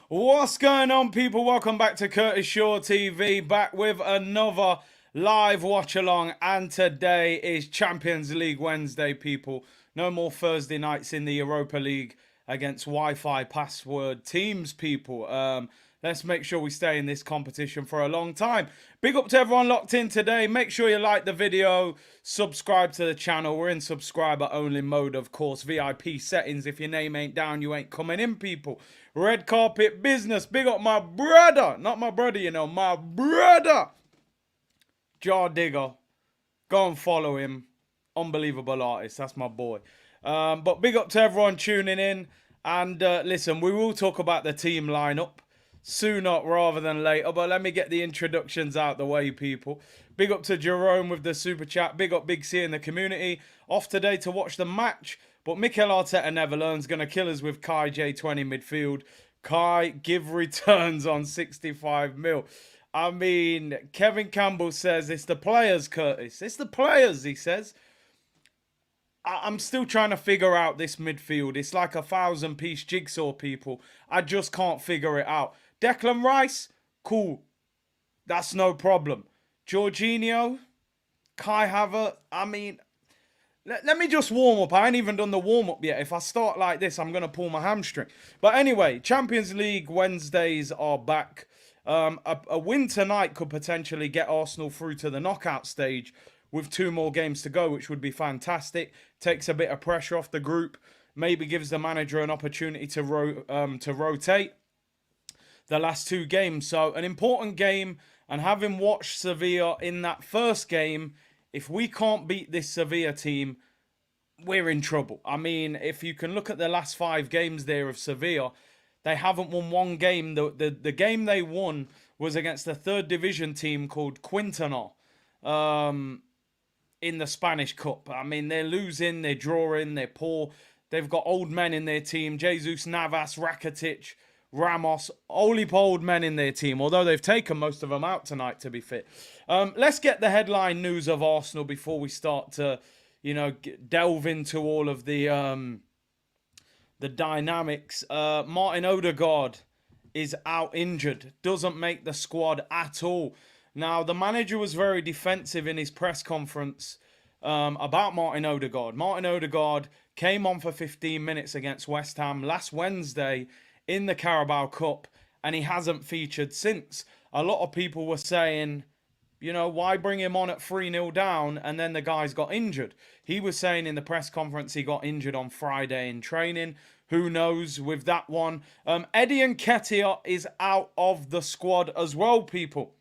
What's going on, people? Welcome back to Curtis Shaw TV, back with another live watch along. And today is Champions League Wednesday, people. No more Thursday nights in the Europa League against Wi-Fi password teams, people. Let's make sure we stay in this competition for a long time. Big up to everyone locked in today. Make sure you like the video, subscribe to the channel. We're in subscriber only mode, of course. VIP settings. If your name ain't down, you ain't coming in, people. Red carpet business. Big up my brother. Not my brother, you know. My brother. Jar Digger. Go and follow him. Unbelievable artist. That's my boy. But big up to everyone tuning in. And listen, we will talk about the team lineup sooner rather than later. But let me get the introductions out the way, people. Big up to Jerome with the super chat. Big up Big C in the community. Off today to watch the match. But Mikel Arteta never learns. Going to kill us with Kai J20 midfield. Kai, give returns on 65 mil. I mean, Kevin Campbell says it's the players, Curtis. It's the players, he says. I'm still trying to figure out this midfield. It's like 1,000-piece jigsaw, people. I just can't figure it out. Declan Rice, cool. That's no problem. Jorginho, Kai Havertz, I mean, let me just warm up. I ain't even done the warm up yet. If I start like this, I'm going to pull my hamstring. But anyway, Champions League Wednesdays are back. A win tonight could potentially get Arsenal through to the knockout stage with 2 more games to go, which would be fantastic. Takes a bit of pressure off the group. Maybe gives the manager an opportunity to rotate the last 2 games. So an important game. And having watched Sevilla in that first game, if we can't beat this Sevilla team, we're in trouble. I mean, if you can look at the last 5 games there of Sevilla, they haven't won one game. The game they won was against a 3rd division team called Quintana in the Spanish Cup. I mean, they're losing, they're drawing, they're poor. They've got old men in their team. Jesus Navas, Rakitic, Ramos, only old men in their team, although they've taken most of them out tonight, to be fit. Let's get the headline news of Arsenal before we start to, delve into all of the dynamics. Martin Odegaard is out injured, doesn't make the squad at all. Now, the manager was very defensive in his press conference about Martin Odegaard. Martin Odegaard came on for 15 minutes against West Ham last Wednesday in the Carabao Cup, and he hasn't featured since. A lot of people were saying, why bring him on at 3-0 down and then the guy's got injured? He was saying in the press conference he got injured on Friday in training. Who knows with that one? Eddie Nketiah is out of the squad as well, people.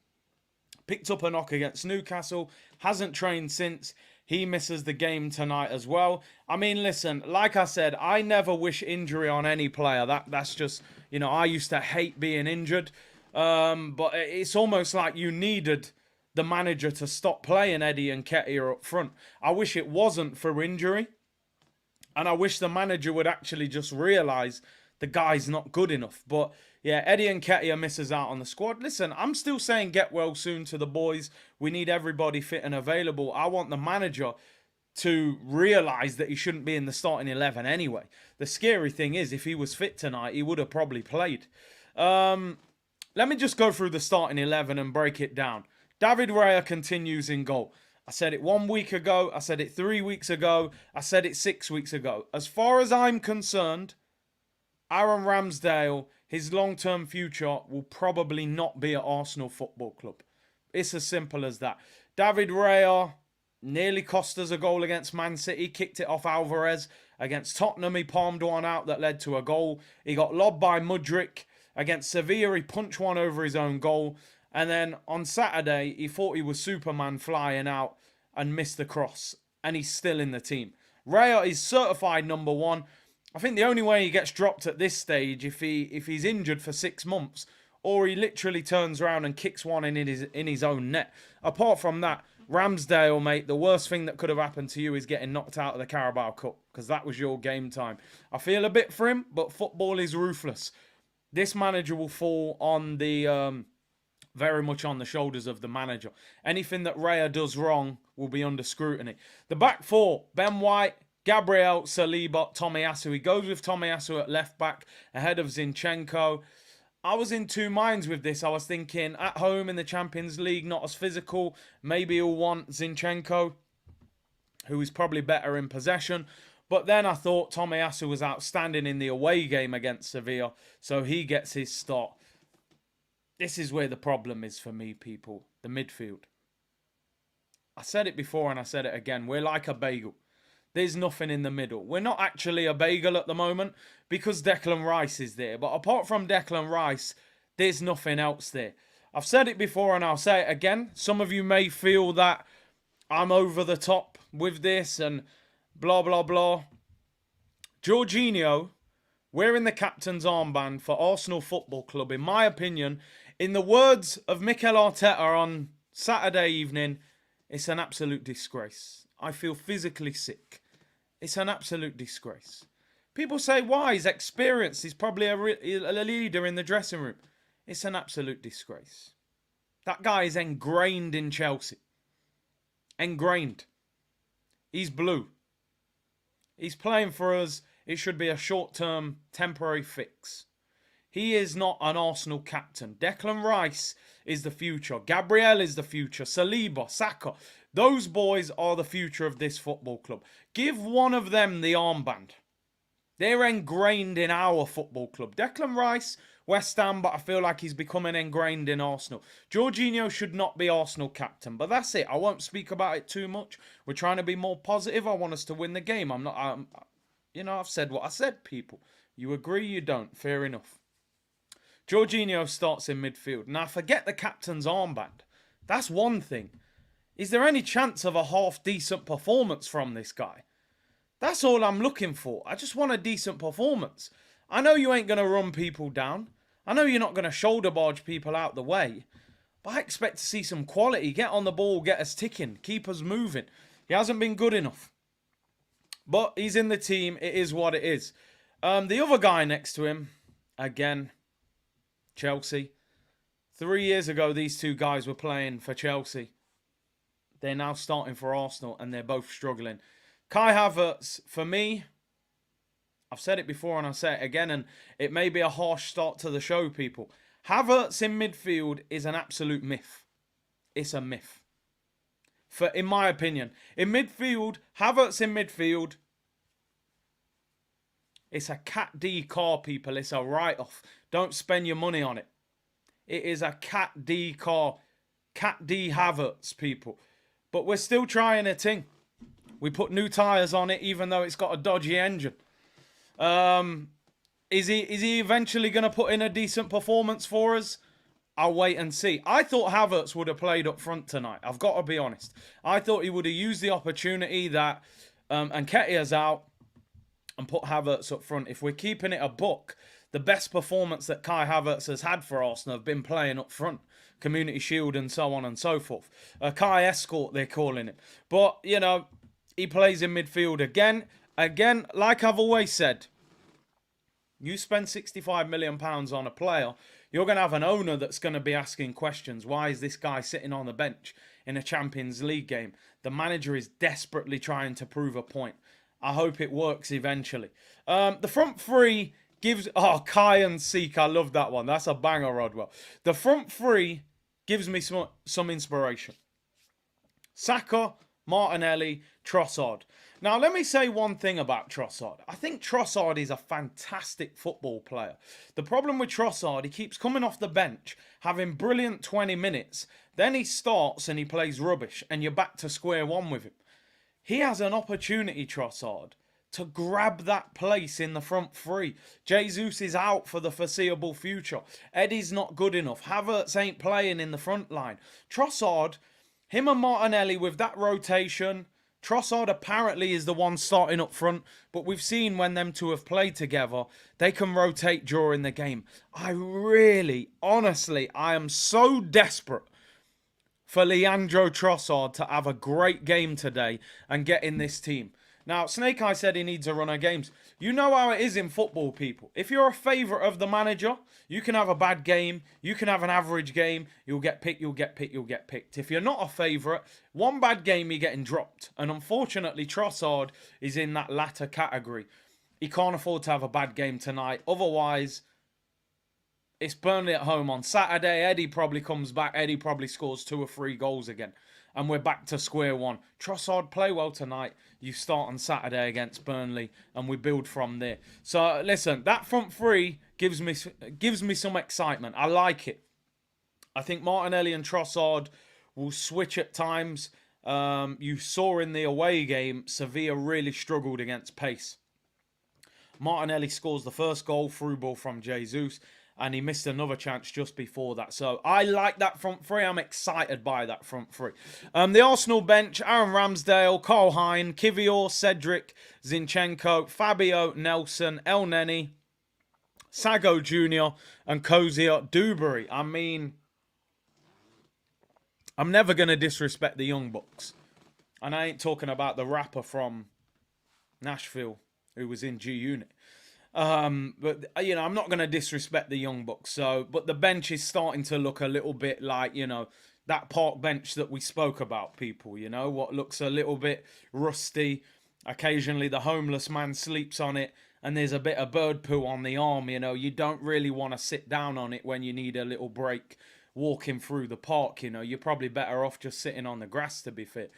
Picked up a knock against Newcastle, hasn't trained since. He misses the game tonight as well. I mean, listen, like I said, I never wish injury on any player. That's just, I used to hate being injured. But it's almost like you needed the manager to stop playing Eddie Nketiah up front. I wish it wasn't for injury. And I wish the manager would actually just realise the guy's not good enough. But yeah, Eddie Nketiah misses out on the squad. Listen, I'm still saying get well soon to the boys. We need everybody fit and available. I want the manager to realise that he shouldn't be in the starting 11 anyway. The scary thing is, if he was fit tonight, he would have probably played. Let me just go through the starting 11 and break it down. David Raya continues in goal. I said it 1 week ago. I said it 3 weeks ago. I said it 6 weeks ago. As far as I'm concerned, Aaron Ramsdale, his long-term future will probably not be at Arsenal Football Club. It's as simple as that. David Raya nearly cost us a goal against Man City. Kicked it off Alvarez. Against Tottenham, he palmed one out that led to a goal. He got lobbed by Mudryk. Against Sevilla, he punched one over his own goal. And then on Saturday, he thought he was Superman flying out and missed the cross. And he's still in the team. Raya is certified number 1. I think the only way he gets dropped at this stage if he's injured for 6 months, or he literally turns around and kicks one in his own net. Apart from that, Ramsdale, mate, the worst thing that could have happened to you is getting knocked out of the Carabao Cup, because that was your game time. I feel a bit for him, but football is ruthless. This manager will fall on the very much on the shoulders of the manager. Anything that Raya does wrong will be under scrutiny. The back 4, Ben White, Gabriel, Saliba, Tomiyasu. He goes with Tomiyasu at left back ahead of Zinchenko. I was in two minds with this. I was thinking, at home in the Champions League, not as physical. Maybe he'll want Zinchenko, who is probably better in possession. But then I thought Tomiyasu was outstanding in the away game against Sevilla, so he gets his start. This is where the problem is for me, people. The midfield. I said it before and I said it again. We're like a bagel. There's nothing in the middle. We're not actually a bagel at the moment because Declan Rice is there. But apart from Declan Rice, there's nothing else there. I've said it before and I'll say it again. Some of you may feel that I'm over the top with this and blah, blah, blah. Jorginho, wearing the captain's armband for Arsenal Football Club, in my opinion, in the words of Mikel Arteta on Saturday evening, it's an absolute disgrace. I feel physically sick. It's an absolute disgrace. People say, why? He's experienced. He's probably a leader in the dressing room. It's an absolute disgrace. That guy is ingrained in Chelsea. Ingrained. He's blue. He's playing for us. It should be a short-term, temporary fix. He is not an Arsenal captain. Declan Rice is the future. Gabriel is the future. Saliba, Saka. Those boys are the future of this football club. Give one of them the armband. They're ingrained in our football club. Declan Rice, West Ham, but I feel like he's becoming ingrained in Arsenal. Jorginho should not be Arsenal captain, but that's it. I won't speak about it too much. We're trying to be more positive. I want us to win the game. I've said what I said, people. You agree, you don't. Fair enough. Jorginho starts in midfield. Now, forget the captain's armband. That's one thing. Is there any chance of a half-decent performance from this guy? That's all I'm looking for. I just want a decent performance. I know you ain't going to run people down. I know you're not going to shoulder barge people out the way. But I expect to see some quality. Get on the ball, get us ticking, keep us moving. He hasn't been good enough. But he's in the team. It is what it is. The other guy next to him, again, Chelsea. 3 years ago, these two guys were playing for Chelsea. They're now starting for Arsenal, and they're both struggling. Kai Havertz, for me, I've said it before and I'll say it again, and it may be a harsh start to the show, people. Havertz in midfield is an absolute myth. It's a myth. In my opinion. In midfield, Havertz in midfield, it's a Cat D car, people. It's a write-off. Don't spend your money on it. It is a Cat D car. Cat D Havertz, people. But we're still trying a thing. We put new tyres on it, even though it's got a dodgy engine. Is he eventually going to put in a decent performance for us? I'll wait and see. I thought Havertz would have played up front tonight. I've got to be honest. I thought he would have used the opportunity that Nketiah's out and put Havertz up front. If we're keeping it a buck, the best performance that Kai Havertz has had for Arsenal have been playing up front. Community Shield and so on and so forth. Kai Escort, they're calling it. But, he plays in midfield again. Again, like I've always said, you spend £65 million on a player, you're going to have an owner that's going to be asking questions. Why is this guy sitting on the bench in a Champions League game? The manager is desperately trying to prove a point. I hope it works eventually. The front three gives... Kai and Seek, I love that one. That's a banger, Rodwell. The front three gives me some inspiration. Saka, Martinelli, Trossard. Now, let me say one thing about Trossard. I think Trossard is a fantastic football player. The problem with Trossard, he keeps coming off the bench, having brilliant 20 minutes. Then he starts and he plays rubbish, and you're back to square one with him. He has an opportunity, Trossard, to grab that place in the front three. Jesus is out for the foreseeable future. Eddie's not good enough. Havertz ain't playing in the front line. Trossard, him and Martinelli with that rotation... Trossard apparently is the one starting up front, but we've seen when them two have played together, they can rotate during the game. Honestly, I am so desperate for Leandro Trossard to have a great game today and get in this team. Now, Snake Eye said he needs a run of games. You know how it is in football, people. If you're a favourite of the manager, you can have a bad game. You can have an average game. You'll get picked, you'll get picked, you'll get picked. If you're not a favourite, one bad game, you're getting dropped. And unfortunately, Trossard is in that latter category. He can't afford to have a bad game tonight. Otherwise, It's Burnley at home on Saturday. Eddie probably comes back. Eddie probably scores 2 or 3 goals again. And we're back to square one. Trossard, play well tonight. You start on Saturday against Burnley. And we build from there. So, listen, that front three gives me some excitement. I like it. I think Martinelli and Trossard will switch at times. You saw in the away game, Sevilla really struggled against pace. Martinelli scores the first goal, through ball from Jesus, and he missed another chance just before that. So I like that front three. I'm excited by that front three. The Arsenal bench, Aaron Ramsdale, Carl Hein, Kivior, Cedric, Zinchenko, Fabio, Nelson, El Neni, Sago Jr. and Cozier Dewberry. I mean, I'm never going to disrespect the Young Bucks. And I ain't talking about the rapper from Nashville who was in G Unit. But, you know, I'm not going to disrespect the Young Bucks. So, but the bench is starting to look a little bit like, you know, that park bench that we spoke about, people, you know, what looks a little bit rusty. Occasionally the homeless man sleeps on it and there's a bit of bird poo on the arm, you know. You don't really want to sit down on it when you need a little break walking through the park, you know. You're probably better off just sitting on the grass, to be fair.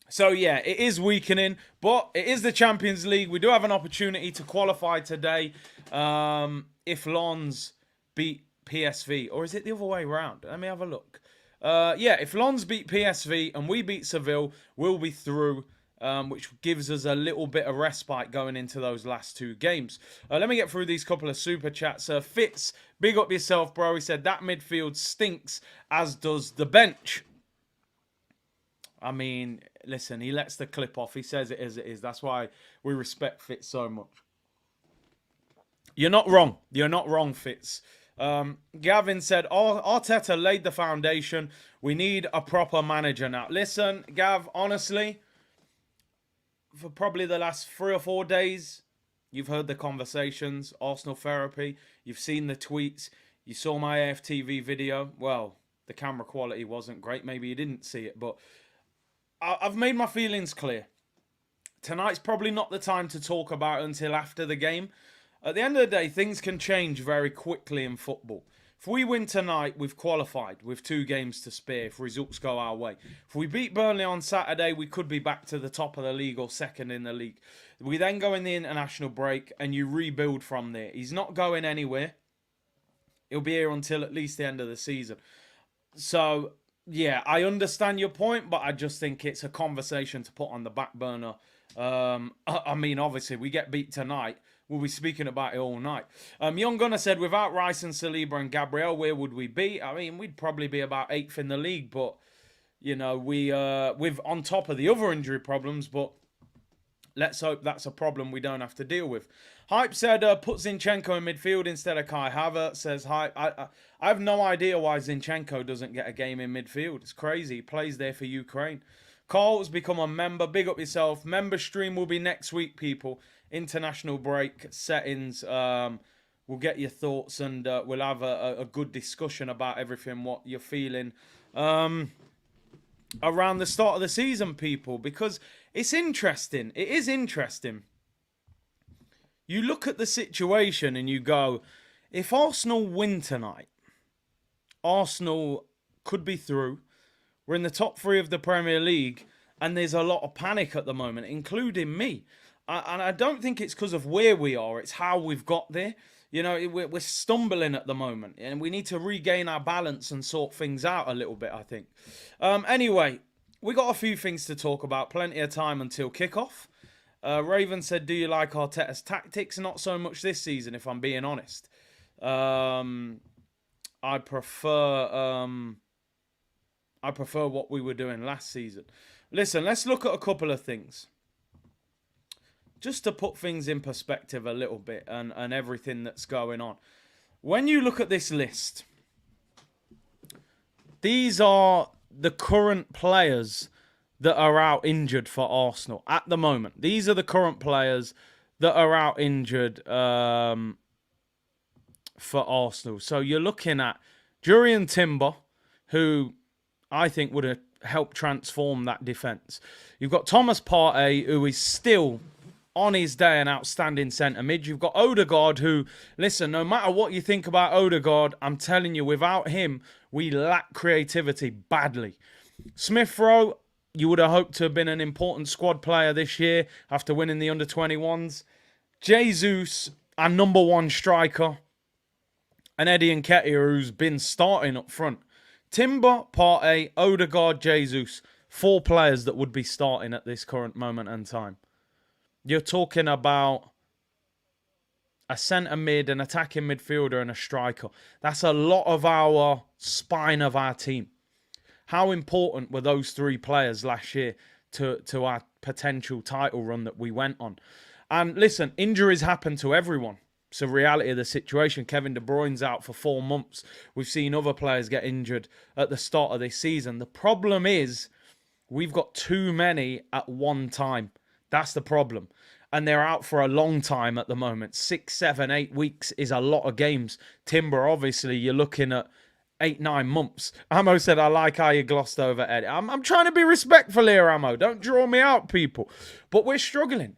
So, yeah, it is weakening, but it is the Champions League. We do have an opportunity to qualify today if Lens beat PSV. Or is it the other way around? Let me have a look. Yeah, if Lens beat PSV and we beat Seville, we'll be through, which gives us a little bit of respite going into those last 2 games. Let me get through these couple of super chats. Fitz, big up yourself, bro. He said, that midfield stinks, as does the bench. I mean, listen, he lets the clip off. He says it as it is. That's why we respect Fitz so much. You're not wrong. You're not wrong, Fitz. Gavin said, Arteta laid the foundation. We need a proper manager now. Listen, Gav, honestly, for probably the last 3 or 4 days, you've heard the conversations, Arsenal therapy. You've seen the tweets. You saw my AFTV video. Well, the camera quality wasn't great. Maybe you didn't see it, but I've made my feelings clear. Tonight's probably not the time to talk about it until after the game. At the end of the day, things can change very quickly in football. If we win tonight, we've qualified with 2 games to spare if results go our way. If we beat Burnley on Saturday, we could be back to the top of the league or second in the league. We then go in the international break and you rebuild from there. He's not going anywhere. He'll be here until at least the end of the season. So, yeah, I understand your point, but I just think it's a conversation to put on the back burner. I mean, obviously, we get beat tonight. We'll be speaking about it all night. Young Gunner said, without Rice and Saliba and Gabriel, where would we be? I mean, we'd probably be about 8th in the league, but, you know, we've on top of the other injury problems, but let's hope that's a problem we don't have to deal with. Hype said, put Zinchenko in midfield instead of Kai Havertz. Says, Hype, I have no idea why Zinchenko doesn't get a game in midfield. It's crazy. He plays there for Ukraine. Carl's become a member. Big up yourself. Member stream will be next week, people. International break settings. We'll get your thoughts and we'll have a good discussion about everything, what you're feeling around the start of the season, people, because it's interesting. It is interesting. You look at the situation and you go, if Arsenal win tonight, Arsenal could be through. We're in the top 3 of the Premier League and there's a lot of panic at the moment, including me. And I don't think it's because of where we are. It's how we've got there. You know, we're stumbling at the moment. And we need to regain our balance and sort things out a little bit, I think. Anyway, we got a few things to talk about. Plenty of time until kickoff. Raven said, do you like Arteta's tactics? Not so much this season, if I'm being honest. I prefer what we were doing last season. Listen, let's look at a couple of things. Just to put things in perspective a little bit and everything that's going on. When you look at this list, these are the current players that are out injured for Arsenal at the moment. These are the current players that are out injured for Arsenal. So you're looking at Jurriën Timber, who I think would have helped transform that defence. You've got Thomas Partey, who is still on his day, an outstanding centre mid. You've got Odegaard, who, listen, no matter what you think about Odegaard, I'm telling you, without him, we lack creativity badly. Smith Rowe, you would have hoped to have been an important squad player this year after winning the under-21s. Jesus, our number one striker. And Eddie Nketiah, who's been starting up front. Timber, Partey, Odegaard, Jesus. 4 players that would be starting at this current moment in time. You're talking about a centre mid, an attacking midfielder, and a striker. That's a lot of our spine of our team. How important were those 3 players last year to our potential title run that we went on? And listen, injuries happen to everyone. It's the reality of the situation. Kevin De Bruyne's out for 4 months. We've seen other players get injured at the start of this season. The problem is we've got too many at one time. That's the problem. And they're out for a long time at the moment. 6, 7, 8 weeks is a lot of games. Timber, obviously, you're looking at 8, 9 months. Amo said, I like how you glossed over Eddie. I'm trying to be respectful here, Amo. Don't draw me out, people. But we're struggling.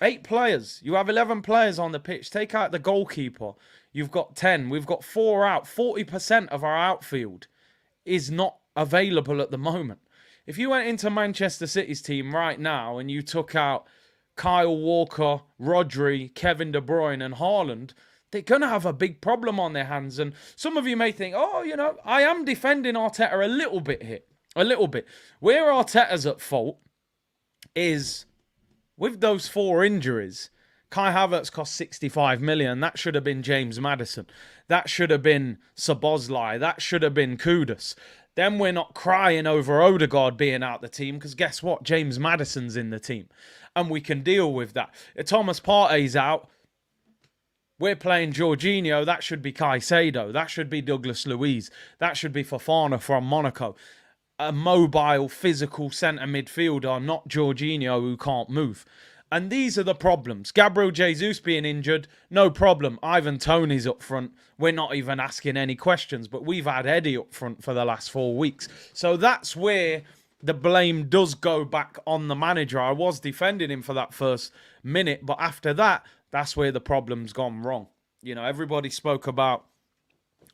8 players. You have 11 players on the pitch. Take out the goalkeeper. You've got 10. We've got 4 out. 40% of our outfield is not available at the moment. If you went into Manchester City's team right now and you took out Kyle Walker, Rodri, Kevin De Bruyne and Haaland, they're going to have a big problem on their hands. And some of you may think, oh, you know, I am defending Arteta a little bit here. A little bit. Where Arteta's at fault is with those 4 injuries. Kai Havertz cost 65 million. That should have been James Maddison. That should have been Szoboszlai. That should have been Kudus. Then we're not crying over Odegaard being out the team because guess what? James Maddison's in the team. And we can deal with that. If Thomas Partey's out, we're playing Jorginho. That should be Caicedo. That should be Douglas Luiz. That should be Fofana from Monaco. A mobile, physical centre midfielder, not Jorginho who can't move. And these are the problems. Gabriel Jesus being injured, no problem. Ivan Toney's up front. We're not even asking any questions. But we've had Eddie up front for the last 4 weeks. So that's where the blame does go back on the manager. I was defending him for that first minute. But after that, that's where the problem's gone wrong. You know, everybody spoke about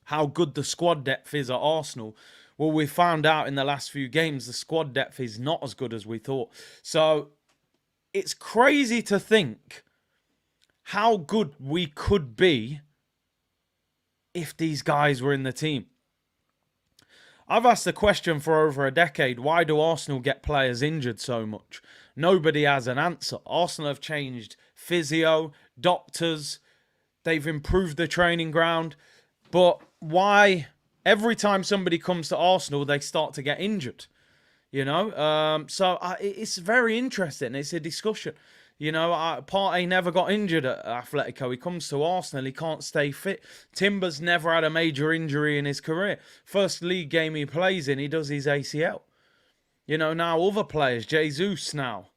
how good the squad depth is at Arsenal. Well, we found out in the last few games the squad depth is not as good as we thought. So it's crazy to think how good we could be if these guys were in the team. I've asked the question for over a decade, why do Arsenal get players injured so much? Nobody has an answer. Arsenal have changed physio, doctors, they've improved the training ground, but why every time somebody comes to Arsenal, they start to get injured? You know, so it's very interesting. It's a discussion. You know, Partey never got injured at Atletico. He comes to Arsenal, he can't stay fit. Timber's never had a major injury in his career. First league game he plays in, he does his ACL. You know, now other players, Jesus now,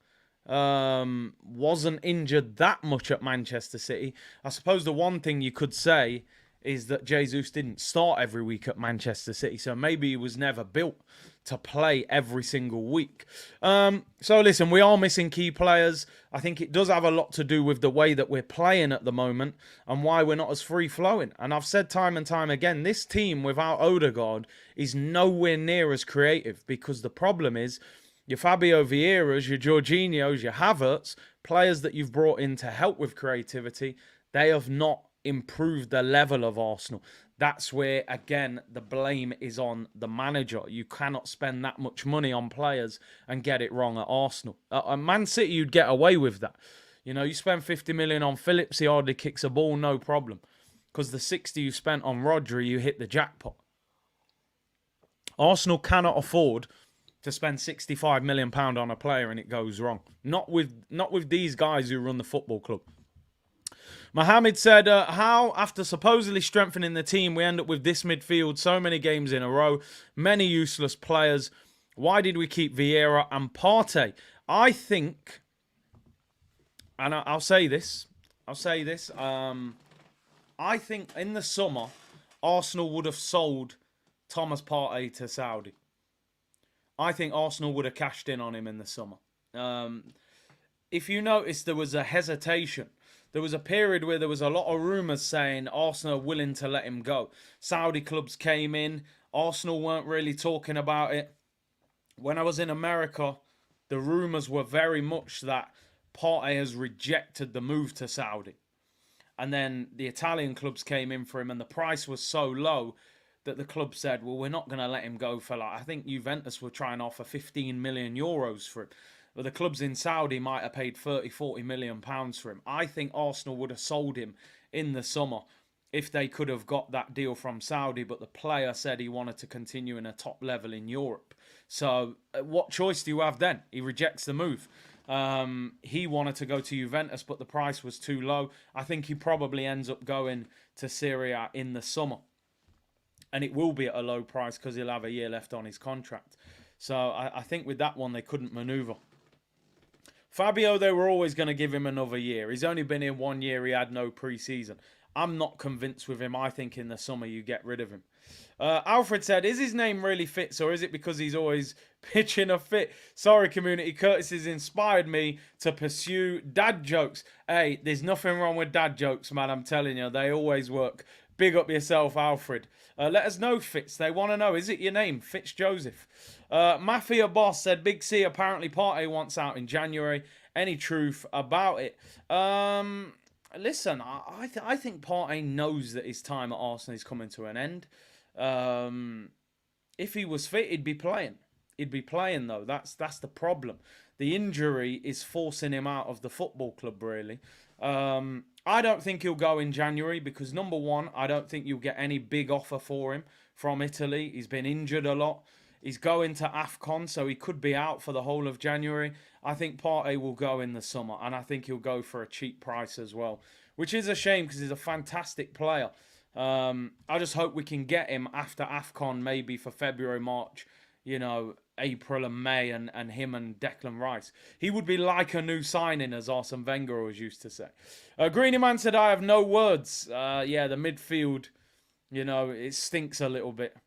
wasn't injured that much at Manchester City. I suppose the one thing you could say is that Jesus didn't start every week at Manchester City, so maybe he was never built to play every single week. So listen, we are missing key players. I think it does have a lot to do with the way that we're playing at the moment and why we're not as free-flowing. And I've said time and time again, this team without Odegaard is nowhere near as creative because the problem is your Fabio Vieiras, your Jorginhos, your Havertz, players that you've brought in to help with creativity, they have not improved the level of Arsenal. That's where, again, the blame is on the manager. You cannot spend that much money on players and get it wrong at Arsenal. At Man City, you'd get away with that. You know, you spend 50 million on Phillips, he hardly kicks a ball, no problem. Because the 60 you spent on Rodri, you hit the jackpot. Arsenal cannot afford to spend £65 million on a player and it goes wrong. Not with these guys who run the football club. Mohamed said, how, after supposedly strengthening the team, we end up with this midfield, so many games in a row, many useless players. Why did we keep Vieira and Partey? I think, and I'll say this, I think in the summer, Arsenal would have sold Thomas Partey to Saudi. I think Arsenal would have cashed in on him in the summer. if you notice, there was a hesitation. There was a period where there was a lot of rumours saying Arsenal are willing to let him go. Saudi clubs came in. Arsenal weren't really talking about it. When I was in America, the rumours were very much that Partey has rejected the move to Saudi. And then the Italian clubs came in for him, and the price was so low that the club said, well, we're not going to let him go for, like, I think Juventus were trying to offer 15 million euros for him. But the clubs in Saudi might have paid 30, 40 million pounds for him. I think Arsenal would have sold him in the summer if they could have got that deal from Saudi, but the player said he wanted to continue in a top level in Europe. So what choice do you have then? He rejects the move. He wanted to go to Juventus, but the price was too low. I think he probably ends up going to Syria in the summer. And it will be at a low price because he'll have a year left on his contract. So I think with that one, they couldn't manoeuvre. Fabio, they were always going to give him another year. He's only been in 1 year. He had no pre-season. I'm not convinced with him. I think in the summer you get rid of him. Alfred said, is his name really Fitz, or is it because he's always pitching a fit? Sorry, community. Curtis has inspired me to pursue dad jokes. Hey, there's nothing wrong with dad jokes, man. I'm telling you, they always work. Big up yourself, Alfred. Let us know, Fitz. They want to know, is it your name, Fitz Joseph? Mafia Boss said, Big C, apparently Partey wants out in January. Any truth about it? Listen, I think Partey knows that his time at Arsenal is coming to an end. If he was fit, he'd be playing. He'd be playing, though. That's the problem. The injury is forcing him out of the football club, really. I don't think he'll go in January because, number one, I don't think you'll get any big offer for him from Italy. He's been injured a lot. He's going to AFCON, so he could be out for the whole of January. I think Partey will go in the summer, and I think he'll go for a cheap price as well, which is a shame because he's a fantastic player. I just hope we can get him after AFCON, maybe for February, March, April and May, and him and Declan Rice. He would be like a new signing, as Arsene Wenger always used to say. Greeny Man said, I have no words. Yeah, the midfield, it stinks a little bit.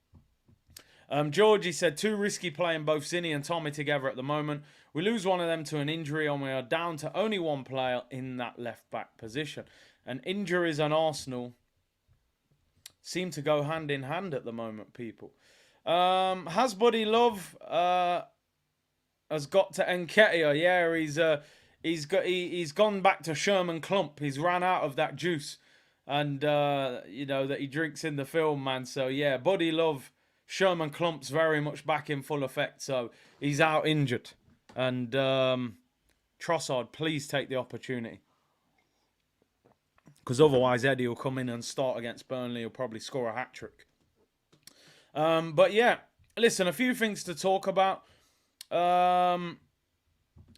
Georgie said, too risky playing both Zinni and Tommy together at the moment. We lose one of them to an injury and we are down to only one player in that left-back position. And injuries on Arsenal seem to go hand in hand at the moment, people. Has Buddy Love has got to Nketiah. Yeah, he's gone back to Sherman Clump. He's ran out of that juice. And, that he drinks in the film, man. So, yeah, Buddy Love, Sherman Clump's very much back in full effect. So, he's out injured. And Trossard, please take the opportunity. Because otherwise Eddie will come in and start against Burnley. He'll probably score a hat-trick. But yeah, listen, a few things to talk about.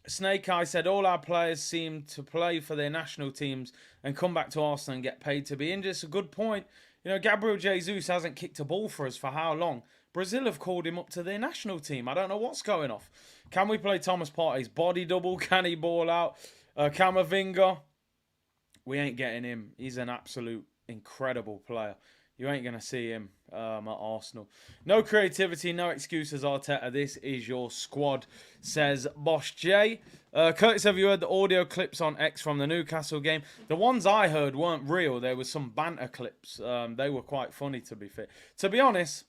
Snake Eye said, all our players seem to play for their national teams and come back to Arsenal and get paid to be injured. It's a good point. Gabriel Jesus hasn't kicked a ball for us for how long? Brazil have called him up to their national team. I don't know what's going off. Can we play Thomas Partey's body double? Can he ball out? Camavinga? We ain't getting him. He's an absolute incredible player. You ain't going to see him at Arsenal. No creativity, no excuses, Arteta. This is your squad, says Bosch J. Curtis, have you heard the audio clips on X from the Newcastle game? The ones I heard weren't real. There was some banter clips. They were quite funny, to be fair. To be honest,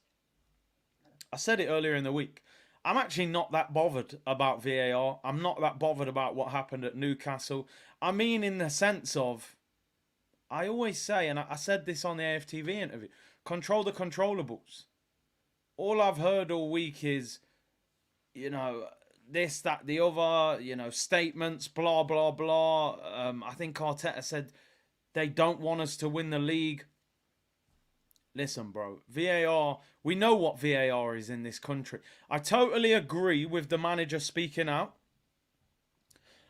I said it earlier in the week. I'm actually not that bothered about VAR. I'm not that bothered about what happened at Newcastle. I mean in the sense of, I always say, and I said this on the AFTV interview, control the controllables. All I've heard all week is, this, that, the other, statements, blah, blah, blah. I think Arteta said they don't want us to win the league. Listen, bro, VAR, we know what VAR is in this country. I totally agree with the manager speaking out.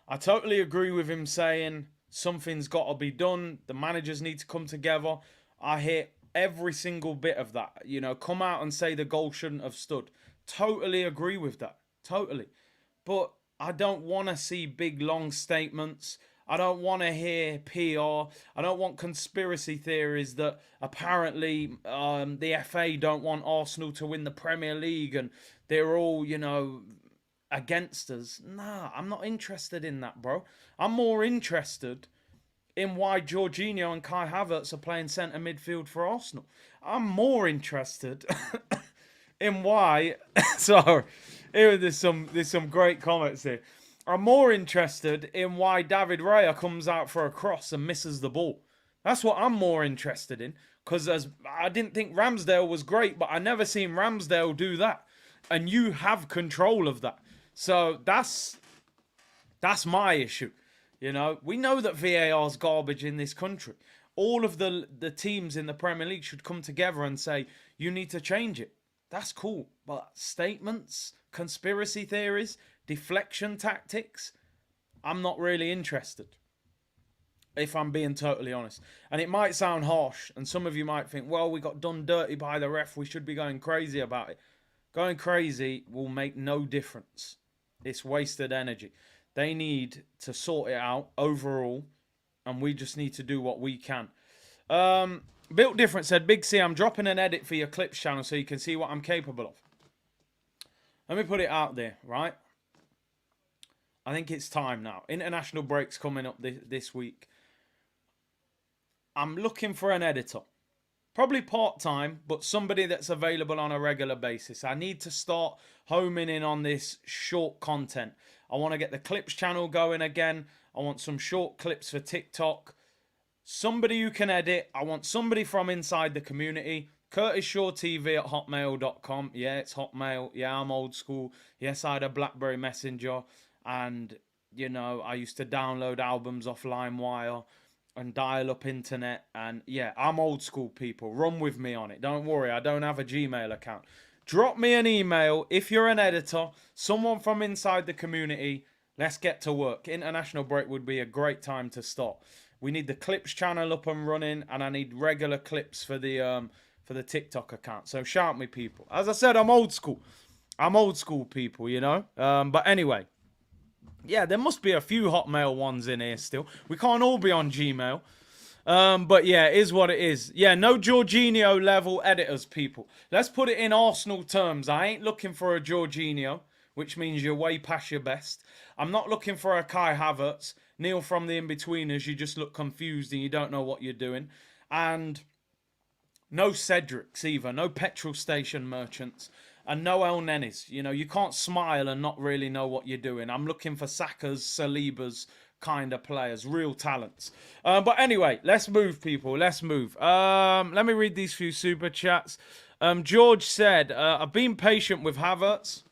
I totally agree with him saying something's got to be done. The managers need to come together. I hear every single bit of that. Come out and say the goal shouldn't have stood. Totally agree with that. Totally. But I don't want to see big, long statements. I don't want to hear PR. I don't want conspiracy theories that apparently the FA don't want Arsenal to win the Premier League and they're all, against us. Nah, I'm not interested in that, bro. I'm more interested in why Jorginho and Kai Havertz are playing centre midfield for Arsenal. I'm more interested in why. Sorry, here there's some great comments here. I'm more interested in why David Raya comes out for a cross and misses the ball. That's what I'm more interested in. Because I didn't think Ramsdale was great, but I never seen Ramsdale do that. And you have control of that. So that's my issue. You know, we know that VAR's garbage in this country. All of the teams in the Premier League should come together and say, you need to change it. That's cool. But statements, conspiracy theories, deflection tactics, I'm not really interested. If I'm being totally honest. And it might sound harsh, and some of you might think, well, we got done dirty by the ref, we should be going crazy about it. Going crazy will make no difference. It's wasted energy. They need to sort it out overall, and we just need to do what we can. Built Different said, Big C, I'm dropping an edit for your clips channel so you can see what I'm capable of. Let me put it out there, right? I think it's time now. International break's coming up this week. I'm looking for an editor. Probably part-time, but somebody that's available on a regular basis. I need to start homing in on this short content. I want to get the clips channel going again. I want some short clips for TikTok. Somebody who can edit. I want somebody from inside the community. CurtisShawTV@hotmail.com. Yeah, it's Hotmail. Yeah, I'm old school. Yes, I had a BlackBerry Messenger. And, you know, I used to download albums off LimeWire and dial-up internet. And, yeah, I'm old school, people. Run with me on it. Don't worry, I don't have a Gmail account. Drop me an email if you're an editor, someone from inside the community. Let's get to work. International break would be a great time to start. We need the clips channel up and running, and I need regular clips for the TikTok account. So shout me, people. As I said, I'm old school. I'm old school, people, you know. But anyway, yeah, there must be a few Hotmail ones in here still. We can't all be on Gmail. But yeah, it is what it is. Yeah, no Jorginho level editors, people. Let's put it in Arsenal terms. I ain't looking for a Jorginho, which means you're way past your best. I'm not looking for a Kai Havertz. Neil from the in-betweeners, you just look confused and you don't know what you're doing. And no Cedrics either. No petrol station merchants. And no El Nenes. You know, you can't smile and not really know what you're doing. I'm looking for Sakas, Salibas kind of players. Real talents. But anyway, let's move, people. Let's move. Let me read these few super chats. George said, I've been patient with Havertz.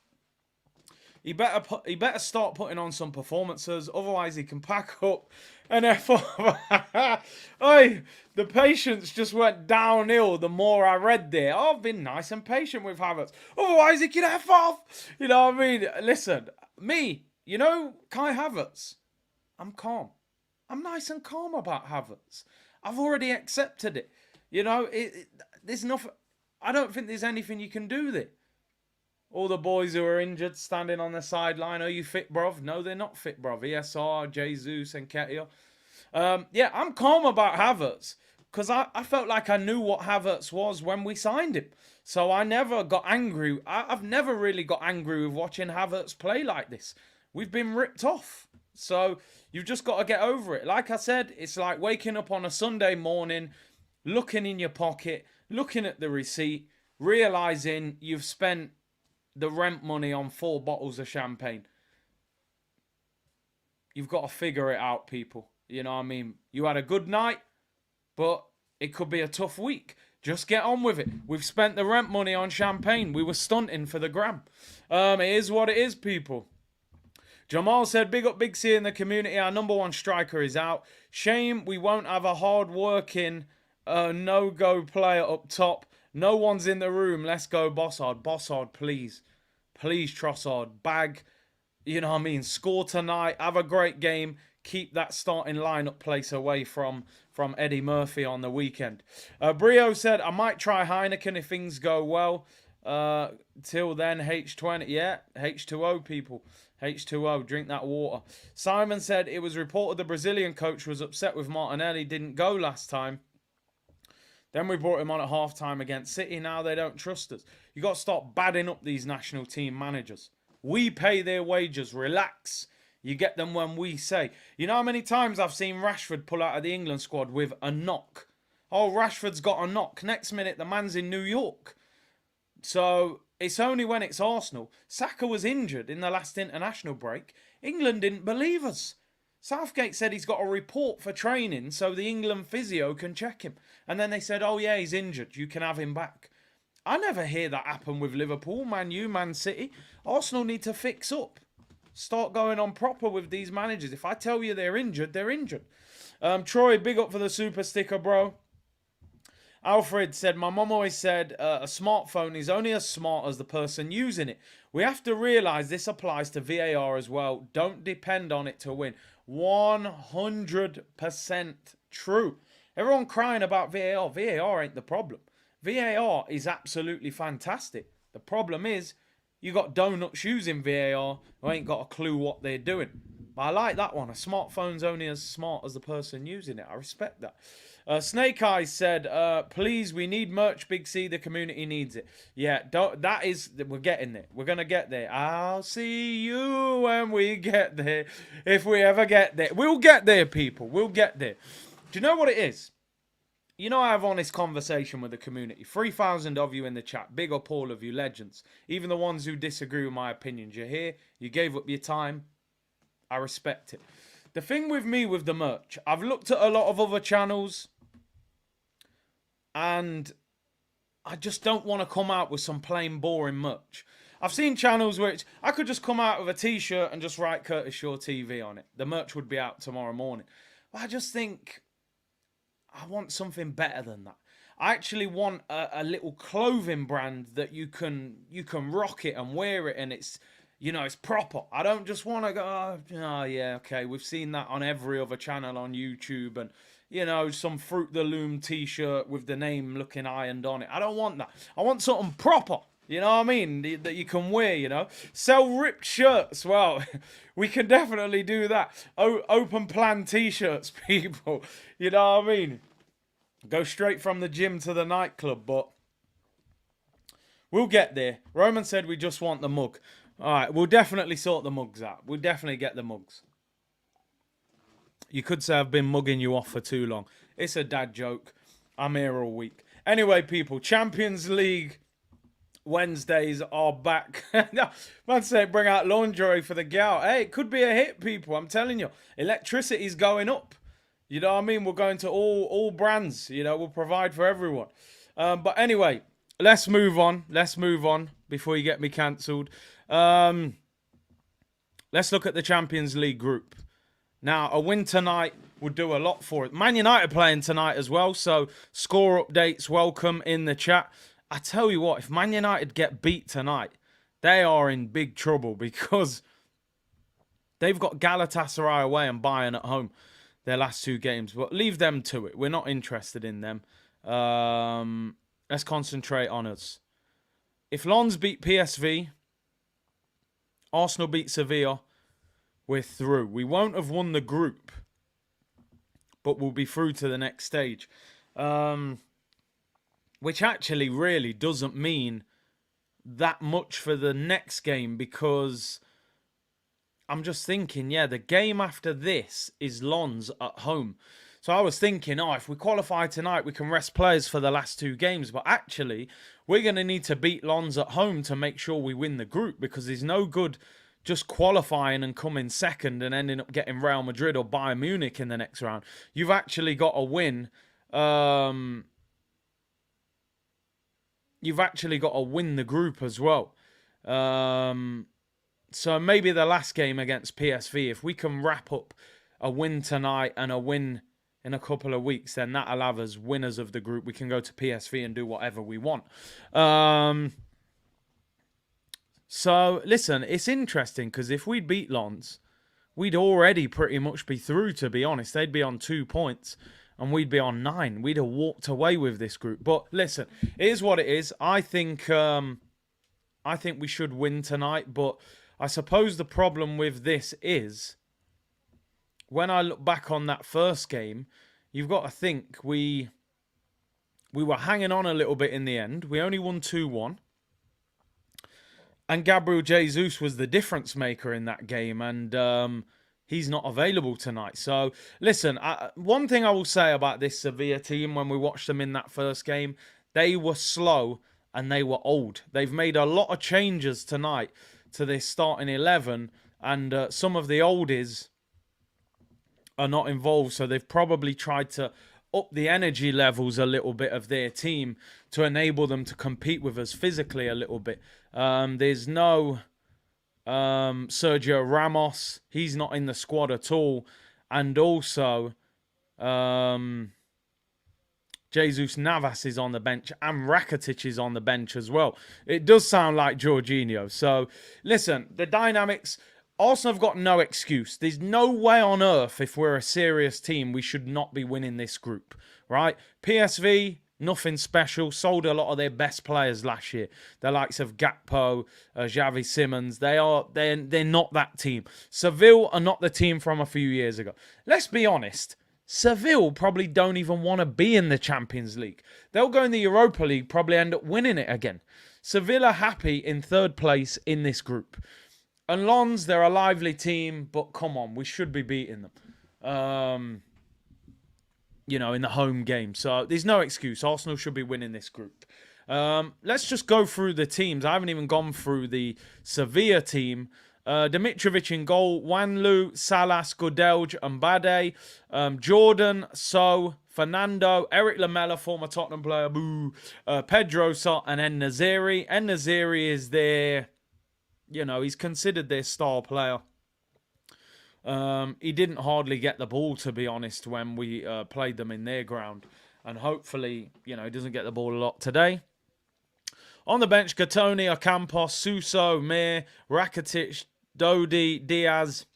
He better start putting on some performances, otherwise he can pack up and F off. Oi, the patience just went downhill the more I read there. Oh, I've been nice and patient with Havertz, otherwise he can F off. You know what I mean? Listen, me, you know, Kai Havertz, I'm calm. I'm nice and calm about Havertz. I've already accepted it. You know, there's nothing. I don't think there's anything you can do there. All the boys who are injured standing on the sideline. Are you fit, bruv? No, they're not fit, bruv. ESR, Jesus, and Ketia. Yeah, I'm calm about Havertz because I felt like I knew what Havertz was when we signed him. So I never got angry. I've never really got angry with watching Havertz play like this. We've been ripped off. So you've just got to get over it. Like I said, it's like waking up on a Sunday morning, looking in your pocket, looking at the receipt, realising you've spent the rent money on 4 bottles of champagne. You've got to figure it out, people. You know what I mean? You had a good night, but it could be a tough week. Just get on with it. We've spent the rent money on champagne. We were stunting for the gram. It is what it is, people. Jamal said, big up Big C in the community. Our number 1 striker is out. Shame we won't have a hard-working, no-go player up top. No one's in the room. Let's go, Bossard. Bossard, please. Please, Trossard. Bag. You know what I mean? Score tonight. Have a great game. Keep that starting lineup place away from Eddie Murphy on the weekend. Brio said, I might try Heineken if things go well. Till then, H20. Yeah, H2O, people. H2O. Drink that water. Simon said, it was reported the Brazilian coach was upset with Martinelli. Didn't go last time. Then we brought him on at half-time against City. Now they don't trust us. You got to start badding up these national team managers. We pay their wages. Relax. You get them when we say. You know how many times I've seen Rashford pull out of the England squad with a knock? Oh, Rashford's got a knock. Next minute, the man's in New York. So it's only when it's Arsenal. Saka was injured in the last international break. England didn't believe us. Southgate said he's got a report for training so the England physio can check him. And then they said, oh yeah, he's injured. You can have him back. I never hear that happen with Liverpool, Man U, Man City. Arsenal need to fix up. Start going on proper with these managers. If I tell you they're injured, they're injured. Troy, big up for the super sticker, bro. Alfred said, my mum always said a smartphone is only as smart as the person using it. We have to realise this applies to VAR as well. Don't depend on it to win. 100% true. Everyone crying about VAR. VAR ain't the problem. VAR is absolutely fantastic. The problem is you got donuts using VAR who ain't got a clue what they're doing. But I like that one. A smartphone's only as smart as the person using it. I respect that. Snake Eyes said, please, we need merch, Big C. The community needs it. Yeah, we're getting there. We're going to get there. I'll see you when we get there. If we ever get there. We'll get there, people. We'll get there. Do you know what it is? You know, I have honest conversation with the community. 3,000 of you in the chat. Big up all of you, legends. Even the ones who disagree with my opinions. You're here. You gave up your time. I respect it. The thing with me with the merch, I've looked at a lot of other channels and I just don't want to come out with some plain boring merch. I've seen channels where I could just come out with a t-shirt and just write Curtis Shaw TV on it. The merch would be out tomorrow morning. But I just think I want something better than that. I actually want a little clothing brand that you can rock it and wear it and it's, you know, it's proper. I don't just want to go, oh, yeah, okay, we've seen that on every other channel on YouTube and, you know, some Fruit the Loom t-shirt with the name looking ironed on it. I don't want that. I want something proper, you know what I mean, that you can wear, you know. Sell ripped shirts. Well, we can definitely do that. Open plan t-shirts, people. You know what I mean? Go straight from the gym to the nightclub, but we'll get there. Roman said we just want the mug. All right, we'll definitely sort the mugs out. We'll definitely get the mugs. You could say I've been mugging you off for too long. It's a dad joke. I'm here all week. Anyway, people, Champions League Wednesdays are back. Man say bring out lingerie for the gal. Hey, it could be a hit, people. I'm telling you. Electricity's going up. You know what I mean? We're going to all brands. You know, we'll provide for everyone. But anyway, let's move on. Let's move on before you get me cancelled. Let's look at the Champions League group. Now, a win tonight would do a lot for it. Man United playing tonight as well, so score updates welcome in the chat. I tell you what, if Man United get beat tonight, they are in big trouble because they've got Galatasaray away and Bayern at home their last two games. But leave them to it. We're not interested in them. Let's concentrate on us. If Lens beat PSV, Arsenal beat Sevilla, we're through. We won't have won the group, but we'll be through to the next stage. Which actually really doesn't mean that much for the next game because I'm just thinking, yeah, the game after this is Lens at home. So I was thinking, if we qualify tonight, we can rest players for the last two games. But actually, we're going to need to beat Lens at home to make sure we win the group because there's no good just qualifying and coming second and ending up getting Real Madrid or Bayern Munich in the next round. You've actually got to win. You've actually got to win the group as well. So maybe the last game against PSV, if we can wrap up a win tonight and a win in a couple of weeks, then that'll have us winners of the group. We can go to PSV and do whatever we want. So, listen, it's interesting because if we'd beat Lens, we'd already pretty much be through, to be honest. They'd be on 2 points and we'd be on 9. We'd have walked away with this group. But listen, it is what it is. I think we should win tonight. But I suppose the problem with this is when I look back on that first game, you've got to think we were hanging on a little bit in the end. We only won 2-1. And Gabriel Jesus was the difference maker in that game, and he's not available tonight. So, listen, one thing I will say about this Sevilla team when we watched them in that first game, they were slow and they were old. They've made a lot of changes tonight to this starting 11, and some of the oldies are not involved, so they've probably tried to up the energy levels a little bit of their team to enable them to compete with us physically a little bit. There's no Sergio Ramos. He's not in the squad at all. And also, Jesus Navas is on the bench and Rakitic is on the bench as well. It does sound like Jorginho. So, listen, the dynamics... Arsenal have got no excuse. There's no way on earth, if we're a serious team, we should not be winning this group, right? PSV, nothing special. Sold a lot of their best players last year. The likes of Gakpo, Xavi Simons. They're not that team. Seville are not the team from a few years ago. Let's be honest. Seville probably don't even want to be in the Champions League. They'll go in the Europa League, probably end up winning it again. Seville are happy in third place in this group. And Lons, they're a lively team, but come on, we should be beating them. In the home game. So there's no excuse. Arsenal should be winning this group. Let's just go through the teams. I haven't even gone through the Sevilla team. Dimitrovic in goal. Wanlu, Salas, Godelj, Mbade. Jordan, So, Fernando, Eric Lamela, former Tottenham player, Pedro Sot, and En-Nesyri. En-Nesyri is their... he's considered their star player. He didn't hardly get the ball, to be honest, when we played them in their ground. And hopefully, he doesn't get the ball a lot today. On the bench, Gatoni, Ocampos, Suso, Mir, Rakitic, Dodi, Diaz,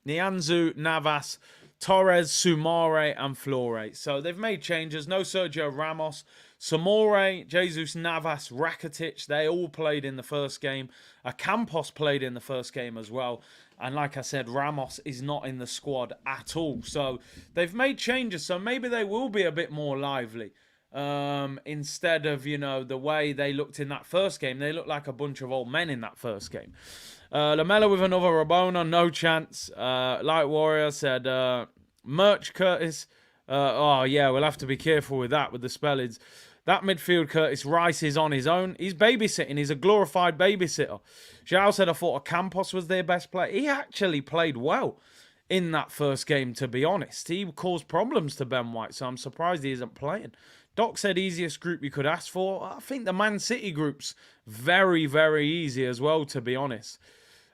Nianzou, Navas, Torres, Soumare, and Flore. So they've made changes. No Sergio Ramos. Soumare, Jesus Navas, Rakitic, they all played in the first game. Ocampos played in the first game as well. And like I said, Ramos is not in the squad at all. So they've made changes. So maybe they will be a bit more lively. Instead of, the way they looked in that first game. They looked like a bunch of old men in that first game. Lamella with another Rabona, no chance. Light Warrior said, Merch Curtis. We'll have to be careful with that, with the spellings. That midfield, Curtis Rice, is on his own. He's babysitting. He's a glorified babysitter. Zhao said, I thought Ocampos was their best player. He actually played well in that first game, to be honest. He caused problems to Ben White, so I'm surprised he isn't playing. Doc said, easiest group you could ask for. I think the Man City group's very, very easy as well, to be honest.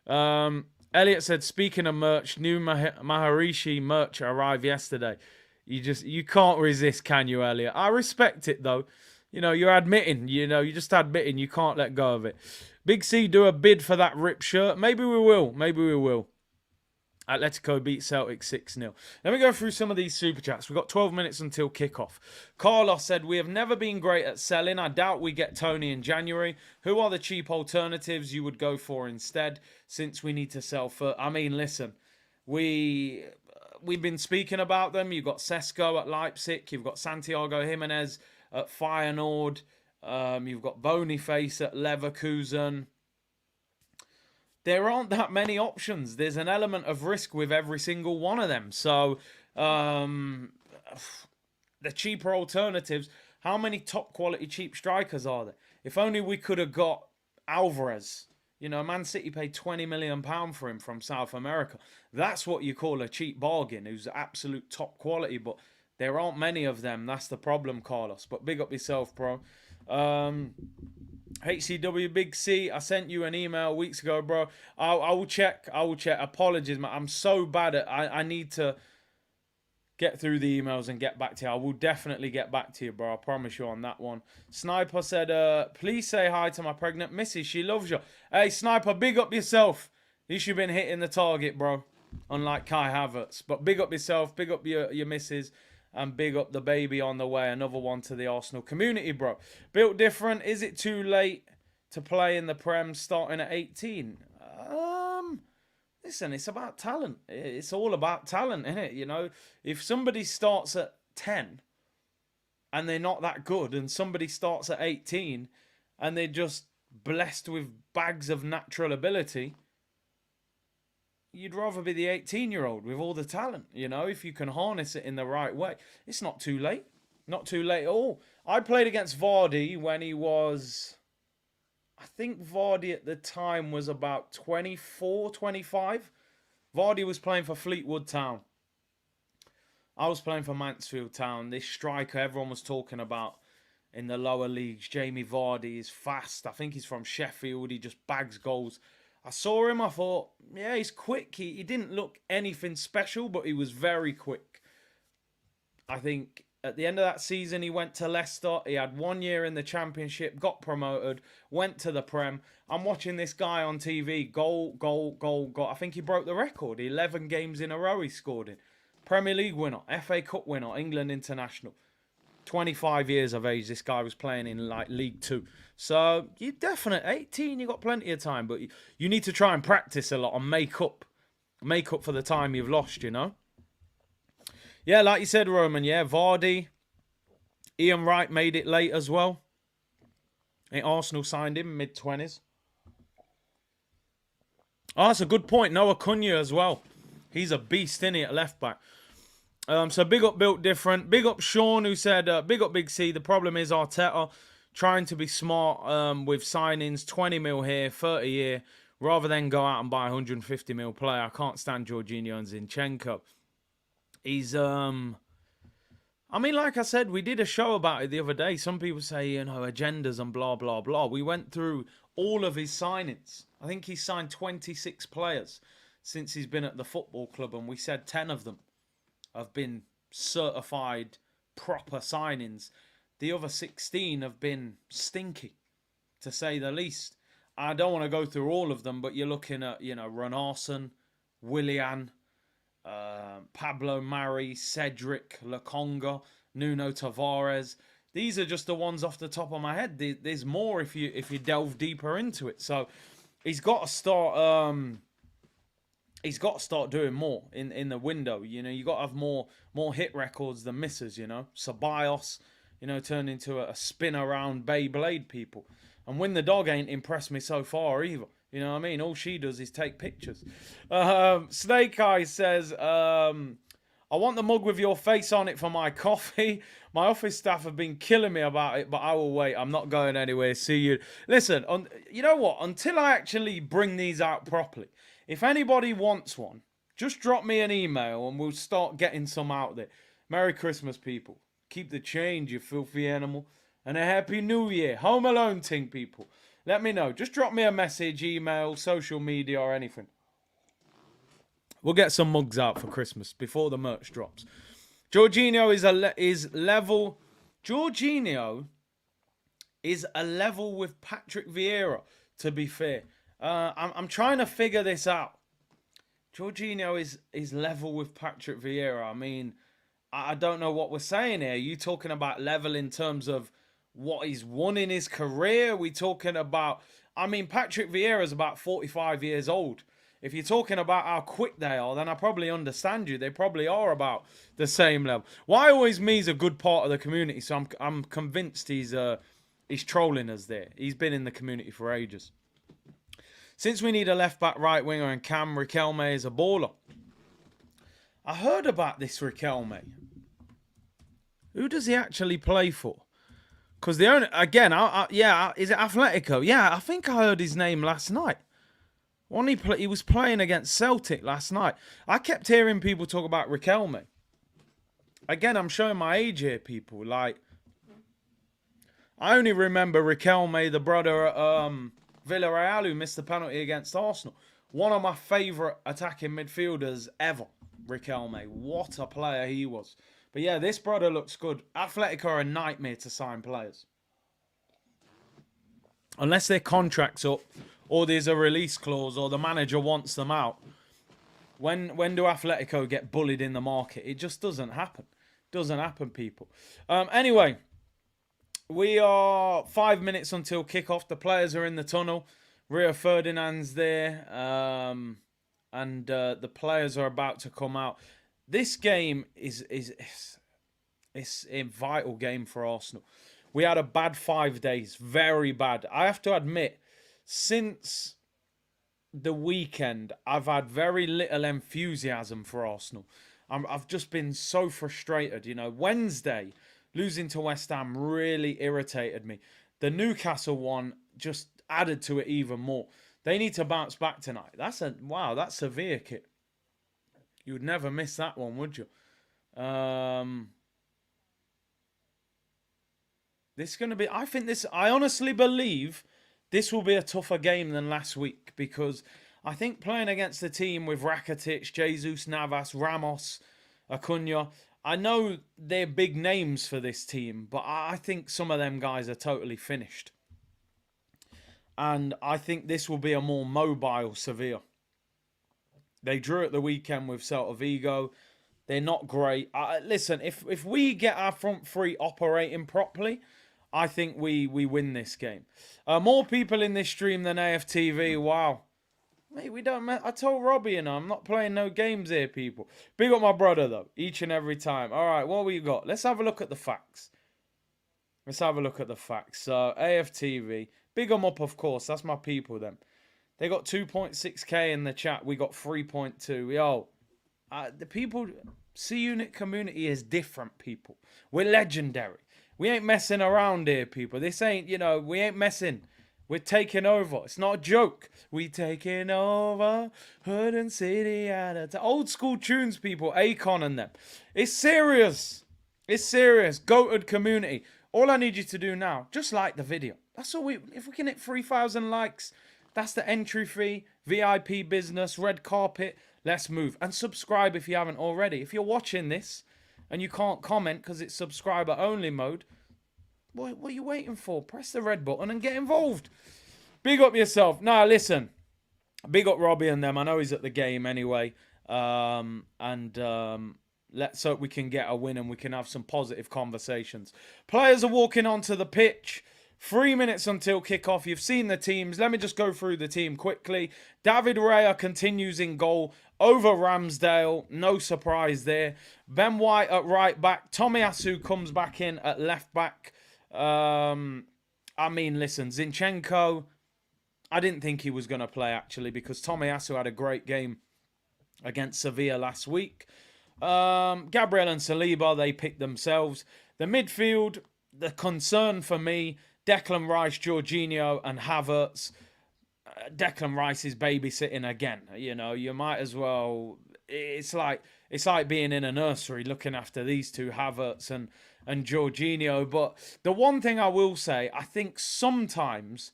Elliot said, speaking of merch, new Maharishi merch arrived yesterday. You can't resist, can you, Elliot? I respect it, though. You're admitting, you're just admitting you can't let go of it. Big C, do a bid for that rip shirt. Maybe we will. Atletico beat Celtic 6-0. Let me go through some of these super chats. We've got 12 minutes until kickoff. Carlos said, we have never been great at selling. I doubt we get Tony in January. Who are the cheap alternatives you would go for instead, since we need to sell for... I mean, listen, we've been speaking about them. You've got Sesko at Leipzig. You've got Santiago Jimenez at Feyenoord. You've got Boniface at Leverkusen. There aren't that many options. There's an element of risk with every single one of them. So, the cheaper alternatives, how many top quality cheap strikers are there? If only we could have got Alvarez. Man City paid £20 million for him from South America. That's what you call a cheap bargain, who's absolute top quality. But there aren't many of them. That's the problem, Carlos. But big up yourself, bro. HCW Big C, I sent you an email weeks ago, bro. I will check. Apologies, man. I'm so bad at... I need to get through the emails and get back to you. I will definitely get back to you, bro. I promise you on that one. Sniper said, please say hi to my pregnant missus. She loves you. Hey, Sniper, big up yourself. At least you've been hitting the target, bro. Unlike Kai Havertz. But big up yourself. Big up your missus. And big up the baby on the way. Another one to the Arsenal community, bro. Built different. Is it too late to play in the Prem starting at 18? Listen, it's about talent. It's all about talent, isn't it? If somebody starts at 10 and they're not that good, and somebody starts at 18 and they're just blessed with bags of natural ability, you'd rather be the 18-year-old with all the talent, you know, if you can harness it in the right way. It's not too late. Not too late at all. I played against Vardy when he was... I think Vardy at the time was about 24, 25. Vardy was playing for Fleetwood Town. I was playing for Mansfield Town. This striker everyone was talking about in the lower leagues, Jamie Vardy, is fast. I think he's from Sheffield. He just bags goals. I saw him. I thought, yeah, he's quick. He didn't look anything special, but he was very quick. I think at the end of that season, he went to Leicester. He had 1 year in the Championship, got promoted, went to the Prem. I'm watching this guy on TV, goal, goal, goal, goal. I think he broke the record. 11 games in a row he scored in. Premier League winner, FA Cup winner, England international. 25 years of age, this guy was playing in like League 2. So, you definitely, 18, you got plenty of time. But you need to try and practice a lot and make up for the time you've lost, you know. Yeah, like you said, Roman, yeah, Vardy. Ian Wright made it late as well. I think Arsenal signed him mid-20s. Oh, that's a good point. Noah Cunha as well. He's a beast, isn't he, at left-back. So big up Built Different. Big up Sean, who said, big up Big C. The problem is Arteta trying to be smart with signings, 20 mil here, 30 here, rather than go out and buy 150 mil player. I can't stand Jorginho and Zinchenko. He's, I mean, like I said, we did a show about it the other day. Some people say, you know, agendas and blah, blah, blah. We went through all of his signings. I think he's signed 26 players since he's been at the football club, and we said 10 of them have been certified proper signings. The other 16 have been stinky, to say the least. I don't want to go through all of them, but you're looking at, you know, Runarsson, Willian, Pablo Mari, Cedric, Lokonga, Nuno Tavares. These are just the ones off the top of my head. There's more if you delve deeper into it. So he's got to start. He's got to start doing more in the window. You know, you got to have more hit records than misses. You know, Ceballos, you know, turned into a spin around Beyblade people. And Win the Dog ain't impressed me so far either. You know what I mean? All she does is take pictures. Snake Eye says, I want the mug with your face on it for my coffee. My office staff have been killing me about it, but I will wait. I'm not going anywhere. See you. Listen, you know what? Until I actually bring these out properly, if anybody wants one, just drop me an email and we'll start getting some out there. Merry Christmas, people. Keep the change, you filthy animal. And a Happy New Year. Home Alone thing, people. Let me know. Just drop me a message, email, social media, or anything. We'll get some mugs out for Christmas before the merch drops. Jorginho is level. Jorginho is a level with Patrick Vieira, to be fair. I'm trying to figure this out. Jorginho is level with Patrick Vieira. I mean, I don't know what we're saying here. Are you talking about level in terms of what he's won in his career? Are we talking about... I mean, Patrick Vieira is about 45 years old. If you're talking about how quick they are, then I probably understand you. They probably are about the same level. Why always me is a good part of the community, so I'm convinced he's trolling us there. He's been in the community for ages. Since we need a left-back, right-winger and Cam, Riquelme is a baller. I heard about this Riquelme. Who does he actually play for? Because the owner, again, yeah, is it Atletico? Yeah, I think I heard his name last night. He was playing against Celtic last night. I kept hearing people talk about Riquelme. Again, I'm showing my age here, people. Like, I only remember Riquelme, the brother at Villarreal, who missed the penalty against Arsenal. One of my favourite attacking midfielders ever, Riquelme. What a player he was. But yeah, this brother looks good. Atletico are a nightmare to sign players. Unless their contract's up, or there's a release clause, or the manager wants them out. When do Atletico get bullied in the market? It just doesn't happen. Doesn't happen, people. Anyway, we are 5 minutes until kickoff. The players are in the tunnel. Rio Ferdinand's there. And the players are about to come out. This game is a vital game for Arsenal. We had a bad 5 days. Very bad. I have to admit, since the weekend, I've had very little enthusiasm for Arsenal. I've just been so frustrated. You know, Wednesday, losing to West Ham really irritated me. The Newcastle one just added to it even more. They need to bounce back tonight. That's Sevilla kit. You would never miss that one, would you? This is going to be... I honestly believe this will be a tougher game than last week, because I think playing against a team with Rakitic, Jesus Navas, Ramos, Acuna, I know they're big names for this team, but I think some of them guys are totally finished. And I think this will be a more mobile Sevilla. They drew at the weekend with Celta Vigo. They're not great. Listen, if we get our front three operating properly, I think we win this game. More people in this stream than AFTV. Wow. Mate, we don't... I told Robbie, I'm not playing no games here, people. Big up my brother, though. Each and every time. All right, what we got? Let's have a look at the facts. So, AFTV. Big them up, of course. That's my people, then. They got 2.6k in the chat. We got 3.2. Yo, the people... C-Unit community is different, people. We're legendary. We ain't messing around here, people. This ain't, we ain't messing. We're taking over. It's not a joke. We taking over. Hood and city at a time. Old school tunes, people. Akon and them. It's serious. It's serious. Goated community. All I need you to do now, just like the video. That's all if we can hit 3,000 likes, that's the entry fee, VIP business, red carpet. Let's move. And subscribe if you haven't already. If you're watching this and you can't comment because it's subscriber only mode, what are you waiting for? Press the red button and get involved. Big up yourself. Nah, listen. Big up Robbie and them. I know he's at the game anyway. Let's hope we can get a win and we can have some positive conversations. Players are walking onto the pitch. 3 minutes until kickoff. You've seen the teams. Let me just go through the team quickly. David Raya continues in goal over Ramsdale. No surprise there. Ben White at right back. Tomiyasu comes back in at left back. Listen, Zinchenko, I didn't think he was going to play, actually, because Tomiyasu had a great game against Sevilla last week. Gabriel and Saliba, they picked themselves. The midfield, the concern for me... Declan Rice, Jorginho, and Havertz. Declan Rice is babysitting again. You might as well. It's like being in a nursery looking after these two, Havertz and Jorginho. But the one thing I will say, I think sometimes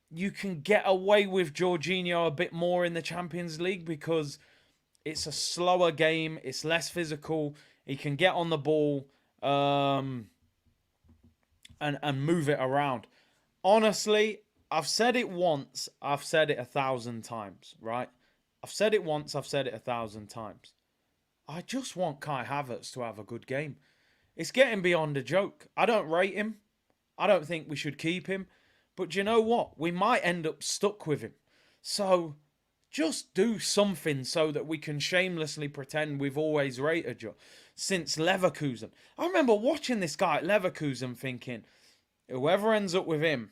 you can get away with Jorginho a bit more in the Champions League because it's a slower game. It's less physical. He can get on the ball. And move it around. Honestly, I've said it once, I've said it 1,000 times, right? I've said it once, I've said it 1,000 times. I just want Kai Havertz to have a good game. It's getting beyond a joke. I don't rate him. I don't think we should keep him. But you know what? We might end up stuck with him. So just do something so that we can shamelessly pretend we've always rated you. Since Leverkusen. I remember watching this guy at Leverkusen thinking, whoever ends up with him,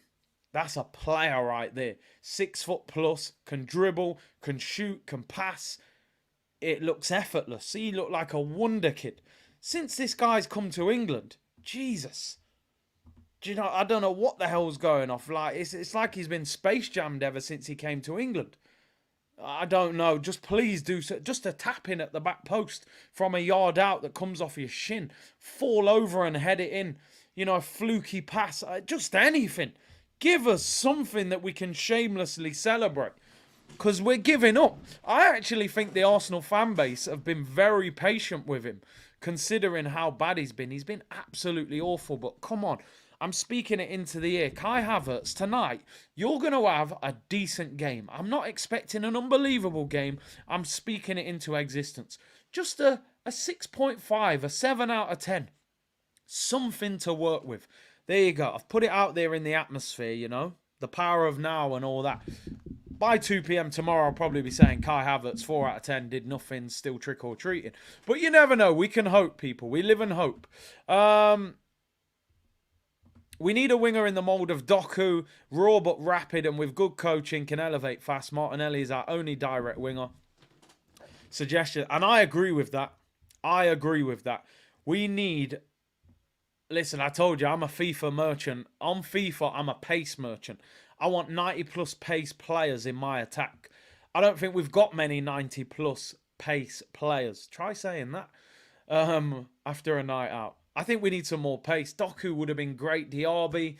that's a player right there. 6 foot plus, can dribble, can shoot, can pass. It looks effortless. He looked like a wonder kid. Since this guy's come to England, Jesus. I don't know what the hell's going off. It's like he's been space jammed ever since he came to England. I don't know. Just please do so. Just a tap in at the back post from a yard out that comes off your shin. Fall over and head it in. A fluky pass. Just anything. Give us something that we can shamelessly celebrate. Because we're giving up. I actually think the Arsenal fan base have been very patient with him. Considering how bad he's been. He's been absolutely awful. But come on. I'm speaking it into the ear. Kai Havertz, tonight, you're going to have a decent game. I'm not expecting an unbelievable game. I'm speaking it into existence. Just a 6.5, a 7 out of 10. Something to work with. There you go. I've put it out there in the atmosphere, The power of now and all that. By 2 p.m. tomorrow, I'll probably be saying Kai Havertz, 4 out of 10, did nothing, still trick-or-treating. But you never know. We can hope, people. We live in hope. We need a winger in the mould of Doku, raw but rapid and with good coaching, can elevate fast. Martinelli is our only direct winger. Suggestion, and I agree with that. I agree with that. We need... Listen, I told you, I'm a FIFA merchant. On FIFA, I'm a pace merchant. I want 90-plus pace players in my attack. I don't think we've got many 90-plus pace players. Try saying that after a night out. I think we need some more pace. Doku would have been great. Diaby.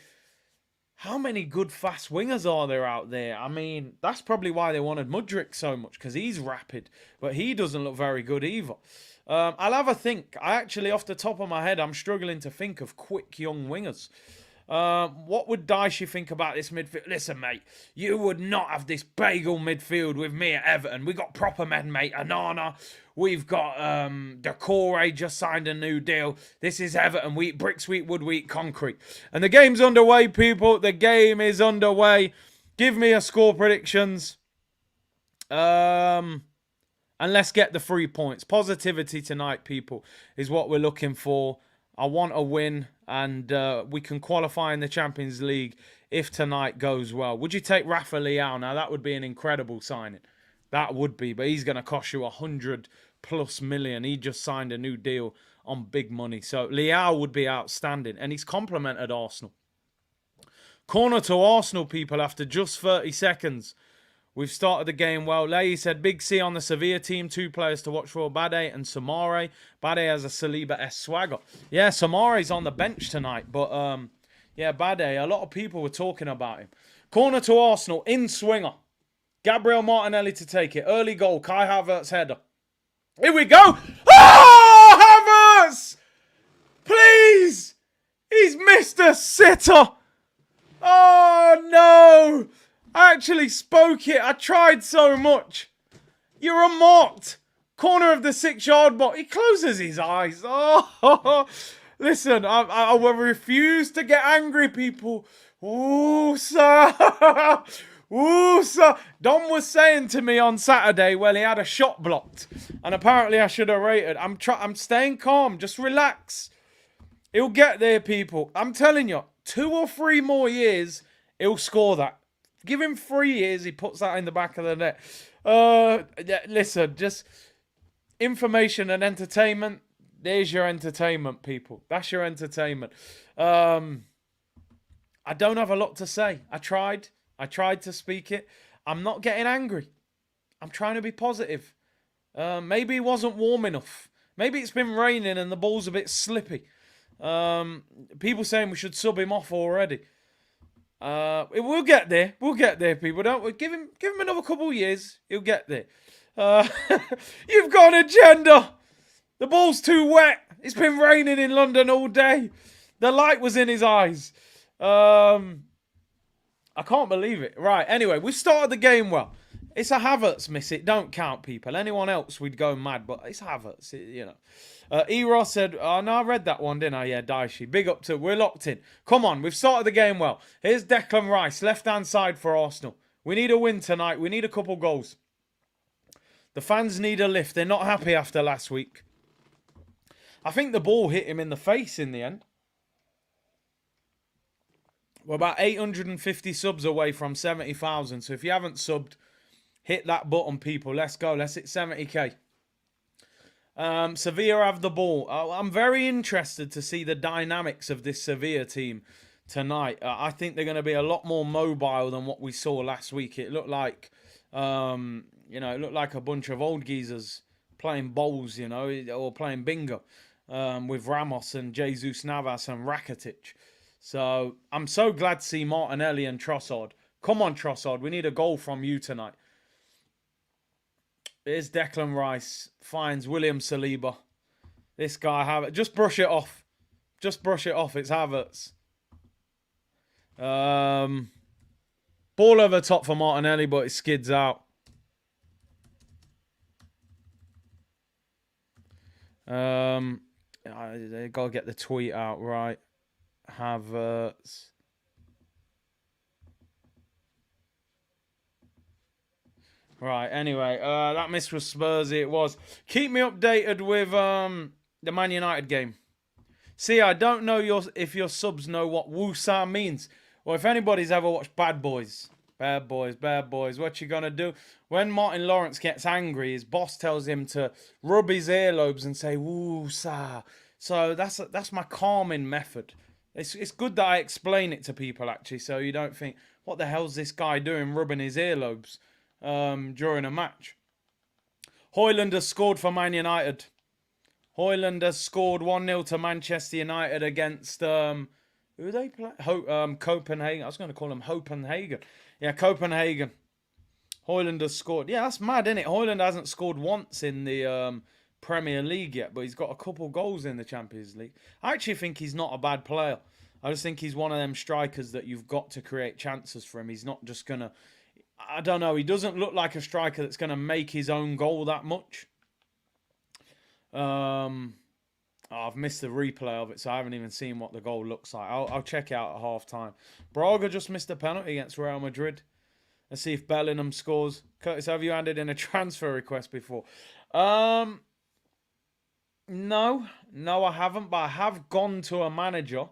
How many good fast wingers are there out there? I mean, that's probably why they wanted Mudryk so much, because he's rapid. But he doesn't look very good either. I'll have a think. I actually, off the top of my head, I'm struggling to think of quick young wingers. What would Dyche think about this midfield? Listen, mate, you would not have this bagel midfield with me at Everton. We got proper men, mate. Anana. We've got Decore just signed a new deal. This is Everton. We eat bricks, we eat wood, we eat concrete. And the game's underway, people. The game is underway. Give me a score predictions. And let's get the 3 points. Positivity tonight, people, is what we're looking for. I want a win, and we can qualify in the Champions League if tonight goes well. Would you take Rafa Leao? Now, that would be an incredible signing. That would be, but he's going to cost you 100+ million. He just signed a new deal on big money. So Leao would be outstanding, and he's complimented Arsenal. Corner to Arsenal, people, after just 30 seconds. We've started the game well. Leahy said, Big C on the Sevilla team. 2 players to watch for, Bade and Samare. Bade has a Saliba-esque swagger. Yeah, Samare's on the bench tonight. But, yeah, Bade, a lot of people were talking about him. Corner to Arsenal, in swinger. Gabriel Martinelli to take it. Early goal, Kai Havertz header. Here we go. Oh, Havertz! Please! He's missed a sitter. Oh, no! I actually spoke it. I tried so much. You're a mocked. Corner of the 6-yard box. He closes his eyes. Oh, listen, I will refuse to get angry, people. Ooh, sir. Ooh, sir. Don was saying to me on Saturday, well, he had a shot blocked. And apparently I should have rated. I'm staying calm. Just relax. He'll get there, people. I'm telling you, 2 or 3 more years, he'll score that. Give him 3 years, he puts that in the back of the net. Listen, just information and entertainment. There's your entertainment, people. That's your entertainment. I don't have a lot to say. I tried to speak it. I'm not getting angry. I'm trying to be positive. Maybe it wasn't warm enough. Maybe it's been raining and the ball's a bit slippy. People saying we should sub him off already. We'll get there. We'll get there, people. Don't we? Give him another couple of years. He'll get there. You've got an agenda. The ball's too wet. It's been raining in London all day. The light was in his eyes. I can't believe it. Right, anyway, we started the game well. It's a Havertz miss. It don't count, people. Anyone else, we'd go mad, but it's Havertz, you know. Eros said, oh, no, I read that one, didn't I? Yeah, Daishi. Big up to, we're locked in. Come on, we've started the game well. Here's Declan Rice, left-hand side for Arsenal. We need a win tonight. We need a couple goals. The fans need a lift. They're not happy after last week. I think the ball hit him in the face in the end. We're about 850 subs away from 70,000. So if you haven't subbed, hit that button, people. Let's go. Let's hit 70k. Sevilla have the ball. I'm very interested to see the dynamics of this Sevilla team tonight. I think they're going to be a lot more mobile than what we saw last week. It looked like, it looked like a bunch of old geezers playing bowls, or playing bingo with Ramos and Jesus Navas and Rakitic. So I'm so glad to see Martinelli and Trossard. Come on, Trossard. We need a goal from you tonight. Here's Declan Rice. Finds William Saliba. This guy, Havertz. Just brush it off. Just brush it off. It's Havertz. Ball over top for Martinelli, but it skids out. They got to get the tweet out right. Havertz. Right, anyway, that miss was Spursy. It was. Keep me updated with the Man United game. See, I don't know if your subs know what woosah means. Or if anybody's ever watched Bad Boys. Bad Boys, Bad Boys. What you gonna do? When Martin Lawrence gets angry, his boss tells him to rub his earlobes and say woosah. So that's my calming method. It's good that I explain it to people, actually, so you don't think, what the hell's this guy doing rubbing his earlobes during a match? Højlund has scored for Man United. Højlund has scored 1-0 to Manchester United against, who they play? Copenhagen. I was going to call them Copenhagen. Yeah, Copenhagen. Højlund has scored. Yeah, that's mad, isn't it? Højlund hasn't scored once in the Premier League yet, but he's got a couple goals in the Champions League. I actually think he's not a bad player. I just think he's one of them strikers that you've got to create chances for him. He's not just going to... I don't know. He doesn't look like a striker that's going to make his own goal that much. I've missed the replay of it, so I haven't even seen what the goal looks like. I'll check it out at half-time. Braga just missed a penalty against Real Madrid. Let's see if Bellingham scores. Curtis, have you handed in a transfer request before? No, I haven't, but I have gone to a manager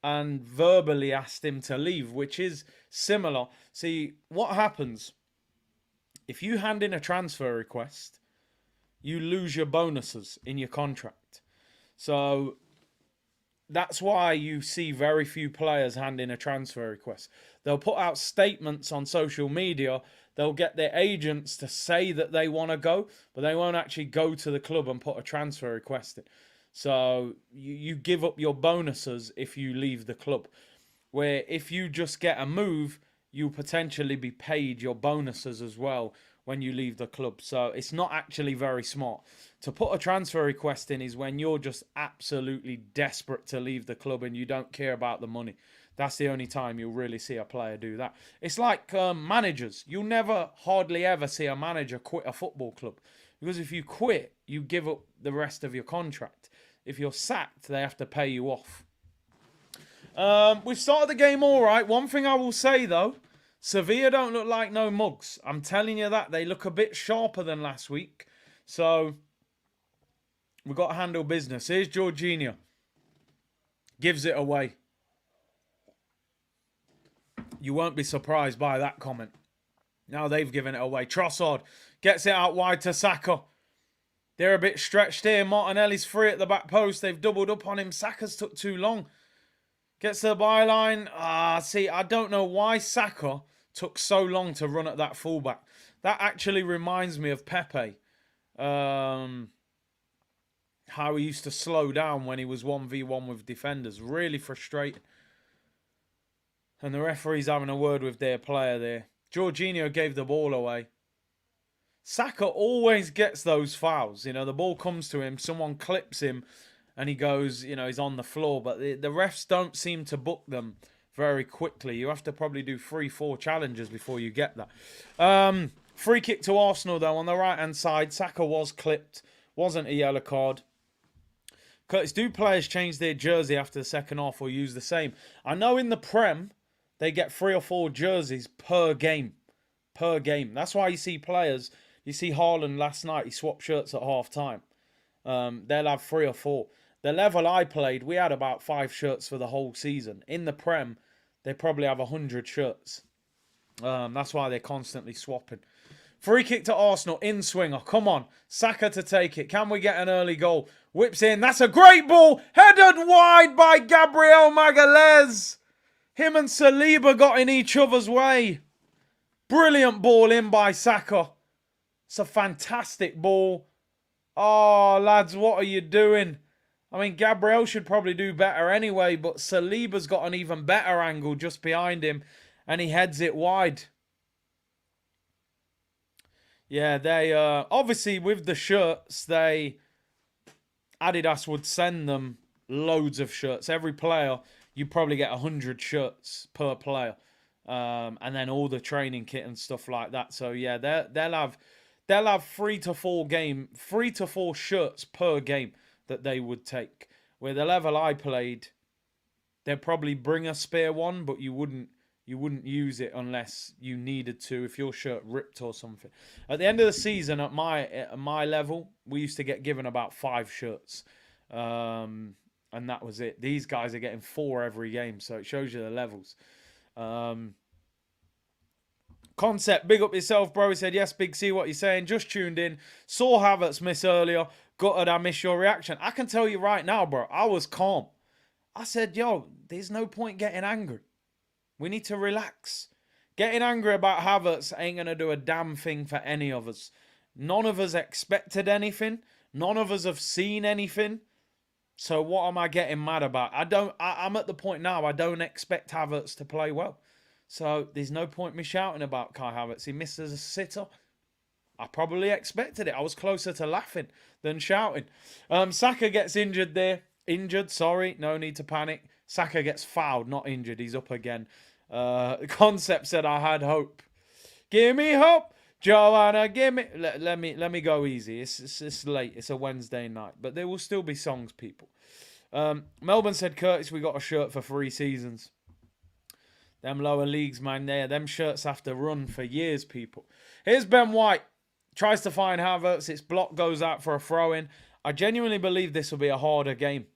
and verbally asked him to leave, which is similar. See, what happens if you hand in a transfer request, you lose your bonuses in your contract. So that's why you see very few players hand in a transfer request. They'll put out statements on social media. They'll get their agents to say that they want to go, but they won't actually go to the club and put a transfer request in. So you give up your bonuses if you leave the club. Where if you just get a move, you'll potentially be paid your bonuses as well when you leave the club. So it's not actually very smart. To put a transfer request in is when you're just absolutely desperate to leave the club and you don't care about the money. That's the only time you'll really see a player do that. It's like managers. You'll never, hardly ever see a manager quit a football club. Because if you quit, you give up the rest of your contract. If you're sacked, they have to pay you off. We've started the game all right. One thing I will say, though, Sevilla don't look like no mugs. I'm telling you that. They look a bit sharper than last week. So, we've got to handle business. Here's Jorginho. Gives it away. You won't be surprised by that comment. Now they've given it away. Trossard gets it out wide to Saka. They're a bit stretched here. Martinelli's free at the back post. They've doubled up on him. Saka's took too long. Gets to the byline. See, I don't know why Saka took so long to run at that fullback. That actually reminds me of Pepe. How he used to slow down when he was 1v1 with defenders. Really frustrating. And the referee's having a word with their player there. Jorginho gave the ball away. Saka always gets those fouls. You know, the ball comes to him, someone clips him, and he goes, you know, he's on the floor. But the refs don't seem to book them very quickly. You have to probably do 3-4 challenges before you get that. Free kick to Arsenal, though, on the right-hand side. Saka was clipped. Wasn't a yellow card. Curtis, do players change their jersey after the second half or use the same? I know in the Prem, they get 3 or 4 jerseys per game. Per game. That's why you see players... You see Haaland last night, he swapped shirts at half-time. They'll have 3 or 4. The level I played, we had about 5 shirts for the whole season. In the Prem, they probably have 100 shirts. That's why they're constantly swapping. Free kick to Arsenal, in-swinger. Come on, Saka to take it. Can we get an early goal? Whips in, that's a great ball. Headed wide by Gabriel Magalhaes. Him and Saliba got in each other's way. Brilliant ball in by Saka. It's a fantastic ball. Oh, lads, what are you doing? I mean, Gabriel should probably do better anyway, but Saliba's got an even better angle just behind him, and he heads it wide. Yeah, they, obviously, with the shirts, Adidas would send them loads of shirts. Every player, you probably get 100 shirts per player. And then all the training kit and stuff like that. So, yeah, they'll have 3 to 4 shirts per game that they would take. Where the level I played, they'd probably bring a spare one, but you wouldn't use it unless you needed to if your shirt ripped or something. At the end of the season, at my level, we used to get given about 5 shirts. And that was it. These guys are getting 4 every game, so it shows you the levels. Concept, big up yourself, bro. He said, yes, Big C, what you're saying. Just tuned in. Saw Havertz miss earlier. Gutted I missed your reaction. I can tell you right now, bro, I was calm. I said, yo, there's no point getting angry. We need to relax. Getting angry about Havertz ain't going to do a damn thing for any of us. None of us expected anything. None of us have seen anything. So what am I getting mad about? I'm at the point now, I don't expect Havertz to play well. So there's no point me shouting about Kai Havertz. He missed as a sitter. I probably expected it. I was closer to laughing than shouting. Saka gets injured there. Injured, sorry. No need to panic. Saka gets fouled, not injured. He's up again. Concept said I had hope. Give me hope. Joanna, give me... Let me go easy. It's late. It's a Wednesday night. But there will still be songs, people. Melbourne said, Curtis, we got a shirt for 3 seasons. Them lower leagues, man, them shirts have to run for years, people. Here's Ben White. Tries to find Havertz. Its block goes out for a throw-in. I genuinely believe this will be a harder game.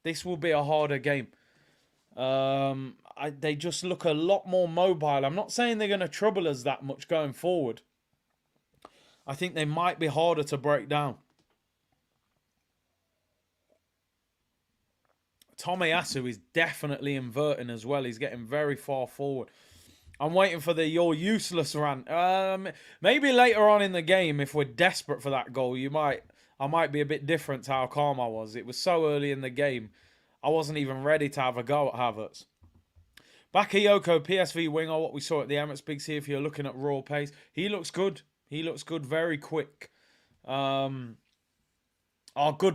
This will be a harder game. They just look a lot more mobile. I'm not saying they're going to trouble us that much going forward. I think they might be harder to break down. Tomiyasu is definitely inverting as well. He's getting very far forward. I'm waiting for the "you're useless" rant. Maybe later on in the game, if we're desperate for that goal, I might be a bit different to how calm I was. It was so early in the game, I wasn't even ready to have a go at Havertz. Bakayoko, PSV winger, what we saw at the Emirates. Big C, if you're looking at raw pace, he looks good. He looks good, very quick. Good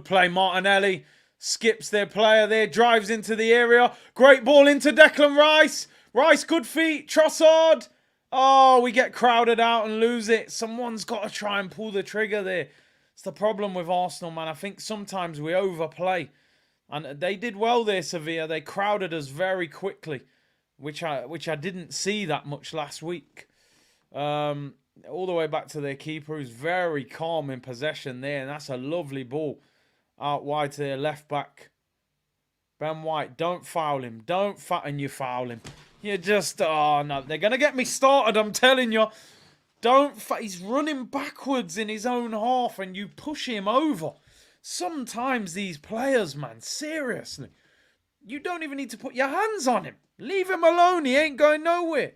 play, Martinelli. Skips their player there, drives into the area. Great ball into Declan Rice. Rice, good feet. Trossard. Oh, we get crowded out and lose it. Someone's got to try and pull the trigger there. It's the problem with Arsenal, man. I think sometimes we overplay. And they did well there, Sevilla. They crowded us very quickly, which I didn't see that much last week. All the way back to their keeper, who's very calm in possession there. And that's a lovely ball. Out wide to their left back. Ben White, don't foul him. And you foul him. You just, oh no, they're going to get me started, I'm telling you. He's running backwards in his own half and you push him over. Sometimes these players, man, seriously. You don't even need to put your hands on him. Leave him alone, he ain't going nowhere.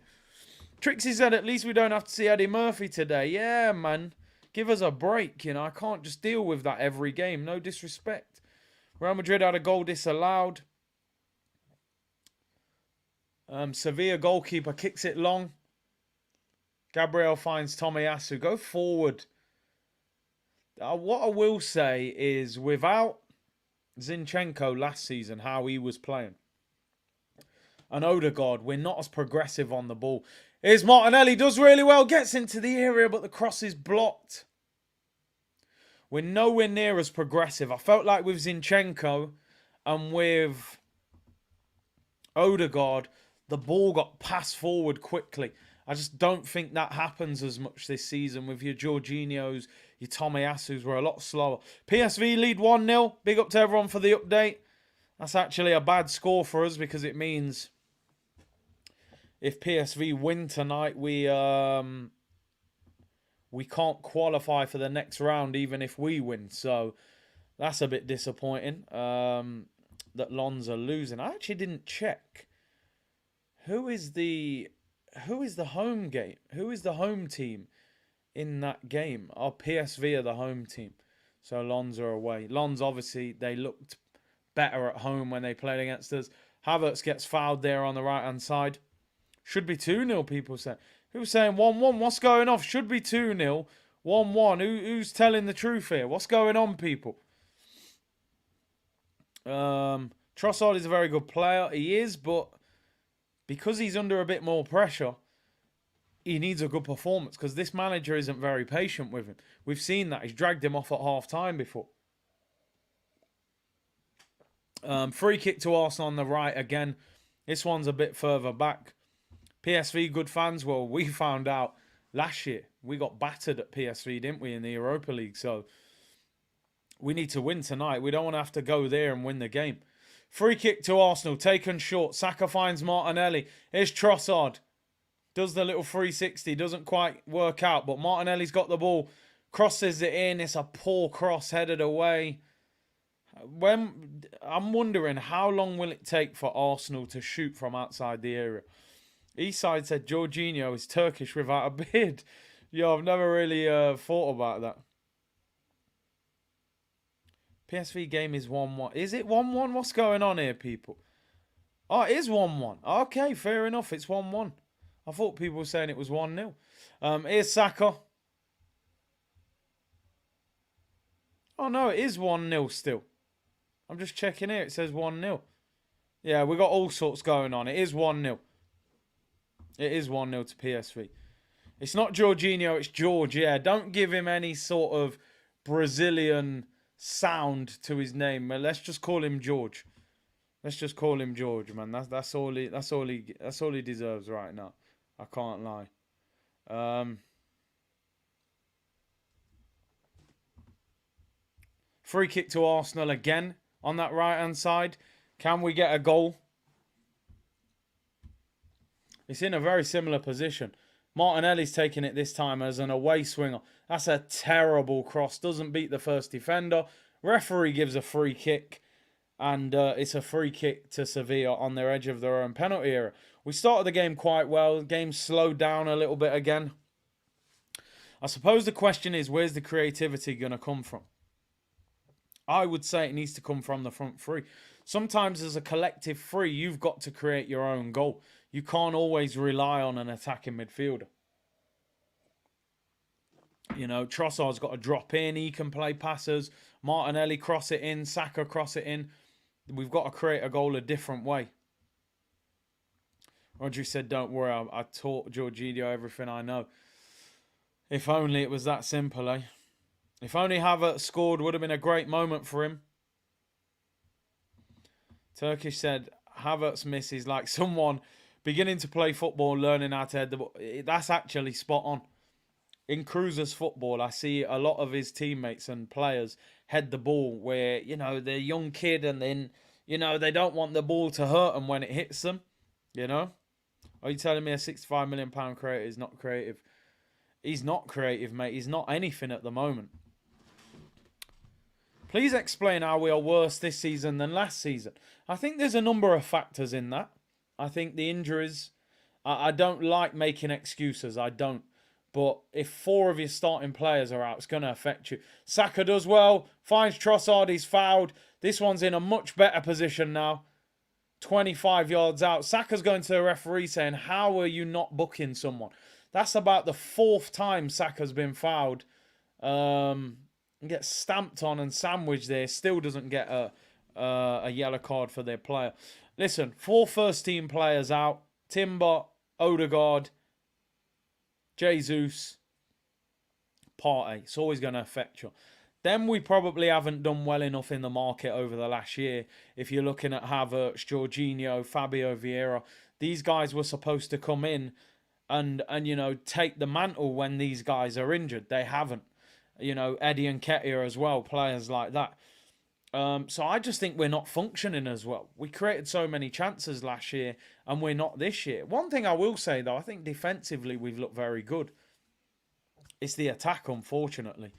Trixie said, at least we don't have to see Eddie Murphy today. Yeah, man. Give us a break, I can't just deal with that every game. No disrespect. Real Madrid had a goal disallowed. Sevilla goalkeeper kicks it long. Gabriel finds Tomiyasu. Go forward. What I will say is, without Zinchenko last season, how he was playing, and Odegaard, we're not as progressive on the ball. Here's Martinelli, does really well, gets into the area, but the cross is blocked. We're nowhere near as progressive. I felt like with Zinchenko and with Odegaard, the ball got passed forward quickly. I just don't think that happens as much this season with your Jorginhos, your Tomiyasus. We're a lot slower. PSV lead 1-0. Big up to everyone for the update. That's actually a bad score for us because it means if PSV win tonight, we can't qualify for the next round even if we win. So that's a bit disappointing that Lons are losing. I actually didn't check. Who is the home game? Who is the home team in that game? Oh, PSV are the home team. So Lons are away. Lons, obviously, they looked better at home when they played against us. Havertz gets fouled there on the right-hand side. Should be 2-0, people say. Who's saying 1-1? What's going off? Should be 2-0. 1-1. Who's telling the truth here? What's going on, people? Trossard is a very good player. He is, but because he's under a bit more pressure, he needs a good performance because this manager isn't very patient with him. We've seen that. He's dragged him off at half-time before. Free kick to Arsenal on the right again. This one's a bit further back. PSV good fans. Well, we found out last year. We got battered at PSV, didn't we, in the Europa League? So we need to win tonight. We don't want to have to go there and win the game. Free kick to Arsenal, taken short. Saka finds Martinelli. Here's Trossard. Does the little 360, doesn't quite work out, but Martinelli's got the ball. Crosses it in. It's a poor cross, headed away. I'm wondering how long will it take for Arsenal to shoot from outside the area. Eastside said Jorginho is Turkish without a beard. Yo, I've never really thought about that. PSV game is 1-1. Is it 1-1? What's going on here, people? Oh, it is 1-1. Okay, fair enough. It's 1-1. I thought people were saying it was 1-0. Here's Saka. Oh, no, it is 1-0 still. I'm just checking here. It says 1-0. Yeah, we got all sorts going on. It is 1-0. It is 1-0 to PSV. It's not Jorginho, it's George. Yeah, don't give him any sort of Brazilian sound to his name. Let's just call him George. Let's just call him George, man. That's all he deserves right now. I can't lie. Free kick to Arsenal again on that right-hand side. Can we get a goal? It's in a very similar position. Martinelli's taking it this time as an away swinger. That's a terrible cross. Doesn't beat the first defender. Referee gives a free kick. And it's a free kick to Sevilla on their edge of their own penalty area. We started the game quite well. The game slowed down a little bit again. I suppose the question is, where's the creativity going to come from? I would say it needs to come from the front three. Sometimes as a collective three, you've got to create your own goal. You can't always rely on an attacking midfielder. You know, Trossard's got to drop in. He can play passes. Martinelli cross it in. Saka cross it in. We've got to create a goal a different way. Rodri said, don't worry, I taught Jorginho everything I know. If only it was that simple, eh? If only Havertz scored, would have been a great moment for him. Turkish said, Havertz misses like someone beginning to play football, learning how to head the ball. That's actually spot on. In Cruz's football, I see a lot of his teammates and players head the ball where, you know, they're a young kid and then, you know, they don't want the ball to hurt them when it hits them, you know? Are you telling me a £65 million creator is not creative? He's not creative, mate. He's not anything at the moment. Please explain how we are worse this season than last season. I think there's a number of factors in that. I think the injuries, I don't like making excuses. I don't. But if 4 of your starting players are out, it's going to affect you. Saka does well. Finds Trossard. He's fouled. This one's in a much better position now. 25 yards out. Saka's going to the referee saying, how are you not booking someone? That's about the 4th time Saka's been fouled. Gets stamped on and sandwiched there. Still doesn't get a yellow card for their player. Listen, 4 first-team players out. Timber, Odegaard, Jesus, Partey. It's always going to affect you. Then we probably haven't done well enough in the market over the last year. If you're looking at Havertz, Jorginho, Fabio Vieira, these guys were supposed to come in and you know, take the mantle when these guys are injured. They haven't. You know, Eddie and Nketiah as well, players like that. So I just think we're not functioning as well. We created so many chances last year and we're not this year. One thing I will say, though, I think defensively we've looked very good. It's the attack, unfortunately,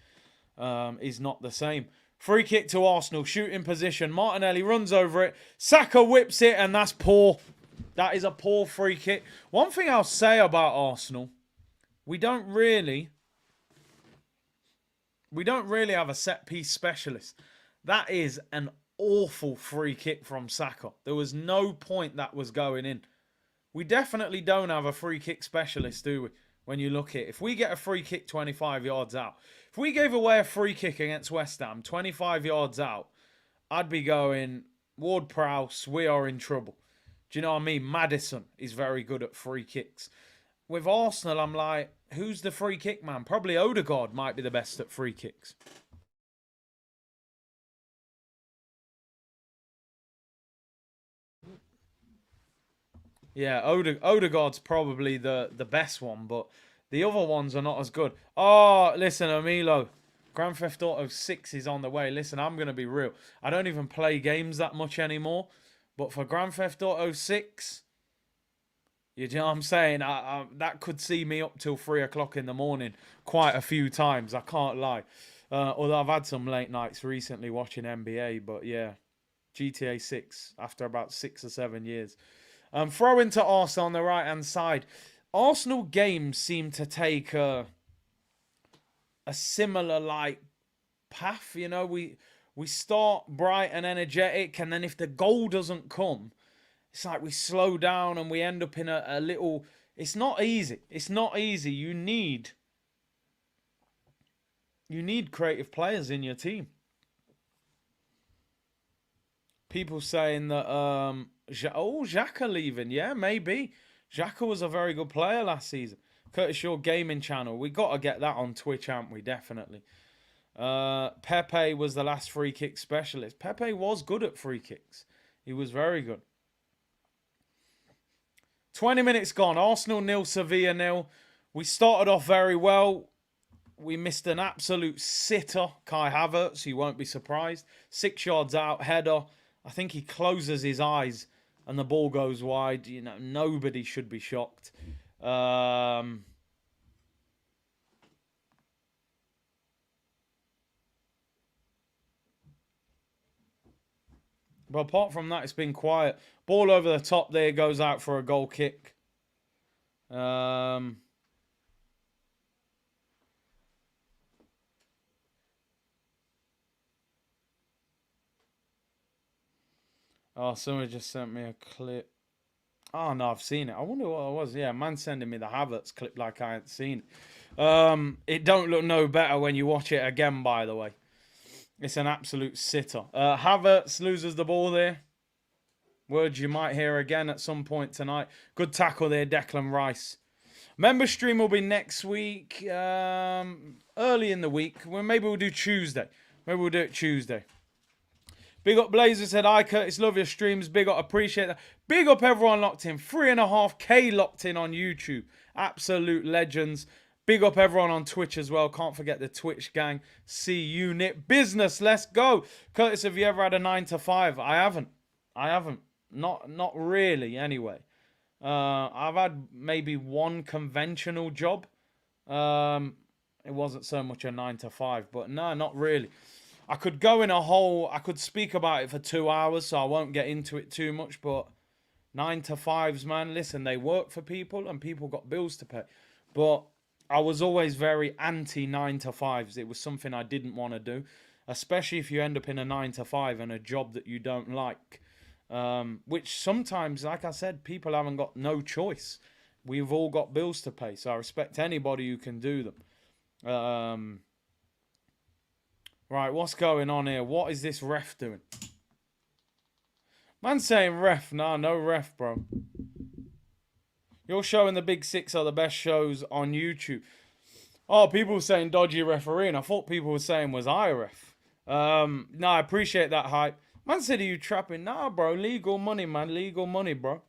is not the same. Free kick to Arsenal, shooting position. Martinelli runs over it. Saka whips it, and that's poor. That is a poor free kick. One thing I'll say about Arsenal, we don't really have a set-piece specialist. That is an awful free kick from Saka. There was no point that was going in. We definitely don't have a free kick specialist, do we? When you look at it. If we get a free kick 25 yards out. If we gave away a free kick against West Ham 25 yards out, I'd be going, Ward-Prowse, we are in trouble. Do you know what I mean? Maddison is very good at free kicks. With Arsenal, I'm like, who's the free kick man? Probably Odegaard might be the best at free kicks. Yeah, Odegaard's probably the best one, but the other ones are not as good. Oh, listen, Amilo. Grand Theft Auto 6 is on the way. Listen, I'm going to be real. I don't even play games that much anymore. But for Grand Theft Auto 6, you know what I'm saying? That could see me up till 3 o'clock in the morning quite a few times. I can't lie. Although I've had some late nights recently watching NBA. But yeah, GTA 6 after about 6 or 7 years. Throw into Arsenal on the right-hand side. Arsenal games seem to take a similar like path. You know, we start bright and energetic, and then if the goal doesn't come, it's like we slow down and we end up in a little... It's not easy. It's not easy. You need creative players in your team. People saying that Xhaka leaving. Yeah, maybe. Xhaka was a very good player last season. Curtis Shaw Gaming Channel. We got to get that on Twitch, haven't we? Definitely. Pepe was the last free kick specialist. Pepe was good at free kicks. He was very good. 20 minutes gone. Arsenal 0, Sevilla 0. We started off very well. We missed an absolute sitter, Kai Havertz. You won't be surprised. 6 yards out, header. I think he closes his eyes and the ball goes wide. You know, nobody should be shocked. But apart from that, it's been quiet. Ball over the top there, goes out for a goal kick. Oh, someone just sent me a clip. Oh, no, I've seen it. I wonder what it was. Yeah, man sending me the Havertz clip like I ain't seen it. It don't look no better when you watch it again, by the way. It's an absolute sitter. Havertz loses the ball there. Words you might hear again at some point tonight. Good tackle there, Declan Rice. Member stream will be next week. Early in the week. Well, maybe we'll do Tuesday. Maybe we'll do it Tuesday. Big up Blazer said, hi Curtis, love your streams. Big up, appreciate that. Big up everyone locked in. 3.5K locked in on YouTube. Absolute legends. Big up everyone on Twitch as well. Can't forget the Twitch gang. C-Unit business. Let's go. Curtis, have you ever had a 9 to 5? I haven't. Not really, anyway. I've had maybe one conventional job. It wasn't so much a 9 to 5, but no, not really. I could go in I could speak about it for 2 hours, so I won't get into it too much, but 9 to 5s, man, listen, they work for people and people got bills to pay. But I was always very anti 9 to 5s. It was something I didn't want to do, especially if you end up in a 9 to 5 and a job that you don't like. Which sometimes, like I said, people haven't got no choice. We've all got bills to pay, so I respect anybody who can do them. Right, what's going on here? What is this ref doing? Man saying ref. Nah, no ref, bro. Your show and the Big Six are the best shows on YouTube. Oh, people were saying dodgy refereeing. I thought people were saying was I a ref. No, I appreciate that hype. Man said, are you trapping? Nah, bro. Legal money, man. Legal money, bro.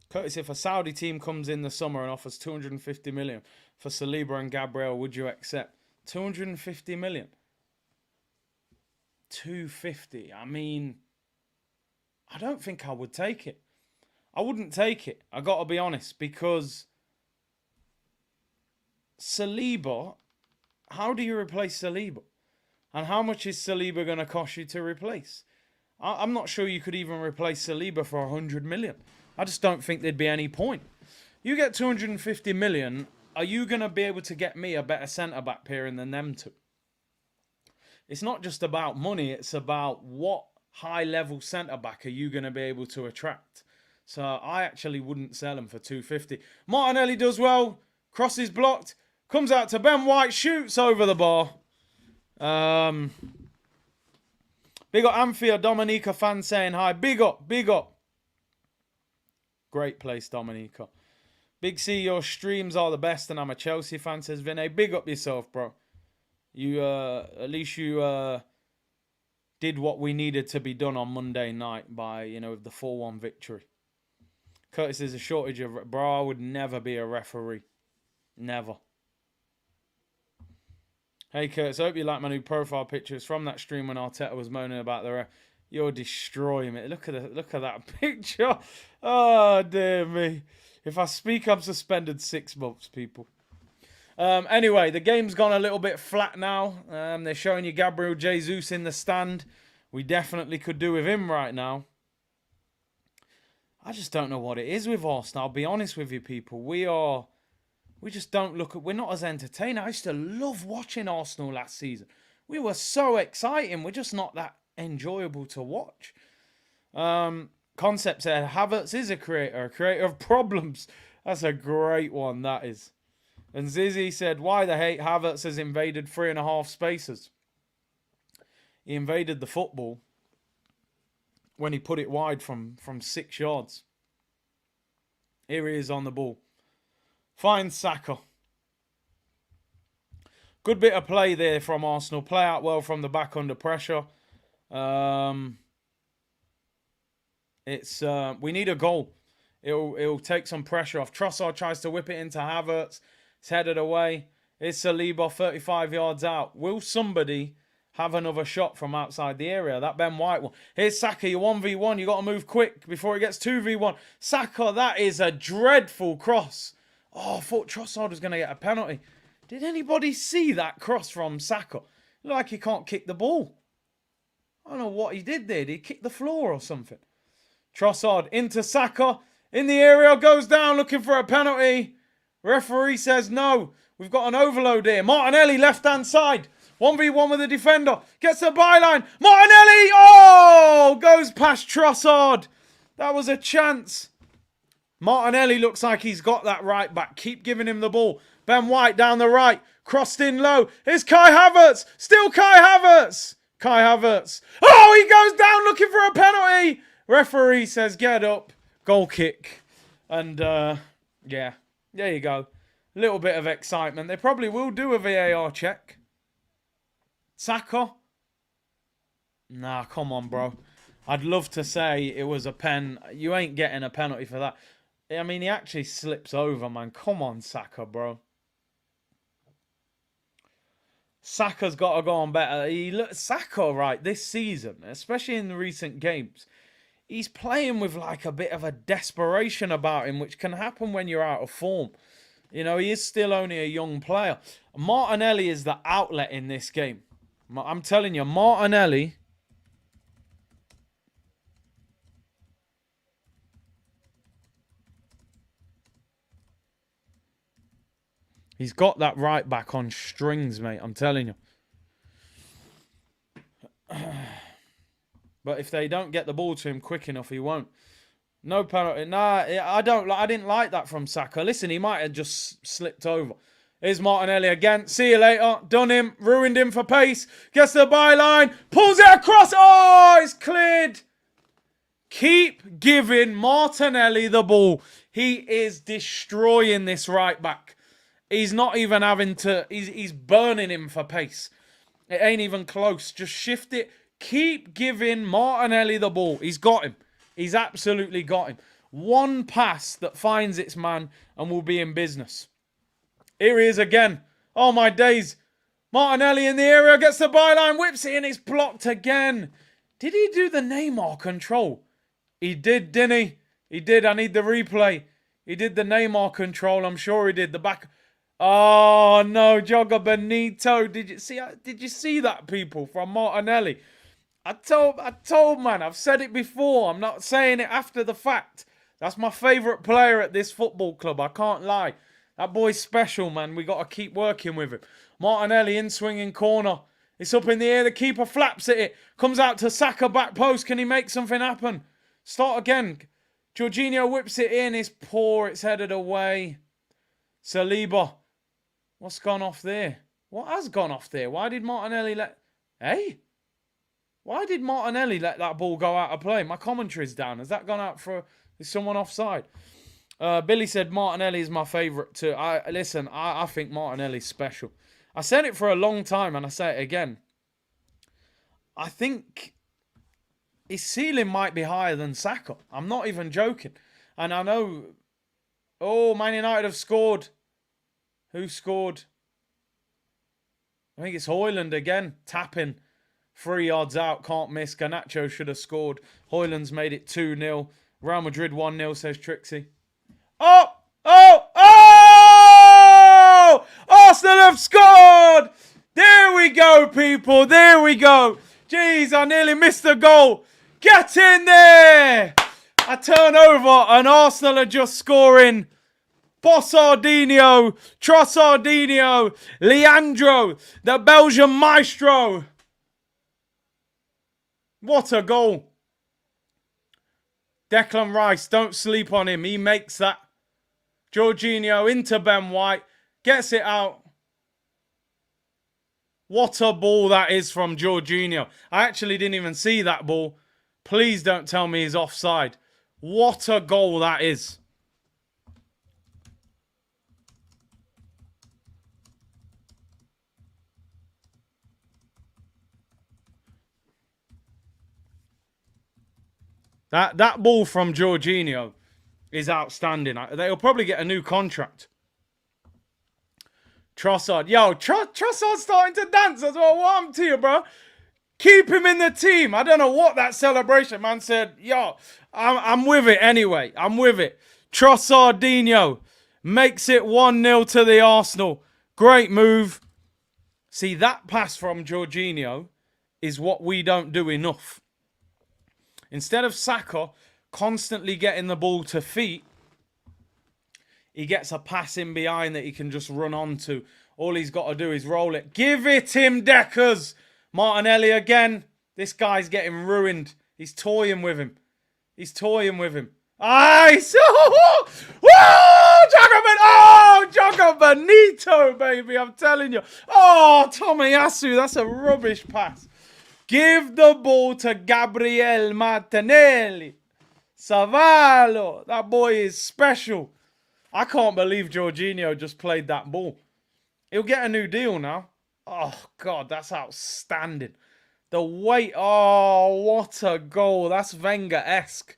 Curtis, if a Saudi team comes in the summer and offers 250 million for Saliba and Gabriel, would you accept? 250 million? 250. I mean, I don't think I would take it. I wouldn't take it. I got to be honest, because Saliba, how do you replace Saliba? And how much is Saliba going to cost you to replace? I'm not sure you could even replace Saliba for 100 million. I just don't think there'd be any point. You get 250 million, are you going to be able to get me a better centre-back pairing than them two? It's not just about money, it's about what high-level centre-back are you going to be able to attract. So I actually wouldn't sell him for 250. Martinelli does well, crosses blocked, comes out to Ben White, shoots over the bar. Big up Anfield, Dominica fan saying hi. Big up, big up. Great place, Dominica. Big C, your streams are the best, and I'm a Chelsea fan, says Vinay. Big up yourself, bro. You, at least you did what we needed to be done on Monday night by, the 4-1 victory. Curtis, there's a shortage of... Bro, I would never be a referee. Never. Hey, Curtis, I hope you like my new profile pictures from that stream when Arteta was moaning about the ref. You're destroying it. Look at that picture. Oh, dear me. If I speak, I'm suspended 6 months, people. Anyway, the game's gone a little bit flat now. They're showing you Gabriel Jesus in the stand. We definitely could do with him right now. I just don't know what it is with Arsenal. I'll be honest with you, people. We just don't look at... We're not as entertaining. I used to love watching Arsenal last season. We were so exciting. We're just not that enjoyable to watch. Concept said Havertz is a creator of problems. That's a great one, that is. And Zizzy said, why the hate Havertz has invaded 3.5 spaces. He invaded the football when he put it wide from 6 yards. Here he is on the ball. Finds Saka. Good bit of play there from Arsenal. Play out well from the back under pressure. We need a goal. It'll take some pressure off. Trossard tries to whip it into Havertz. It's headed away. It's Saliba 35 yards out. Will somebody have another shot from outside the area? That Ben White one. Here's Saka. You 1v1. You got to move quick before it gets 2v1. Saka, that is a dreadful cross. Oh, I thought Trossard was going to get a penalty. Did anybody see that cross from Saka? Looked like he can't kick the ball. I don't know what he did there. Did he kick the floor or something? Trossard into Saka. In the area, goes down looking for a penalty. Referee says no. We've got an overload here. Martinelli, left-hand side. 1v1 with the defender. Gets the byline. Martinelli! Oh! Goes past Trossard. That was a chance. Martinelli looks like he's got that right back. Keep giving him the ball. Ben White down the right. Crossed in low. Here's Kai Havertz. Still Kai Havertz. Kai Havertz. Oh, he goes down looking for a penalty. Referee says get up. Goal kick. And, yeah. There you go. A little bit of excitement. They probably will do a VAR check. Saka? Nah, come on, bro. I'd love to say it was a pen. You ain't getting a penalty for that. I mean, he actually slips over, man. Come on, Saka, bro. Saka's got to go on better. Saka, right, this season, especially in the recent games, he's playing with like a bit of a desperation about him, which can happen when you're out of form. You know, he is still only a young player. Martinelli is the outlet in this game. I'm telling you, Martinelli... He's got that right back on strings, mate. I'm telling you. But if they don't get the ball to him quick enough, he won't. No penalty. Nah, I didn't like that from Saka. Listen, he might have just slipped over. Here's Martinelli again. See you later. Done him. Ruined him for pace. Gets the byline. Pulls it across. Oh, it's cleared. Keep giving Martinelli the ball. He is destroying this right back. He's not even having to... He's burning him for pace. It ain't even close. Just shift it. Keep giving Martinelli the ball. He's got him. He's absolutely got him. One pass that finds its man and will be in business. Here he is again. Oh, my days. Martinelli in the area. Gets the byline. Whips it in. It's blocked again. Did he do the Neymar control? He did, didn't he? He did. I need the replay. He did the Neymar control. I'm sure he did. The back... Oh, no, Jogger Benito. Did you see that, people, from Martinelli? I told, man, I've said it before. I'm not saying it after the fact. That's my favourite player at this football club. I can't lie. That boy's special, man. We got to keep working with him. Martinelli in swinging corner. It's up in the air. The keeper flaps at it. Comes out to Saka back post. Can he make something happen? Start again. Jorginho whips it in. It's poor. It's headed away. Saliba. What's gone off there? What has gone off there? Why did Martinelli let... Hey? Why did Martinelli let that ball go out of play? My commentary's down. Has that gone out for... Is someone offside? Billy said Martinelli is my favourite too. I think Martinelli's special. I said it for a long time and I say it again. I think his ceiling might be higher than Saka. I'm not even joking. And I know... Oh, Man United have scored. Who scored? I think it's Højlund again. Tapping. 3 yards out, can't miss. Garnacho should have scored. Højlund's made it 2-0. Real Madrid 1-0, says Trixie. Oh! Oh! Oh! Arsenal have scored! There we go, people. There we go. Jeez, I nearly missed the goal. Get in there! I turn over and Arsenal are just scoring. Bossardinho, Trossardinho, Leandro, the Belgian maestro. What a goal. Declan Rice, don't sleep on him. He makes that. Jorginho into Ben White. Gets it out. What a ball that is from Jorginho. I actually didn't even see that ball. Please don't tell me he's offside. What a goal that is. That ball from Jorginho is outstanding. They'll probably get a new contract. Trossard. Yo, Trossard's starting to dance. That's what I want to you, bro. Keep him in the team. I don't know what that celebration man said. Yo, I'm with it anyway. I'm with it. Trossardinho makes it 1-0 to the Arsenal. Great move. See, that pass from Jorginho is what we don't do enough. Instead of Saka constantly getting the ball to feet, he gets a pass in behind that he can just run onto. All he's got to do is roll it. Give it him, Deckers. Martinelli again. This guy's getting ruined. He's toying with him. He's toying with him. Ice! Oh, Joga Benito, baby. I'm telling you. Oh, Tomiyasu. That's a rubbish pass. Give the ball to Gabriel Martinelli. Savallo. That boy is special. I can't believe Jorginho just played that ball. He'll get a new deal now. Oh, God, that's outstanding. The weight. Oh, what a goal. That's Wenger-esque.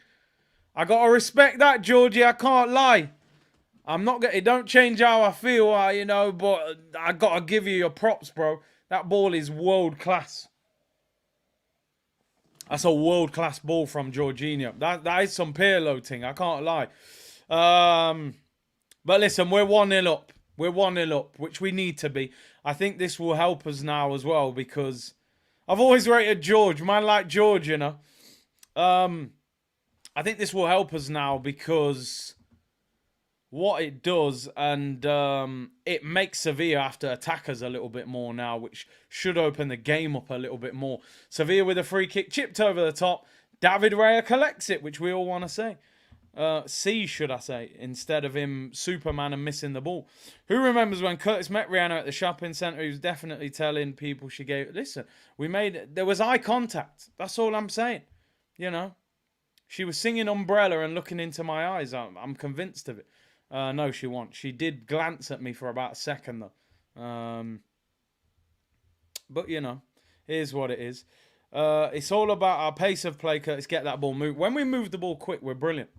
I got to respect that, Georgie. I can't lie. I'm not going to... It don't change how I feel, you know, but I got to give you your props, bro. That ball is world class. That's a world-class ball from Jorginho. That is some Pirlo thing. I can't lie. But listen, we're 1-0 up. We're 1-0 up, which we need to be. I think this will help us now as well because I've always rated George. Man like George, you know. I think this will help us now because what it does, and it makes Sevilla have to attack us a little bit more now, which should open the game up a little bit more. Sevilla with a free kick, chipped over the top. David Raya collects it, which we all want to say. Should I say, instead of him Superman and missing the ball. Who remembers when Curtis met Rihanna at the shopping centre? He was definitely telling people she gave... Listen, there was eye contact. That's all I'm saying. You know? She was singing Umbrella and looking into my eyes. I'm convinced of it. No, she won't. She did glance at me for about a second, though. But, you know, here's what it is. It's all about our pace of play, Curtis. Get that ball moved. When we move the ball quick, we're brilliant.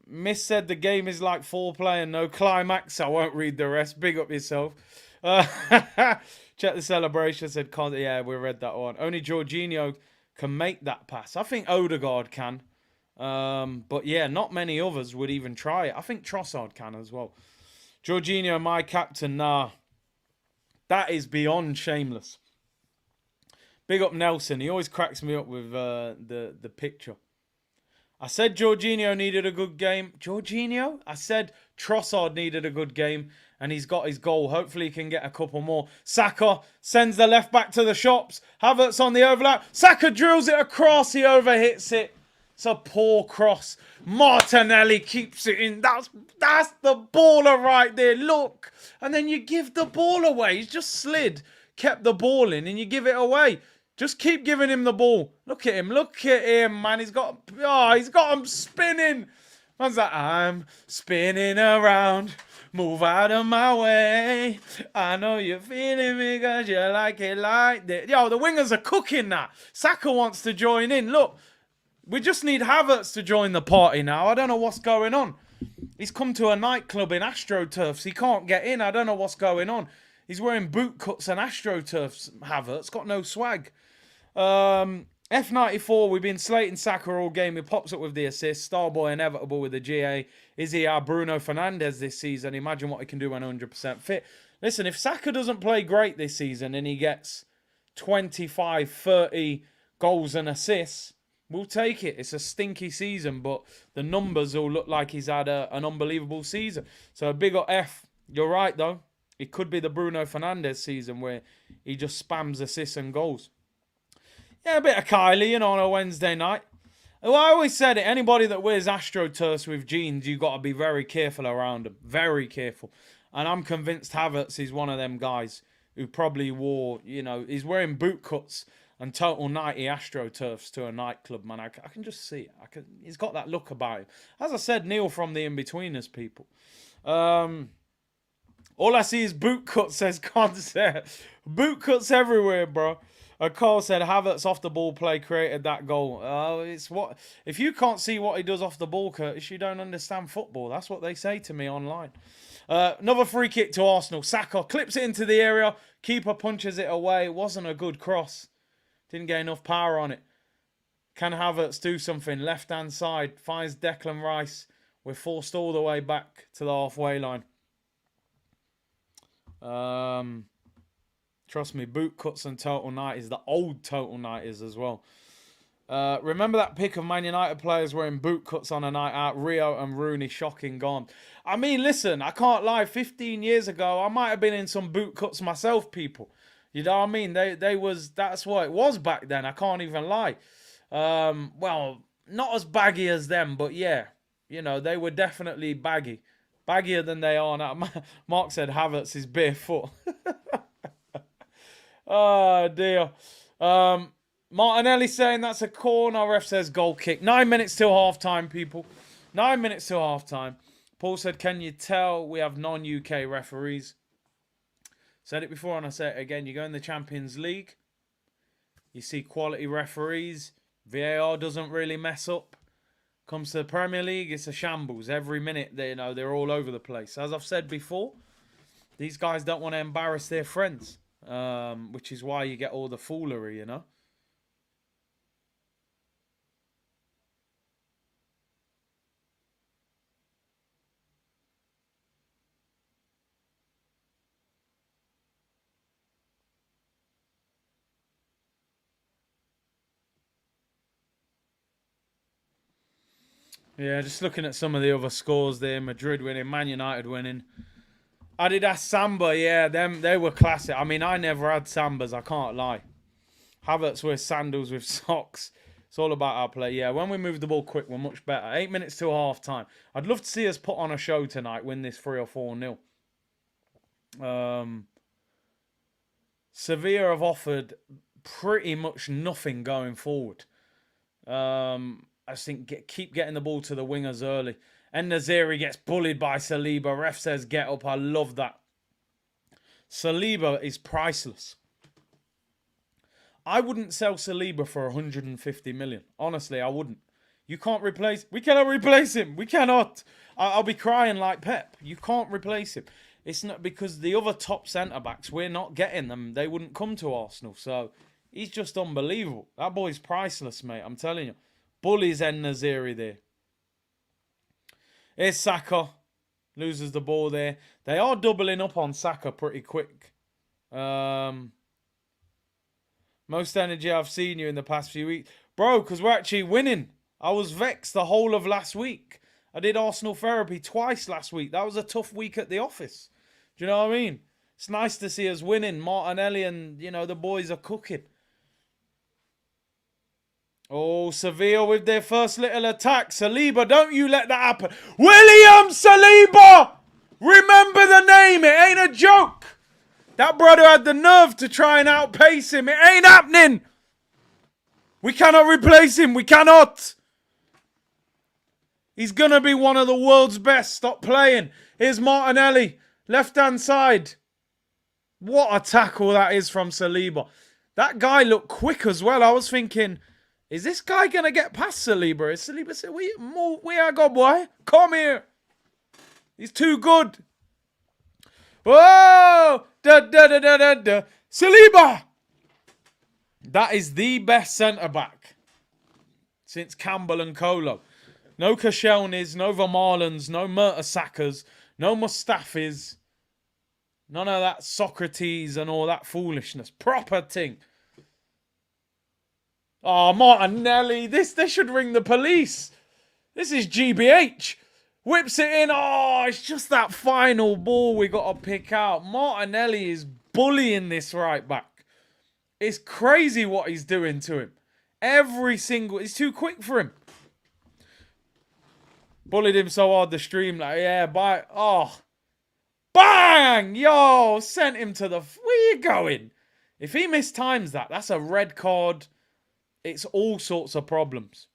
Miss said the game is like foreplay and no climax. I won't read the rest. Big up yourself. Check the celebration. Said, yeah, we read that one. Only Jorginho can make that pass. I think Odegaard can. But yeah, not many others would even try it. I think Trossard can as well. Jorginho, my captain. Nah. That is beyond shameless. Big up Nelson. He always cracks me up with the picture. I said Jorginho needed a good game. Jorginho? I said Trossard needed a good game. And he's got his goal. Hopefully he can get a couple more. Saka sends the left back to the shops. Havertz on the overlap. Saka drills it across. He overhits it. It's a poor cross. Martinelli keeps it in. That's the baller right there. Look. And then you give the ball away. He's just slid. Kept the ball in and you give it away. Just keep giving him the ball. Look at him. Look at him, man. He's got him spinning. Man's like, I'm spinning around. Move out of my way. I know you're feeling me because you like it like this. Yo, the wingers are cooking that. Saka wants to join in. Look, we just need Havertz to join the party now. I don't know what's going on. He's come to a nightclub in AstroTurfs. He can't get in. I don't know what's going on. He's wearing boot cuts and AstroTurfs, Havertz. Got no swag. F94, we've been slating Saka all game. He pops up with the assist. Starboy inevitable with the GA. Is he our Bruno Fernandes this season? Imagine what he can do when 100% fit. Listen, if Saka doesn't play great this season and he gets 25, 30 goals and assists, we'll take it. It's a stinky season, but the numbers all look like he's had an unbelievable season. So a big F. You're right, though. It could be the Bruno Fernandes season where he just spams assists and goals. Yeah, a bit of Kylie, on a Wednesday night. Well, I always said it. Anybody that wears AstroTurfs with jeans, you got to be very careful around them. Very careful. And I'm convinced Havertz is one of them guys who probably wore, he's wearing boot cuts and total 90 AstroTurfs to a nightclub, man. I can just see it. He's got that look about him. As I said, Neil from the In-Betweeners, people. All I see is boot cuts, says Concert. Boot cuts everywhere, bro. Cole said Havertz off the ball play created that goal. It's what if you can't see what he does off the ball, Curtis, you don't understand football. That's what they say to me online. Another free kick to Arsenal. Saka clips it into the area. Keeper punches it away. It wasn't a good cross. Didn't get enough power on it. Can Havertz do something? Left-hand side. Finds Declan Rice. We're forced all the way back to the halfway line. Trust me, boot cuts and total 90s. The old total 90s as well. Remember that pic of Man United players wearing boot cuts on a night out? Rio and Rooney, shocking gone. I mean, listen, I can't lie. 15 years ago, I might have been in some boot cuts myself, people. You know what I mean? That's what it was back then. I can't even lie. Well, not as baggy as them, but yeah. They were definitely baggy. Baggier than they are now. Mark said Havertz is barefoot. Oh, dear. Martinelli saying that's a corner. Ref says goal kick. 9 minutes till half-time, people. 9 minutes till half-time. Paul said, can you tell we have non-UK referees? Said it before and I say it again. You go in the Champions League. You see quality referees. VAR doesn't really mess up. Comes to the Premier League, it's a shambles. Every minute, they're all over the place. As I've said before, these guys don't want to embarrass their friends. Which is why you get all the foolery, Yeah, just looking at some of the other scores there. Madrid winning, Man United winning. Adidas Samba, yeah, they were classic. I mean, I never had Sambas, I can't lie. Havertz wears sandals with socks. It's all about our play. Yeah, when we move the ball quick, we're much better. 8 minutes till half-time. I'd love to see us put on a show tonight, win this 3 or 4-0. Sevilla have offered pretty much nothing going forward. I just think keep getting the ball to the wingers early. And Naziri gets bullied by Saliba. Ref says get up. I love that. Saliba is priceless. I wouldn't sell Saliba for 150 million. Honestly, I wouldn't. You can't replace... We cannot replace him. We cannot. I'll be crying like Pep. You can't replace him. It's not because the other top centre-backs, we're not getting them. They wouldn't come to Arsenal. So, he's just unbelievable. That boy's priceless, mate. I'm telling you. Bullies En Naziri there. Here's Saka. Loses the ball there. They are doubling up on Saka pretty quick. Most energy I've seen you in the past few weeks. Bro, because we're actually winning. I was vexed the whole of last week. I did Arsenal therapy twice last week. That was a tough week at the office. Do you know what I mean? It's nice to see us winning. Martinelli and, the boys are cooking. Oh, Sevilla with their first little attack. Saliba, don't you let that happen. William Saliba! Remember the name. It ain't a joke. That brother had the nerve to try and outpace him. It ain't happening. We cannot replace him. We cannot. He's going to be one of the world's best. Stop playing. Here's Martinelli. Left-hand side. What a tackle that is from Saliba. That guy looked quick as well. I was thinking... Is this guy going to get past Saliba? Is Saliba said, we are good, boy. Come here. He's too good. Whoa! Da da da da da da. Saliba! That is the best centre-back since Campbell and Kolo. No Koscielny's, no Vermaelens, no Mertesackers, no Mustafis. None of that Socrates and all that foolishness. Proper thing. Oh, Martinelli. They should ring the police. This is GBH. Whips it in. Oh, it's just that final ball we got to pick out. Martinelli is bullying this right back. It's crazy what he's doing to him. He's too quick for him. Bullied him so hard the stream, like, yeah, bye. Oh. Bang! Yo, sent him to the... Where you going? If he mistimes that, that's a red card. It's all sorts of problems.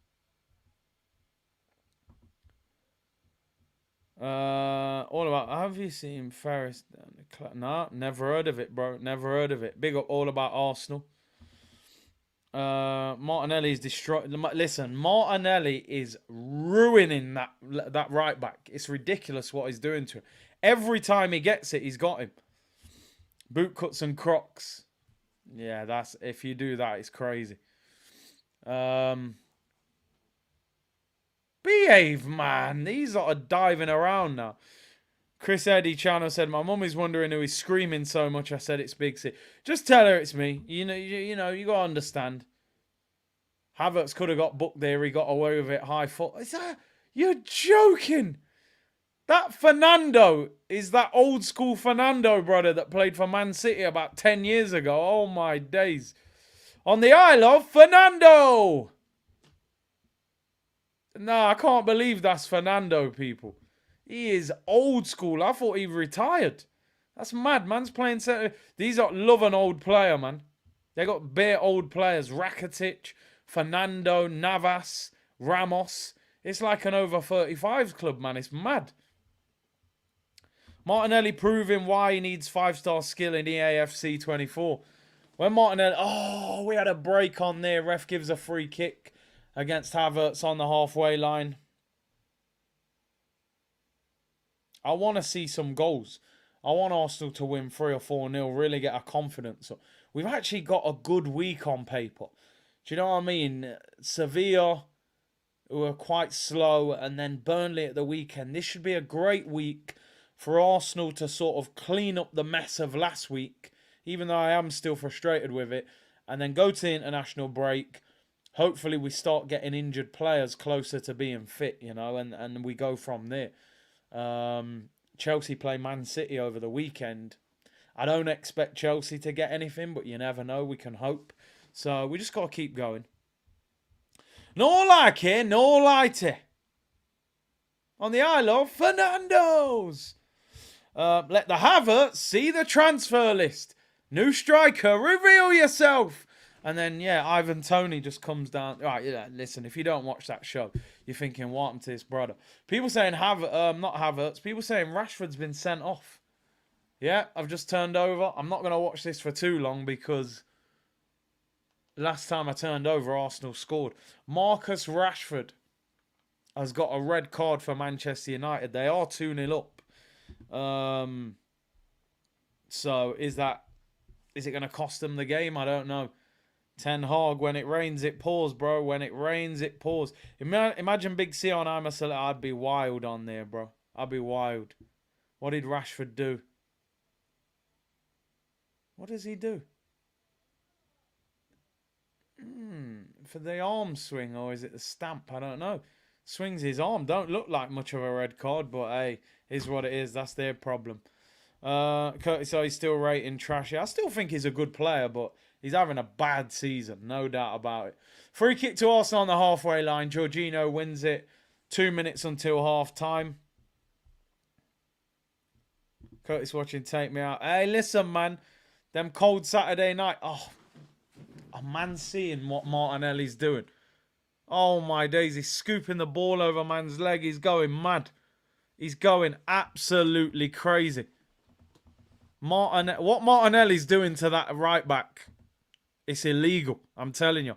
All about... Have you seen Ferris? No, never heard of it, bro. Never heard of it. Big up All About Arsenal. Martinelli is destroyed. Listen, Martinelli is ruining that right back. It's ridiculous what he's doing to him. Every time he gets it, he's got him. Boot cuts and Crocs. Yeah, if you do that, it's crazy. Behave, man. These are diving around now. Chris Eddie Channel said, my mum is wondering who is screaming so much. I said, it's Big C. Just tell her it's me. You know, you got to understand. Havertz could have got booked there. He got away with it. High foot. You're joking. That Fernando is that old school Fernando, brother, that played for Man City about 10 years ago. Oh, my days. On the Isle of Fernando. No, I can't believe that's Fernando, people. He is old school. I thought he retired. That's mad. Man's playing centre. These are love an old player, man. They got bare old players. Rakitic, Fernando, Navas, Ramos. It's like an over 35s club, man. It's mad. Martinelli proving why he needs 5-star skill in EAFC 24. When Martinelli... Oh, we had a break on there. Ref gives a free kick against Havertz on the halfway line. I want to see some goals. I want Arsenal to win 3 or 4-0. Really get our confidence up. We've actually got a good week on paper. Do you know what I mean? Sevilla, who are quite slow, and then Burnley at the weekend. This should be a great week for Arsenal to sort of clean up the mess of last week, even though I am still frustrated with it, and then go to the international break. Hopefully we start getting injured players closer to being fit, and we go from there. Chelsea play Man City over the weekend. I don't expect Chelsea to get anything, but you never know. We can hope. So we just got to keep going. No like it, no lighty. On the Isle of Fernando's. Let the Havertz see the transfer list. New striker, reveal yourself. And then, Ivan Toney just comes down. Right, listen, if you don't watch that show, you're thinking, what happened to this brother? People saying, not Havertz, people saying Rashford's been sent off. Yeah, I've just turned over. I'm not going to watch this for too long because last time I turned over, Arsenal scored. Marcus Rashford has got a red card for Manchester United. They are 2-0 up. So is it going to cost them the game? I don't know. Ten Hag, when it rains, it pours, bro. When it rains, it pours. Imagine Big C on Amasala. I'd be wild on there, bro. I'd be wild. What did Rashford do? What does he do? For the arm swing, or is it the stamp? I don't know. Swings his arm. Don't look like much of a red card, but hey, is what it is. That's their problem. Curtis, so he's still rating trashy. I still think he's a good player, but he's having a bad season. No doubt about it. Free kick to Arsenal on the halfway line. Jorginho wins it. 2 minutes until half time. Curtis watching Take Me Out. Hey, listen, man. Them cold Saturday night. Oh, a man seeing what Martinelli's doing. Oh, my days. He's scooping the ball over man's leg. He's going mad. He's going absolutely crazy. What Martinelli's doing to that right back, it's illegal. I'm telling you.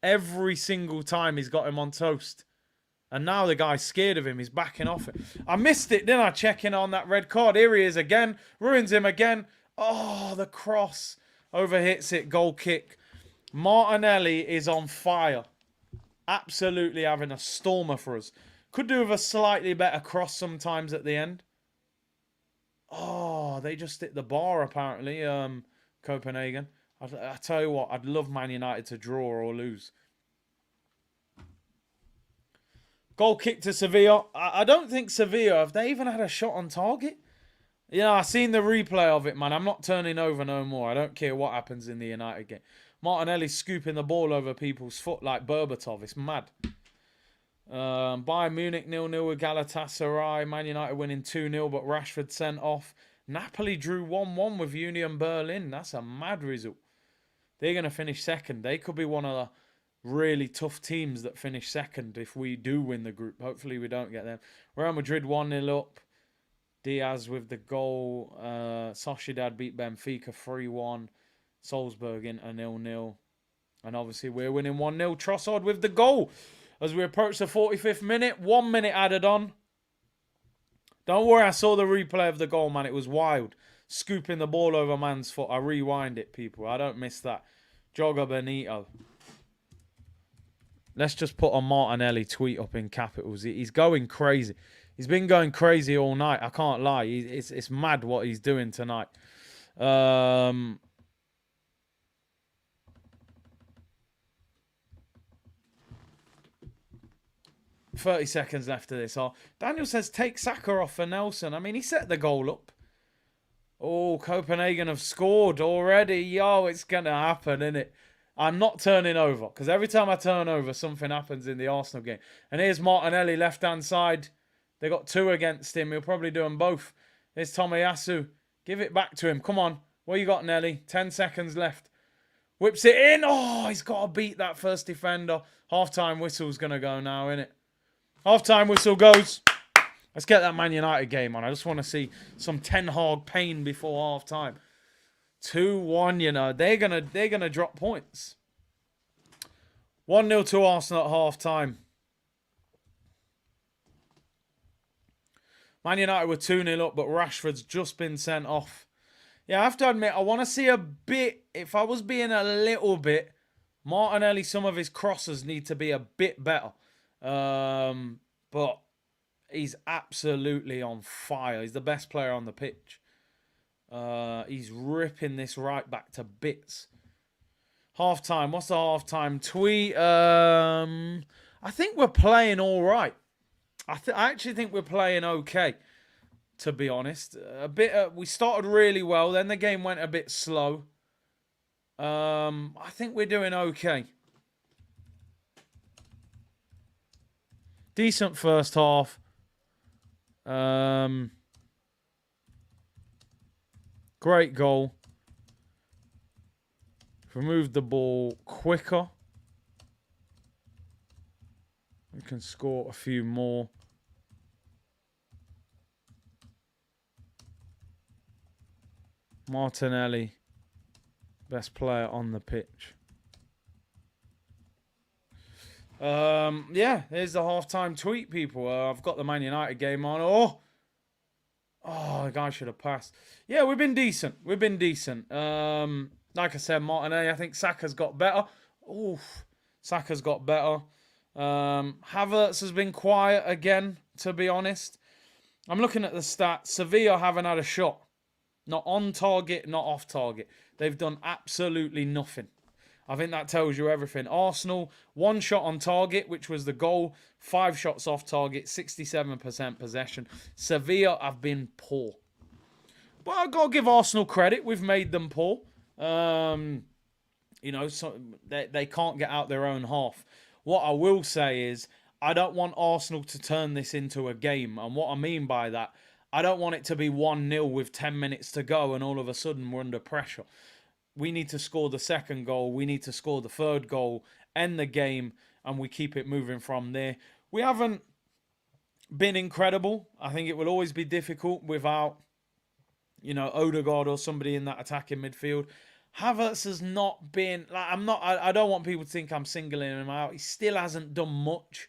Every single time he's got him on toast. And now the guy's scared of him. He's backing off it. I missed it, didn't I? Checking on that red card. Here he is again. Ruins him again. Oh, the cross. Overhits it. Goal kick. Martinelli is on fire. Absolutely having a stormer for us. Could do with a slightly better cross sometimes at the end. Oh, they just hit the bar apparently, Copenhagen. I tell you what, I'd love Man United to draw or lose. Goal kick to Sevilla. I don't think Sevilla, have they even had a shot on target? Yeah, I've seen the replay of it, man. I'm not turning over no more. I don't care what happens in the United game. Martinelli scooping the ball over people's foot like Berbatov. It's mad. Bayern Munich 0-0 with Galatasaray. Man United winning 2-0, but Rashford sent off. Napoli drew 1-1 with Union Berlin. That's a mad result. They're going to finish second. They could be one of the really tough teams that finish second if we do win the group. Hopefully we don't get them. Real Madrid 1-0 up. Diaz with the goal. Sociedad beat Benfica 3-1. Salzburg in a 0-0. And obviously we're winning 1-0. Trossard with the goal. As we approach the 45th minute. 1 minute added on. Don't worry, I saw the replay of the goal, man. It was wild. Scooping the ball over man's foot. I rewind it, people. I don't miss that. Joga Benito. Let's just put a Martinelli tweet up in capitals. He's going crazy. He's been going crazy all night. I can't lie. It's mad what he's doing tonight. 30 seconds left of this. Daniel says, take Saka off for Nelson. I mean, he set the goal up. Oh, Copenhagen have scored already. Yo, it's going to happen, isn't it? I'm not turning over, because every time I turn over, something happens in the Arsenal game. And here's Martinelli, left-hand side. They got 2 against him. He'll probably do them both. Here's Tomiyasu. Give it back to him. Come on. What you got, Nelly? 10 seconds left. Whips it in. Oh, he's got to beat that first defender. Half-time whistle's going to go now, innit? Half-time whistle goes. Let's get that Man United game on. I just want to see some Ten Hag pain before half-time. 2-1, you know. They're gonna drop points. 1-0 to Arsenal at half-time. Man United were 2-0 up, but Rashford's just been sent off. Yeah, I have to admit, I want to see a bit, if I was being a little bit, Martinelli, some of his crosses need to be a bit better. But he's absolutely on fire. He's the best player on the pitch. He's ripping this right back to bits. Half-time. What's the half-time tweet? I think we're playing all right. I actually think we're playing okay, to be honest. We started really well. Then the game went a bit slow. I think we're doing okay. Decent first half. Great goal. Remove the ball quicker. We can score a few more. Martinelli, best player on the pitch. Yeah, here's the halftime tweet, people. I've got the Man United game on. Oh, the guy should have passed. Yeah, we've been decent. We've been decent. Like I said, Martinelli, I think Saka's got better. Oof, Saka's got better. Havertz has been quiet again, to be honest. I'm looking at the stats. Sevilla haven't had a shot. Not on target, not off target. They've done absolutely nothing. I think that tells you everything. Arsenal, 1 shot on target, which was the goal. 5 shots off target, 67% possession. Sevilla have been poor. But I've got to give Arsenal credit. We've made them poor. You know, so they can't get out their own half. What I will say is, I don't want Arsenal to turn this into a game. And what I mean by that, I don't want it to be 1-0 with 10 minutes to go and all of a sudden we're under pressure. We need to score the second goal. We need to score the third goal, end the game, and we keep it moving from there. We haven't been incredible. I think it will always be difficult without, you know, Odegaard or somebody in that attacking midfield. Havertz has not been, like, I don't want people to think I'm singling him out. He still hasn't done much.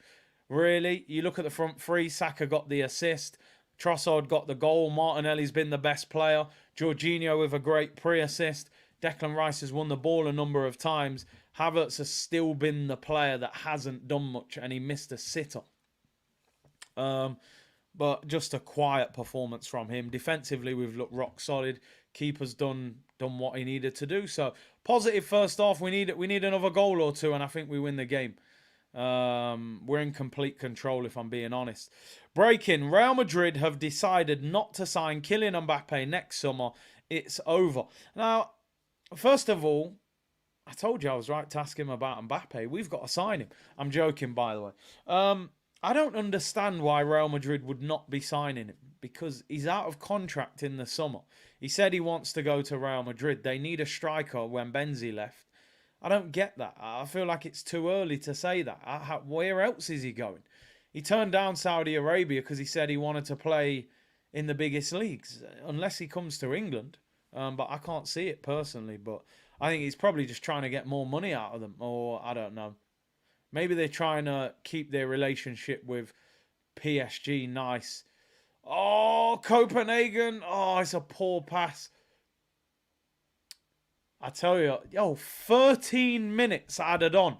really. You look at the front three, Saka got the assist. Trossard got the goal. Martinelli's been the best player. Jorginho with a great pre-assist. Declan Rice has won the ball a number of times. Havertz has still been the player that hasn't done much, and he missed a sitter. But just a quiet performance from him. Defensively, we've looked rock solid. Keeper's done what he needed to do. So positive first half. We need another goal or two, and I think we win the game. We're in complete control, if I'm being honest. Breaking: Real Madrid have decided not to sign Kylian Mbappe next summer. It's over. Now, first of all, I told you I was right to ask him about Mbappe. We've got to sign him. I'm joking, by the way. I don't understand why Real Madrid would not be signing him, because he's out of contract in the summer. He said he wants to go to Real Madrid. They need a striker when Benzi left. I don't get that. I feel like it's too early to say that. Where else is he going? He turned down Saudi Arabia because he said he wanted to play in the biggest leagues, unless he comes to England. But I can't see it personally. But I think he's probably just trying to get more money out of them, or I don't know. Maybe they're trying to keep their relationship with PSG nice. Oh, Copenhagen. Oh, it's a poor pass. I tell you, 13 minutes added on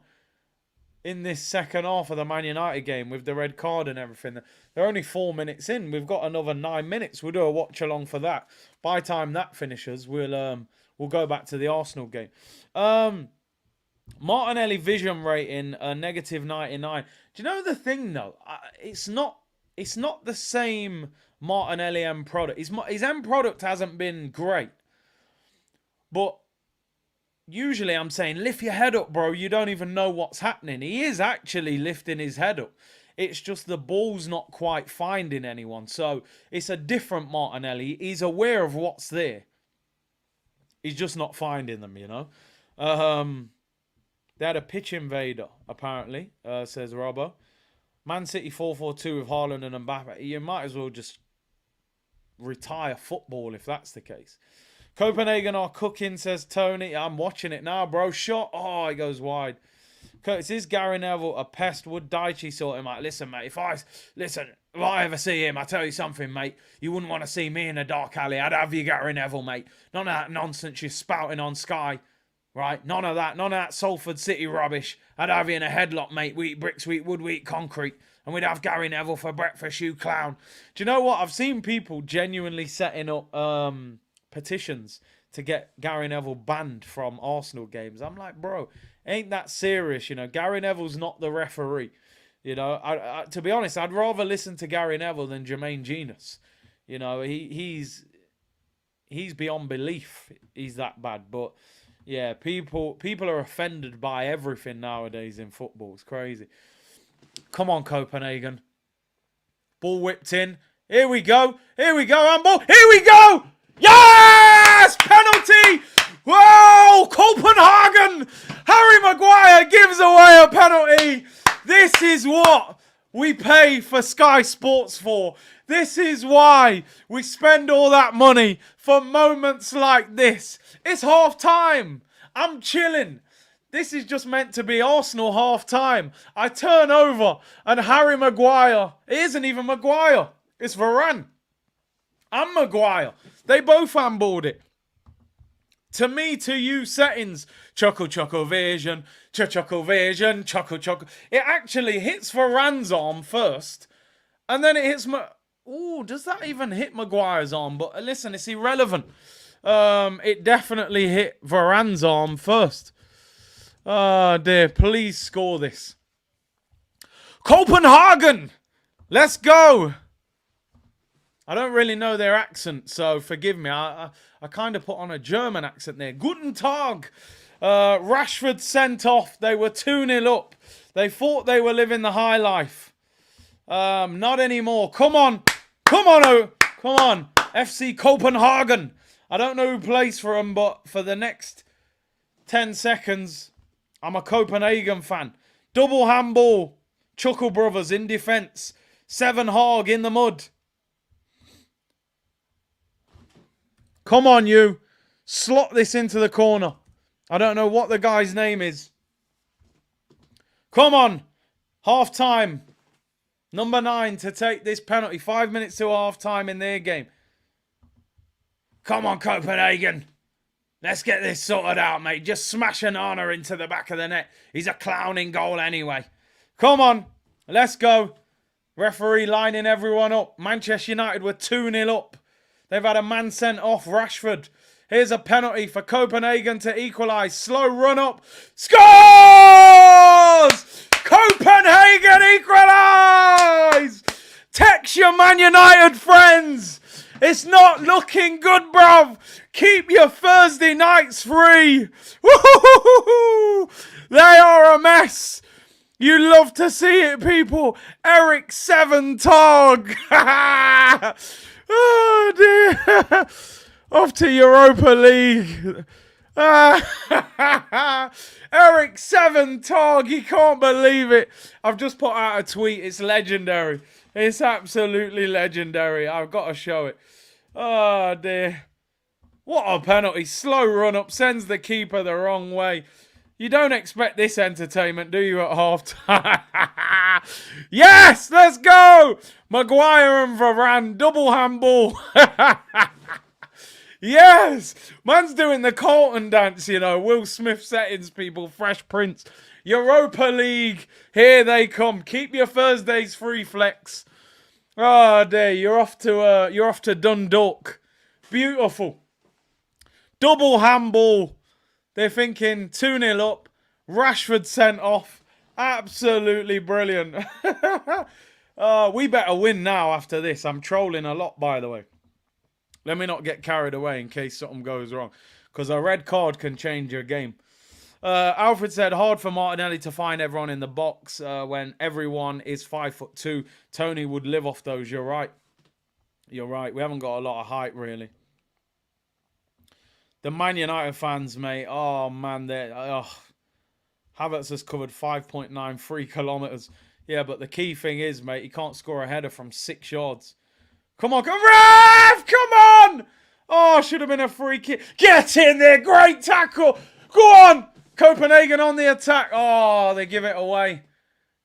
in this second half of the Man United game with the red card and everything. They're only 4 minutes in. We've got another 9 minutes. We'll do a watch-along for that. By the time that finishes, we'll go back to the Arsenal game. Martinelli vision rating, negative 99. Do you know the thing, though? It's not the same Martinelli end product. His end product hasn't been great. But usually I'm saying, lift your head up, bro. You don't even know what's happening. He is actually lifting his head up. It's just the ball's not quite finding anyone. So it's a different Martinelli. He's aware of what's there. He's just not finding them, you know. They had a pitch invader, apparently, says Robbo. Man City 4-4-2 with Haaland and Mbappe. You might as well just retire football if that's the case. Copenhagen are cooking, says Tony. I'm watching it now, bro. Shot. Oh, he goes wide. Curtis, is Gary Neville a pest? Would Daichi sort him out? Listen, mate, if I ever see him, I tell you something, mate. You wouldn't want to see me in a dark alley. I'd have you, Gary Neville, mate. None of that nonsense you're spouting on Sky. Right? None of that Salford City rubbish. I'd have you in a headlock, mate. We eat bricks, we eat wood, we eat concrete. And we'd have Gary Neville for breakfast, you clown. Do you know what? I've seen people genuinely setting up petitions to get Gary Neville banned from Arsenal games. I'm like, bro, ain't that serious? You know, Gary Neville's not the referee. You know, to be honest, I'd rather listen to Gary Neville than Jermaine Genius. You know, he's beyond belief. He's that bad. But yeah, people are offended by everything nowadays in football. It's crazy. Come on, Copenhagen. Ball whipped in. Here we go. Handball. Here we go. Yes! Penalty! Whoa! Copenhagen! Harry Maguire gives away a penalty. This is what we pay for Sky Sports for. This is why we spend all that money for moments like this. It's half time. I'm chilling. This is just meant to be Arsenal half time. I turn over and Harry Maguire. It isn't even Maguire. It's Varane. And Maguire. They both handballed it. To me, to you, settings. Chuckle vision. Chuckle vision. Chuckle. It actually hits Varane's arm first. And then it hits... Ooh, does that even hit Maguire's arm? But listen, it's irrelevant. It definitely hit Varane's arm first. Oh, dear. Please score this. Copenhagen! Let's go! I don't really know their accent, so forgive me. I kind of put on a German accent there. Guten Tag! Rashford sent off. They were 2-0 up. They thought they were living the high life. Not anymore. Come on. FC Copenhagen. I don't know who plays for them, but for the next 10 seconds, I'm a Copenhagen fan. Double handball. Chuckle Brothers in defence. 7 Haag in the mud. Come on, you. Slot this into the corner. I don't know what the guy's name is. Come on. Half time. Number 9 to take this penalty. 5 minutes to half time in their game. Come on, Copenhagen. Let's get this sorted out, mate. Just smash Anana into the back of the net. He's a clowning goal anyway. Come on. Let's go. Referee lining everyone up. Manchester United were 2-0 up. They've had a man sent off, Rashford. Here's a penalty for Copenhagen to equalise. Slow run up. Scores! Copenhagen equalise! Text your Man United friends. It's not looking good, bruv. Keep your Thursday nights free. Woo-hoo-hoo-hoo-hoo. They are a mess. You love to see it, people. Eric 7 Tog. Oh, dear. Off to Europa League. Eric 7 Tog. He can't believe it. I've just put out a tweet. It's legendary. It's absolutely legendary. I've got to show it. Oh, dear. What a penalty. Slow run up. Sends the keeper the wrong way. You don't expect this entertainment, do you, at half-time? Yes, let's go! Maguire and Varane, double handball. Yes! Man's doing the Carlton dance, you know. Will Smith settings, people. Fresh Prince. Europa League. Here they come. Keep your Thursdays free, Flex. Oh, dear. You're off to Dundalk. Beautiful. Double handball. They're thinking 2-0 up. Rashford sent off. Absolutely brilliant. We better win now after this. I'm trolling a lot, by the way. Let me not get carried away in case something goes wrong. Because a red card can change your game. Alfred said, hard for Martinelli to find everyone in the box when everyone is 5'2". Tony would live off those. You're right. You're right. We haven't got a lot of height, really. The Man United fans, mate. Oh, man. Havertz has covered 5.93 kilometres. Yeah, but the key thing is, mate, he can't score a header from 6 yards. Come on, ref! Come on! Oh, should have been a free kick. Get in there. Great tackle. Go on. Copenhagen on the attack. Oh, they give it away.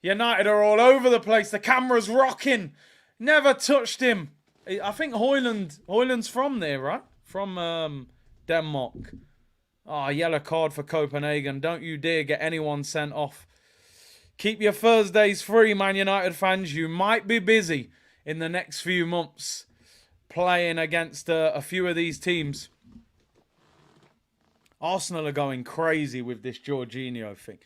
United are all over the place. The camera's rocking. Never touched him. I think Højlund's from there, right? From Denmark. Oh, yellow card for Copenhagen. Don't you dare get anyone sent off. Keep your Thursdays free, Man United fans. You might be busy in the next few months playing against a few of these teams. Arsenal are going crazy with this Jorginho thing.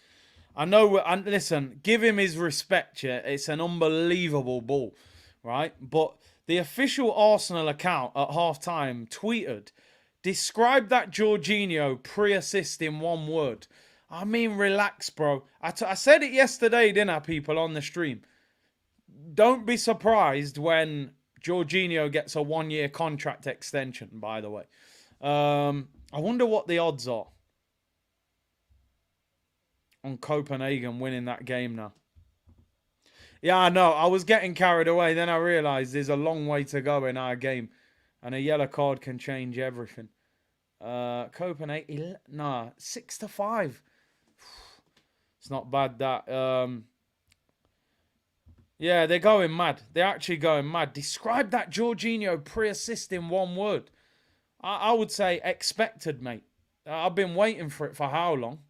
I know, and listen, give him his respect, yeah. It's an unbelievable ball, right? But the official Arsenal account at half-time tweeted, describe that Jorginho pre-assist in one word. I mean, relax, bro. I said it yesterday, didn't I, people, on the stream? Don't be surprised when Jorginho gets a 1-year contract extension, by the way. I wonder what the odds are on Copenhagen winning that game now. Yeah, I know. I was getting carried away. Then I realised there's a long way to go in our game. And a yellow card can change everything. Copenhagen, 6-5. It's not bad, that. Yeah, they're going mad. They're actually going mad. Describe that Jorginho pre-assist in one word. I would say expected, mate. I've been waiting for it for how long?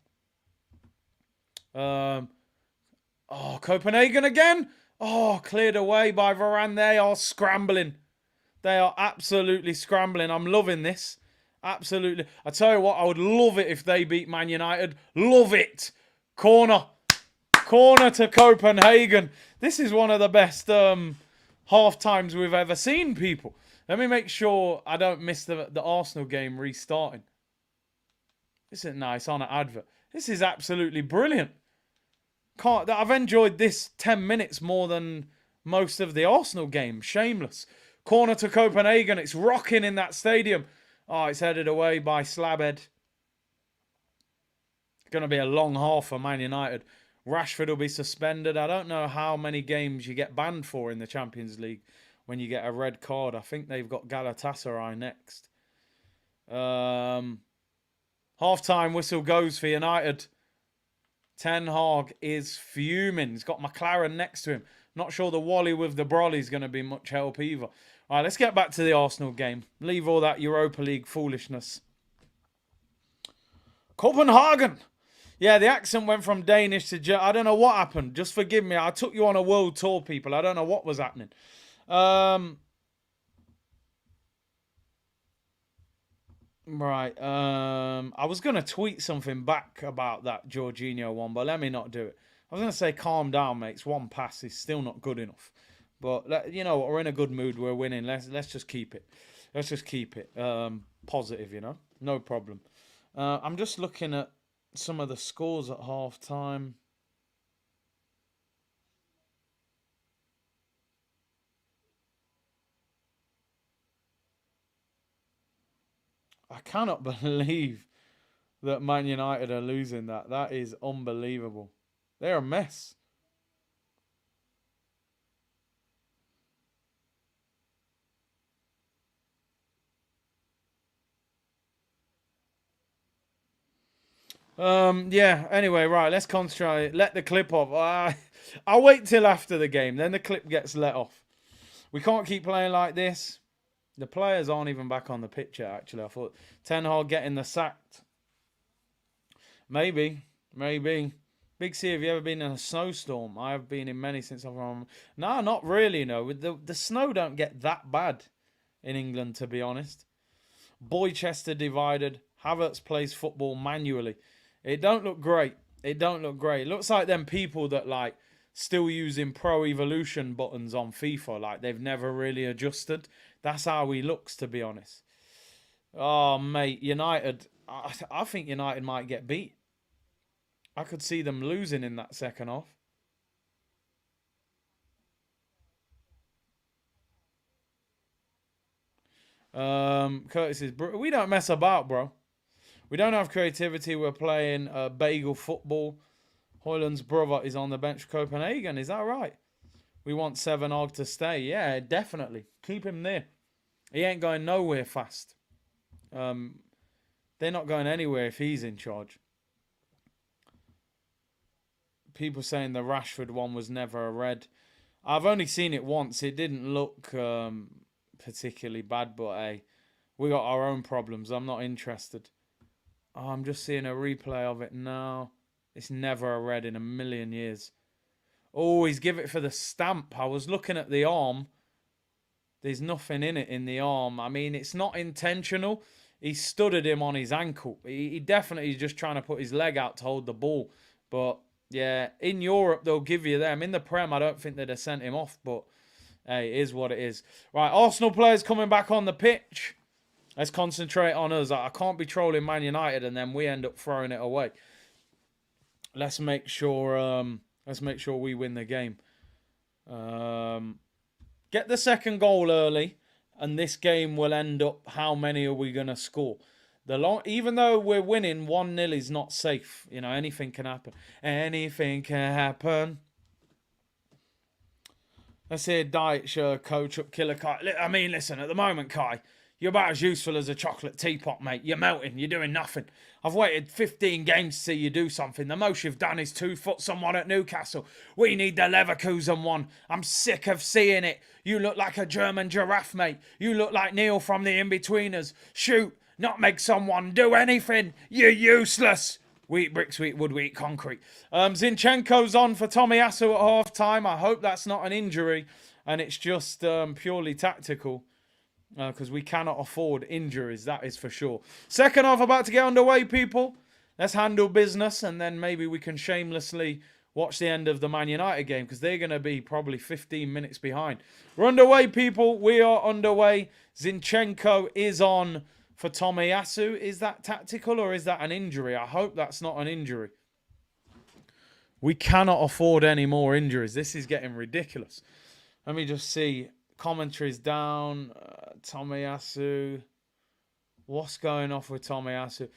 Copenhagen again? Oh, cleared away by Varane. They are scrambling. They are absolutely scrambling. I'm loving this. Absolutely. I tell you what, I would love it if they beat Man United. Love it. Corner. Corner to Copenhagen. This is one of the best half times we've ever seen, people. Let me make sure I don't miss the Arsenal game restarting. This is nice on an advert. This is absolutely brilliant. I've enjoyed this 10 minutes more than most of the Arsenal games. Shameless. Corner to Copenhagen. It's rocking in that stadium. Oh, it's headed away by Slabhead. It's going to be a long half for Man United. Rashford will be suspended. I don't know how many games you get banned for in the Champions League when you get a red card. I think they've got Galatasaray next. Half-time whistle goes for United. Ten Hag is fuming. He's got McLaren next to him. Not sure the Wally with the brolly is going to be much help either. All right, let's get back to the Arsenal game. Leave all that Europa League foolishness. Copenhagen. Yeah, the accent went from Danish to German. I don't know what happened. Just forgive me. I took you on a world tour, people. I don't know what was happening. Right. I was going to tweet something back about that Jorginho one, but let me not do it. I was going to say, calm down, mates. One pass is still not good enough. But, you know, we're in a good mood. We're winning. Let's just keep it. Let's just keep it positive, you know. No problem. I'm just looking at some of the scores at half time. I cannot believe that Man United are losing that. That is unbelievable. They're a mess. Yeah, anyway, right, let's concentrate. Let the clip off. I'll wait till after the game. Then the clip gets let off. We can't keep playing like this. The players aren't even back on the pitch yet, actually. I thought Ten Hag getting the sacked. Maybe. Big C, have you ever been in a snowstorm? I have been in many since I'm from... No, not really, no. The snow don't get that bad in England, to be honest. Boychester divided. Havertz plays football manually. It don't look great. It don't look great. It looks like them people that, like, still using Pro Evolution buttons on FIFA. Like, they've never really adjusted. That's how he looks, to be honest. Oh, mate, United. I think United might get beat. I could see them losing in that second half. Curtis says, we don't mess about, bro. We don't have creativity. We're playing bagel football. Hoyland's brother is on the bench for Copenhagen. Is that right? We want Seven Og to stay. Yeah, definitely. Keep him there. He ain't going nowhere fast. They're not going anywhere if he's in charge. People saying the Rashford one was never a red. I've only seen it once. It didn't look particularly bad, but hey, we got our own problems. I'm not interested. Oh, I'm just seeing a replay of it now. It's never a red in a million years. Oh, he's give it for the stamp. I was looking at the arm. There's nothing in it in the arm. I mean, it's not intentional. He studded him on his ankle. He definitely is just trying to put his leg out to hold the ball. But, yeah, in Europe, they'll give you them. In the Prem, I don't think they'd have sent him off. But, hey, it is what it is. Right, Arsenal players coming back on the pitch. Let's concentrate on us. I can't be trolling Man United and then we end up throwing it away. Let's make sure we win the game. Get the second goal early, and this game will end up. How many are we gonna score? Even though we're winning, 1-0 is not safe. You know, anything can happen. Anything can happen. Let's hear Diet Shirt coach up Killer Kai. I mean, listen, at the moment, Kai, you're about as useful as a chocolate teapot, mate. You're melting. You're doing nothing. I've waited 15 games to see you do something. The most you've done is 2-foot someone at Newcastle. We need the Leverkusen one. I'm sick of seeing it. You look like a German giraffe, mate. You look like Neil from the In-Betweeners. Shoot, not make someone do anything. You're useless. We eat bricks, we eat wood, we eat concrete. Zinchenko's on for Tomiyasu at half-time. I hope that's not an injury and it's just purely tactical. Because we cannot afford injuries, that is for sure. Second half about to get underway, people. Let's handle business, and then maybe we can shamelessly watch the end of the Man United game, because they're going to be probably 15 minutes behind. We're underway, people. We are underway. Zinchenko is on for Tomiyasu. Is that tactical, or is that an injury? I hope that's not an injury. We cannot afford any more injuries. This is getting ridiculous. Let me just see. Commentaries down. Tomiyasu. What's going off with Tomiyasu?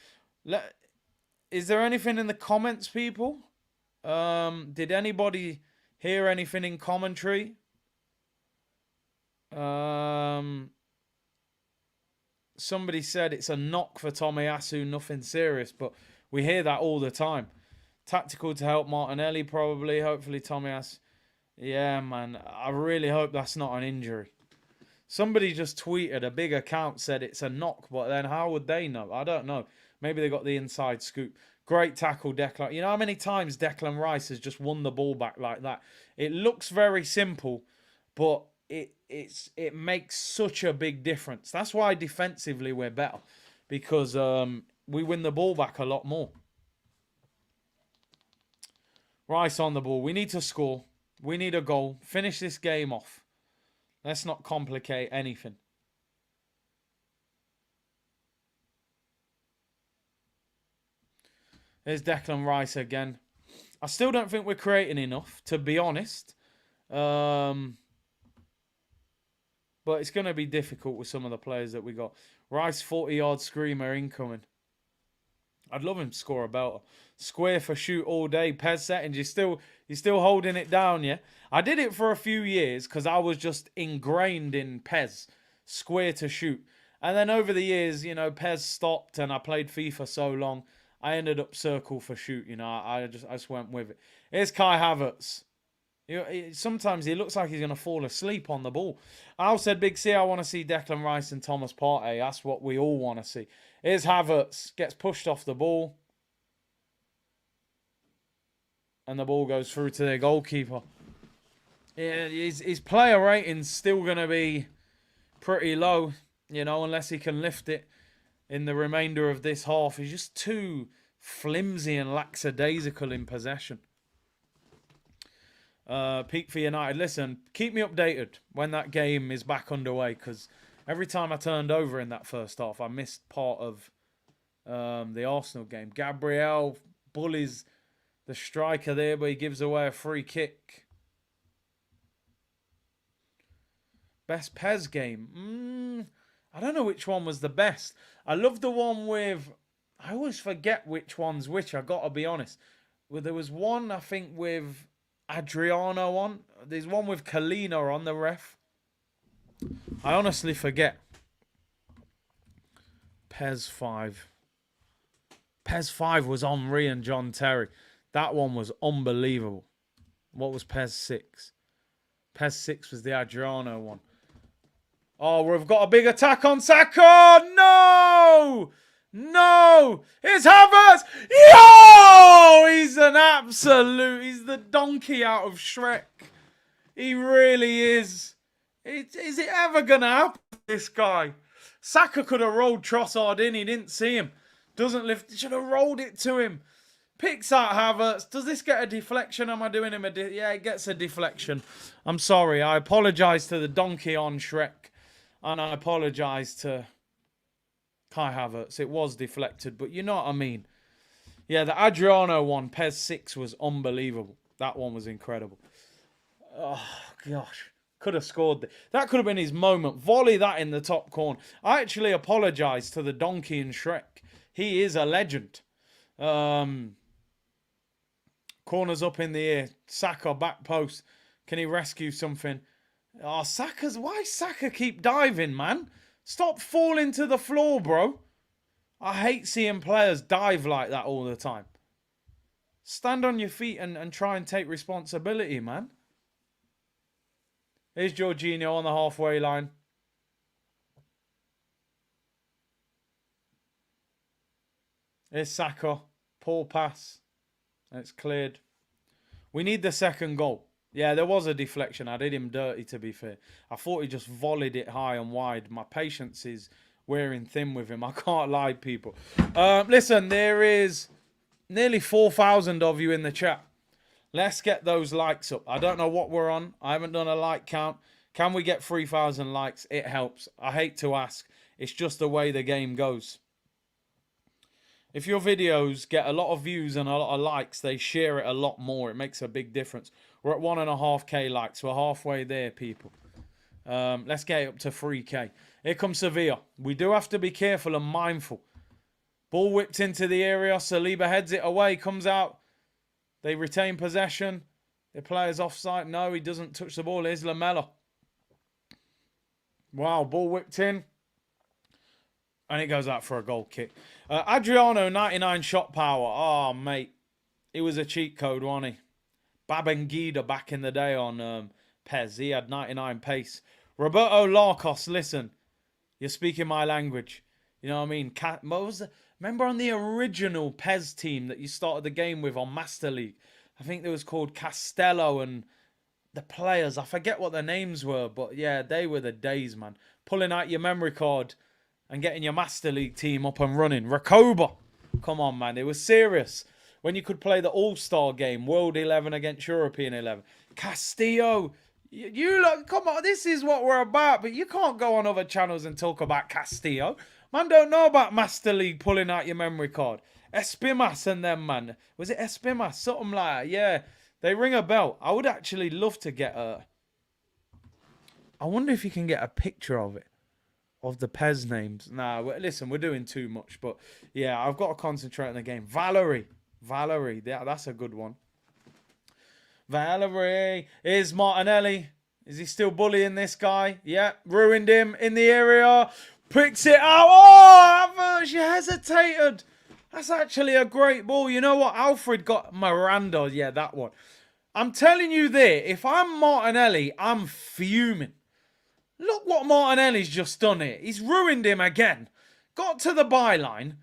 Is there anything in the comments, people? Did anybody hear anything in commentary? Somebody said it's a knock for Tomiyasu, nothing serious, but we hear that all the time. Tactical to help Martinelli, probably. Hopefully, Tommy has. Yeah, man. I really hope that's not an injury. Somebody just tweeted, a big account said it's a knock, but then how would they know? I don't know. Maybe they got the inside scoop. Great tackle, Declan. You know how many times Declan Rice has just won the ball back like that? It looks very simple, but it makes such a big difference. That's why defensively we're better, because we win the ball back a lot more. Rice on the ball. We need to score. We need a goal. Finish this game off. Let's not complicate anything. There's Declan Rice again. I still don't think we're creating enough, to be honest. But it's going to be difficult with some of the players that we got. Rice, 40-yard screamer incoming. I'd love him to score a belter. Square for shoot all day. Pez settings. You're still holding it down, yeah? I did it for a few years because I was just ingrained in Pez. Square to shoot. And then over the years, you know, Pez stopped and I played FIFA so long. I ended up circle for shoot, you know. I just went with it. Here's Kai Havertz. Sometimes he looks like he's going to fall asleep on the ball. Al said, Big C, I want to see Declan Rice and Thomas Partey. That's what we all want to see. Here's Havertz. Gets pushed off the ball. And the ball goes through to their goalkeeper. Yeah, his player rating's still going to be pretty low, you know, unless he can lift it in the remainder of this half. He's just too flimsy and lackadaisical in possession. Peak for United. Listen, keep me updated when that game is back underway, because every time I turned over in that first half, I missed part of the Arsenal game. Gabriel bullies the striker there, but he gives away a free kick. Best Pez game? I don't know which one was the best. I love the one with... I always forget which one's which, I got to be honest. Well, there was one, I think, with Adriano on. There's one with Kalina on the ref. I honestly forget. Pez 5. Pez 5 was Henry and John Terry. That one was unbelievable. What was Pez 6? Pez 6 was the Adriano one. Oh, we've got a big attack on Saka. No! No! It's Havertz! Yo! He's an absolute... He's the donkey out of Shrek. He really is. Is it ever going to happen, this guy? Saka could have rolled Trossard in. He didn't see him. Doesn't lift. Should have rolled it to him. Picks out Havertz. Does this get a deflection? Am I doing him a... Yeah, it gets a deflection. I'm sorry. I apologise to the donkey on Shrek. And I apologise to Kai Havertz. It was deflected, but you know what I mean. Yeah, the Adriano one, Pez 6, was unbelievable. That one was incredible. Oh, gosh. Could have scored. That could have been his moment. Volley that in the top corner. I actually apologise to the donkey in Shrek. He is a legend. Corners up in the air. Saka back post. Can he rescue something? Oh, why Saka keep diving, man? Stop falling to the floor, bro. I hate seeing players dive like that all the time. Stand on your feet and try and take responsibility, man. Here's Jorginho on the halfway line. Here's Saka. Poor pass. It's cleared. We need the second goal. Yeah, there was a deflection. I did him dirty, to be fair. I thought he just volleyed it high and wide. My patience is wearing thin with him. I can't lie, people. Listen, there is nearly 4,000 of you in the chat. Let's get those likes up. I don't know what we're on. I haven't done a like count. Can we get 3,000 likes? It helps. I hate to ask. It's just the way the game goes. If your videos get a lot of views and a lot of likes, they share it a lot more. It makes a big difference. We're at 1.5k likes. We're halfway there, people. Let's get it up to 3k. Here comes Sevilla. We do have to be careful and mindful. Ball whipped into the area. Saliba heads it away. Comes out. They retain possession. The player's offside. No, he doesn't touch the ball. Here's Lamela. Wow, ball whipped in. And it goes out for a goal kick. Adriano, 99 shot power. Oh, mate. He was a cheat code, wasn't he? Babangida back in the day on Pez. He had 99 pace. Roberto Larcos, listen. You're speaking my language. You know what I mean? Remember on the original Pez team that you started the game with on Master League? I think it was called Castello and the players. I forget what their names were, but yeah, they were the days, man. Pulling out your memory card and getting your Master League team up and running. Rakoba. Come on, man. It was serious. When you could play the All-Star game, World 11 against European 11. Castillo. You look, come on, this is what we're about, but you can't go on other channels and talk about Castillo. Man don't know about Master League pulling out your memory card. Espimas and them, man. Was it Espimas? Something like that. Yeah, they ring a bell. I would actually love to get a... I wonder if you can get a picture of it. Of the Pez names. Nah, listen, we're doing too much. But yeah, I've got to concentrate on the game. Valerie, yeah, that's a good one. Valerie is Martinelli. Is he still bullying this guy? Yeah, ruined him in the area. Picks it out. Oh, she hesitated. That's actually a great ball. You know what? Alfred got Miranda. Yeah, that one. I'm telling you there, if I'm Martinelli, I'm fuming. Look what Martinelli's just done here. He's ruined him again. Got to the byline.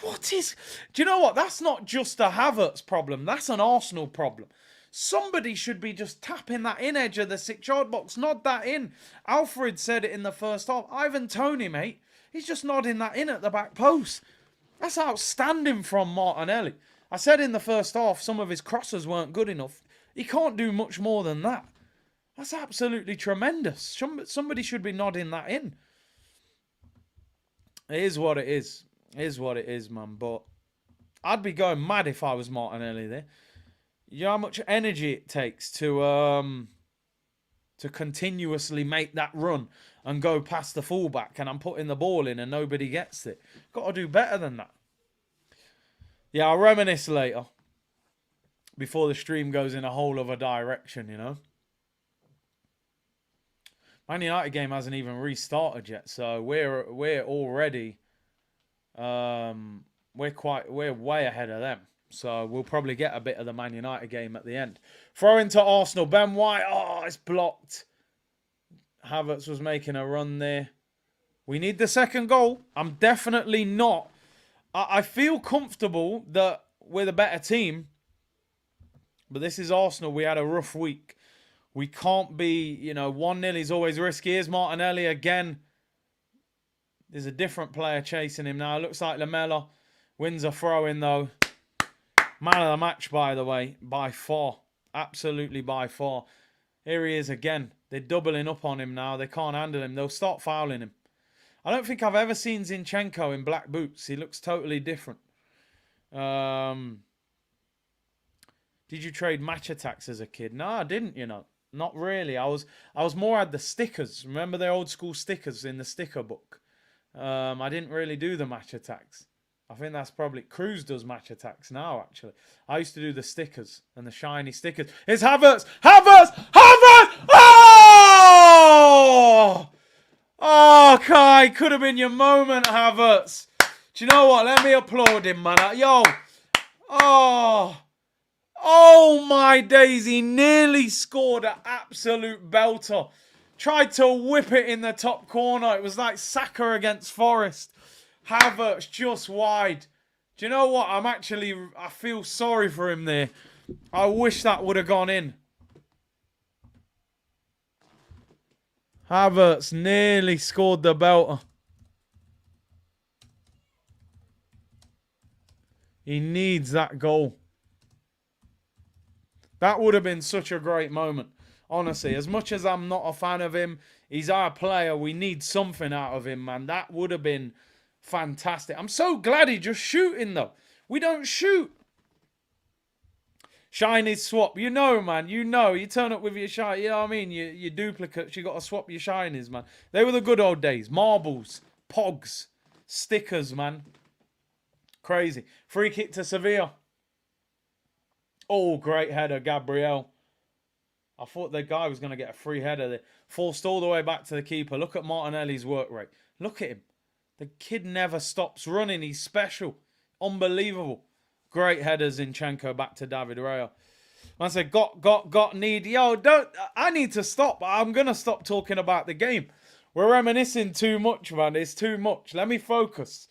What is... Do you know what? That's not just a Havertz problem. That's an Arsenal problem. Somebody should be just tapping that in edge of the 6-yard box. Nod that in. Alfred said it in the first half. Ivan Toney, mate. He's just nodding that in at the back post. That's outstanding from Martinelli. I said in the first half some of his crosses weren't good enough. He can't do much more than that. That's absolutely tremendous. Somebody should be nodding that in. It is what it is. It is what it is, man. But I'd be going mad if I was Martinelli there. You know how much energy it takes to continuously make that run and go past the fullback, and I'm putting the ball in and nobody gets it. Got to do better than that. Yeah, I'll reminisce later. Before the stream goes in a whole other direction, you know. Man United game hasn't even restarted yet, so we're already we're way ahead of them. So we'll probably get a bit of the Man United game at the end. Throw into Arsenal. Ben White. Oh, it's blocked. Havertz was making a run there. We need the second goal. I'm definitely not. I feel comfortable that we're the better team. But this is Arsenal. We had a rough week. We can't be, 1-0 is always risky. Here's Martinelli again. There's a different player chasing him now. Looks like Lamela wins a throw-in, though. Man of the match, by the way, by far. Absolutely by far. Here he is again. They're doubling up on him now. They can't handle him. They'll start fouling him. I don't think I've ever seen Zinchenko in black boots. He looks totally different. Did you trade match attacks as a kid? No, I didn't, Not really. I was more at the stickers. Remember the old school stickers in the sticker book? I didn't really do the match attacks. I think that's probably... Cruz does match attacks now, actually. I used to do the stickers and the shiny stickers. It's Havertz! Havertz! Havertz! Oh! Oh, Kai, could have been your moment, Havertz. Do you know what? Let me applaud him, man. Yo. Oh. Oh, my days. He nearly scored an absolute belter. Tried to whip it in the top corner. It was like Saka against Forest. Havertz just wide. Do you know what? I feel sorry for him there. I wish that would have gone in. Havertz nearly scored the belter. He needs that goal. That would have been such a great moment. Honestly, as much as I'm not a fan of him, he's our player. We need something out of him, man. That would have been fantastic. I'm so glad he's just shooting, though. We don't shoot. Shinies swap. Man. You turn up with your shiny. You know what I mean? Your duplicates. You got to swap your shinies, man. They were the good old days. Marbles. Pogs. Stickers, man. Crazy. Free kick to Sevilla. Oh, great header, Gabriel. I thought the guy was going to get a free header there. Forced all the way back to the keeper. Look at Martinelli's work rate. Look at him. The kid never stops running. He's special. Unbelievable. Great header, Zinchenko back to David Raya. I said, need. Yo, I need to stop. I'm going to stop talking about the game. We're reminiscing too much, man. It's too much. Let me focus.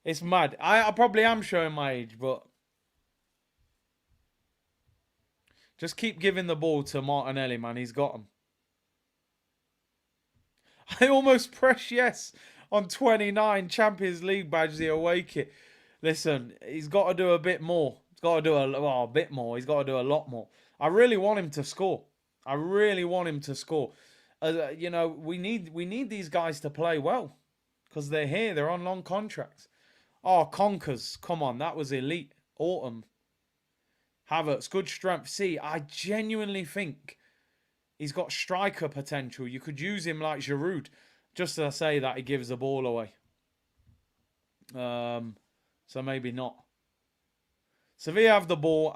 It's mad. I probably am showing my age, but just keep giving the ball to Martinelli, man. He's got him. I almost pressed yes on 29 Champions League badge, the away kit. Listen, he's got to do a bit more. He's got to do a bit more. He's got to do a lot more. I really want him to score. I really want him to score. You know, we need these guys to play well because they're here. They're on long contracts. Oh, Conkers. Come on. That was elite. Autumn. Havertz. Good strength. See, I genuinely think he's got striker potential. You could use him like Giroud. Just to say that he gives the ball away. So maybe not. Sevilla have the ball.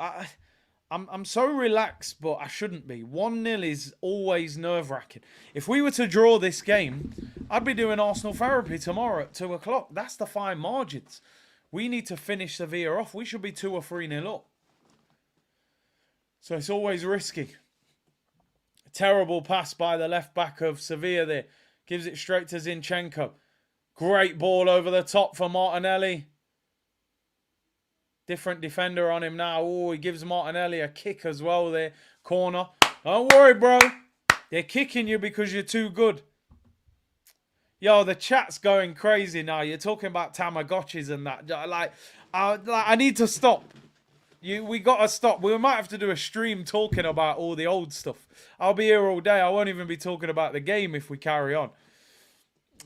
I'm so relaxed, but I shouldn't be. 1-0 is always nerve-wracking. If we were to draw this game, I'd be doing Arsenal therapy tomorrow at 2 o'clock. That's the fine margins. We need to finish Sevilla off. We should be 2 or 3-0 up. So it's always risky. A terrible pass by the left-back of Sevilla there. Gives it straight to Zinchenko. Great ball over the top for Martinelli. Different defender on him now. Oh, he gives Martinelli a kick as well there. Corner. Don't worry, bro. They're kicking you because you're too good. Yo, the chat's going crazy now. You're talking about Tamagotchis and that. I need to stop. We got to stop. We might have to do a stream talking about all the old stuff. I'll be here all day. I won't even be talking about the game if we carry on.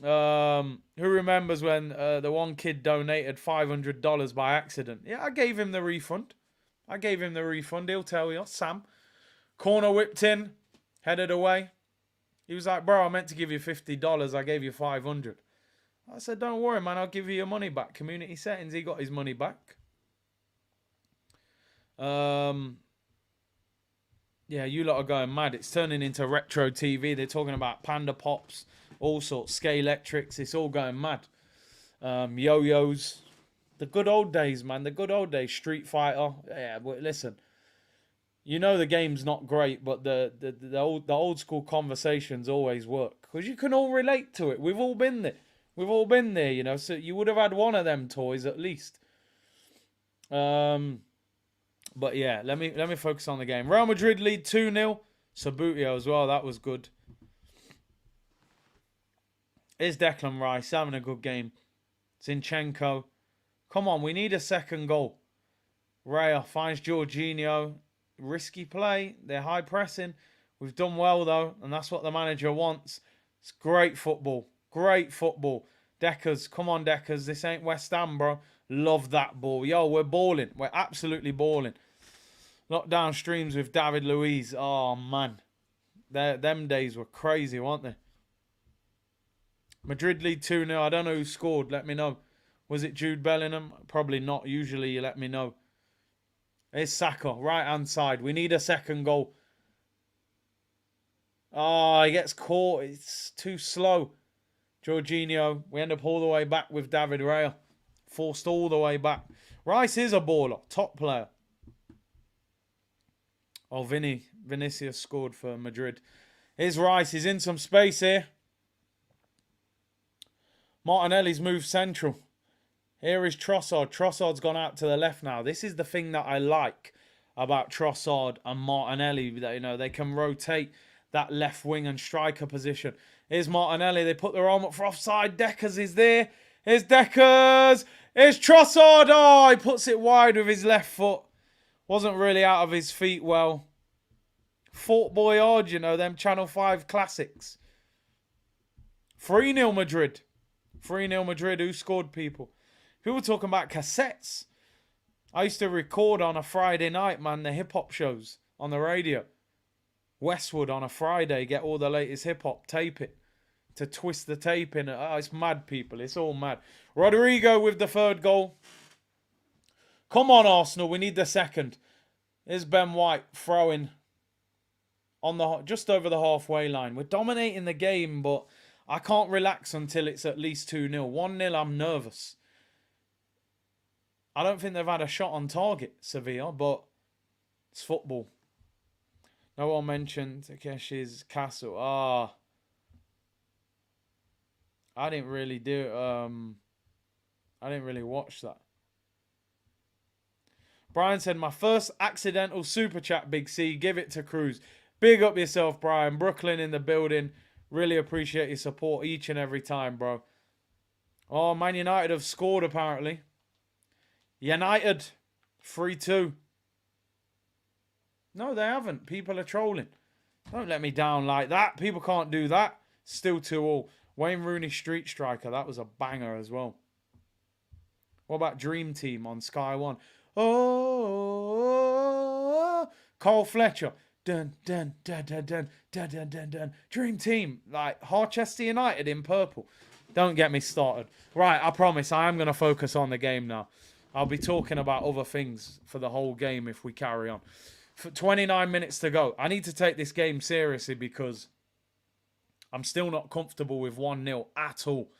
Who remembers when the one kid donated $500 by accident? Yeah, I gave him the refund. He'll tell you. Sam. Corner whipped in. Headed away. He was like, bro, I meant to give you $50. I gave you $500. I said, don't worry, man. I'll give you your money back. Community settings. He got his money back. Yeah, you lot are going mad. It's turning into retro TV. They're talking about Panda Pops. All sorts, Scalextrics, it's all going mad. Yo-yos. The good old days, man. The good old days. Street Fighter. Yeah, but listen. You know the game's not great, but the old school conversations always work. Because you can all relate to it. We've all been there. You know. So you would have had one of them toys at least. But yeah, let me focus on the game. Real Madrid lead 2-0. Sabutio as well. That was good. Here's Declan Rice having a good game. Zinchenko. Come on, we need a second goal. Raya finds Jorginho. Risky play. They're high pressing. We've done well, though, and that's what the manager wants. It's great football. Great football. Deckers. Come on, Deckers. This ain't West Ham, bro. Love that ball. Yo, we're balling. We're absolutely balling. Lockdown streams with David Luiz. Oh, man. Them days were crazy, weren't they? Madrid lead 2-0. I don't know who scored. Let me know. Was it Jude Bellingham? Probably not. Usually you let me know. Here's Saka. Right-hand side. We need a second goal. Oh, he gets caught. It's too slow. Jorginho. We end up all the way back with David Raya. Forced all the way back. Rice is a baller. Top player. Oh, Vinicius scored for Madrid. Here's Rice. He's in some space here. Martinelli's moved central. Here is Trossard. Trossard's gone out to the left now. This is the thing that I like about Trossard and Martinelli. That, you know, they can rotate that left wing and striker position. Here's Martinelli. They put their arm up for offside. Deckers is there. Here's Deckers. Here's Trossard. Oh, he puts it wide with his left foot. Wasn't really out of his feet well. Fort Boyard, you know, them Channel 5 classics. 3-0 Madrid. 3-0 Madrid. Who scored, people? People talking about cassettes. I used to record on a Friday night, man, the hip-hop shows on the radio. Westwood on a Friday, get all the latest hip-hop, tape it. To twist the tape in. Oh, it's mad, people. It's all mad. Rodrigo with the third goal. Come on, Arsenal. We need the second. Here's Ben White throwing on the just over the halfway line. We're dominating the game, but I can't relax until it's at least 2-0. 1-0, I'm nervous. I don't think they've had a shot on target, Sevilla, but it's football. No one mentioned Takeshi's Castle. I didn't really I didn't really watch that. Brian said, my first accidental super chat, Big C. Give it to Cruz. Big up yourself, Brian. Brooklyn in the building. Really appreciate your support each and every time, bro. Oh, Man United have scored, apparently. United, 3-2. No, they haven't. People are trolling. Don't let me down like that. People can't do that. Still 2-2. Wayne Rooney, Street Striker. That was a banger as well. What about Dream Team on Sky One? Oh, Cole Fletcher. Dun, dun, dun, dun, dun, dun, dun, dun, dun. Dream Team. Like Harchester United in purple. Don't get me started. Right, I promise I am going to focus on the game now. I'll be talking about other things for the whole game if we carry on. For 29 minutes to go. I need to take this game seriously because I'm still not comfortable with 1-0 at all.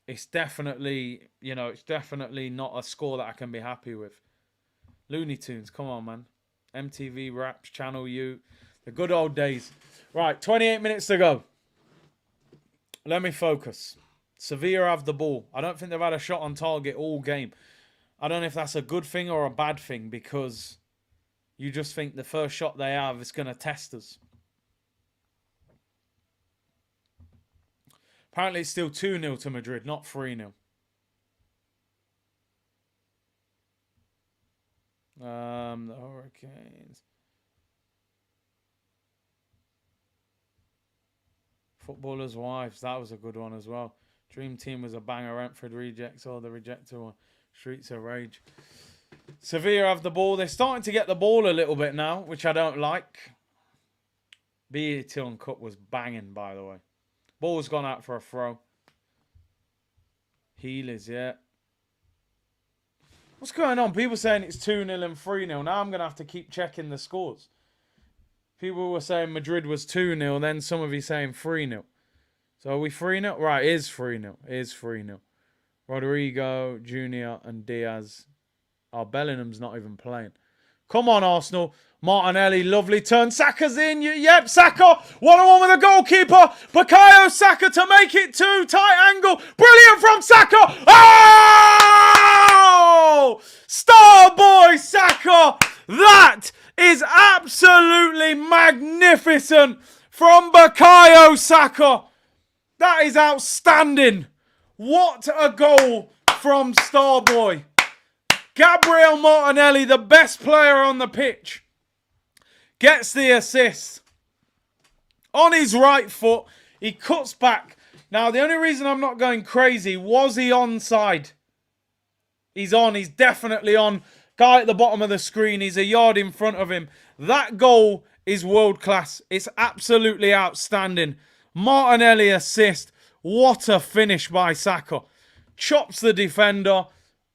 It's definitely, it's definitely not a score that I can be happy with. Looney Tunes, come on, man. MTV Raps, Channel U. The good old days. Right, 28 minutes to go. Let me focus. Sevilla have the ball. I don't think they've had a shot on target all game. I don't know if that's a good thing or a bad thing because you just think the first shot they have is going to test us. Apparently it's still 2-0 to Madrid, not 3-0. The Hurricanes. Footballers' Wives, that was a good one as well. Dream Team was a banger. Brentford rejects or the rejector one. Streets of Rage. Sevilla have the ball. They're starting to get the ball a little bit now, which I don't like. BET Cup was banging, by the way. Ball's gone out for a throw. Healers, yeah. What's going on? People saying it's 2-0 and 3-0. Now I'm going to have to keep checking the scores. People were saying Madrid was 2-0. Then some of you saying 3-0. So are we 3-0? Right, it is 3-0. It is 3-0. Rodrigo, Junior and Diaz. Oh, Bellingham's not even playing. Come on, Arsenal. Martinelli, lovely turn. Saka's in. Yep, Saka. 1-on-1 with the goalkeeper. Bukayo Saka to make it 2. Tight angle. Brilliant from Saka. Oh! Star boy Saka. That is absolutely magnificent from Bukayo Saka. That is outstanding. What a goal from Starboy. Gabriel Martinelli, the best player on the pitch, gets the assist. On his right foot, he cuts back. Now, the only reason I'm not going crazy, was he onside? He's on. He's definitely on. Guy at the bottom of the screen, he's a yard in front of him. That goal is world class. It's absolutely outstanding. Martinelli assist. What a finish by Saka. Chops the defender.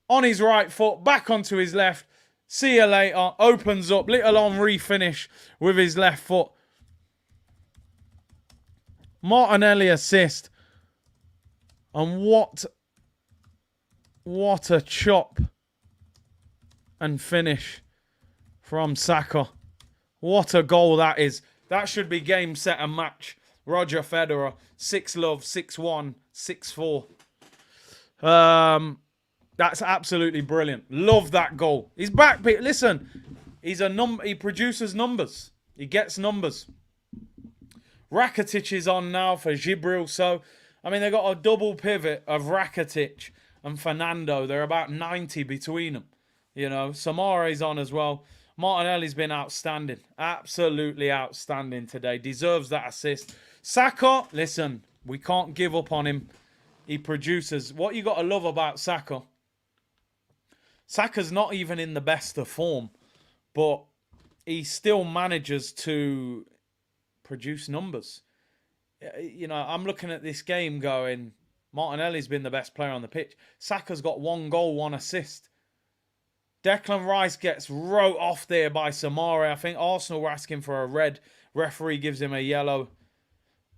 On his right foot, back onto his left. See you later. Opens up. Little on refinish with his left foot. Martinelli assist. And what a chop and finish from Saka. What a goal that is. That should be game, set and match. Roger Federer. 6-love, 6-1, 6-4. That's absolutely brilliant. Love that goal. He's back. Listen, he produces numbers. He gets numbers. Rakitic is on now for Gibril. So, I mean, they got a double pivot of Rakitic and Fernando. They're about 90 between them. Samare's on as well. Martinelli's been outstanding. Absolutely outstanding today. Deserves that assist. Saka, listen, we can't give up on him. He produces. What you got to love about Saka, Saka's not even in the best of form, but he still manages to produce numbers. I'm looking at this game going, Martinelli's been the best player on the pitch. Saka's got 1 goal, 1 assist. Declan Rice gets wrote off there by Samari. I think Arsenal were asking for a red. Referee gives him a yellow.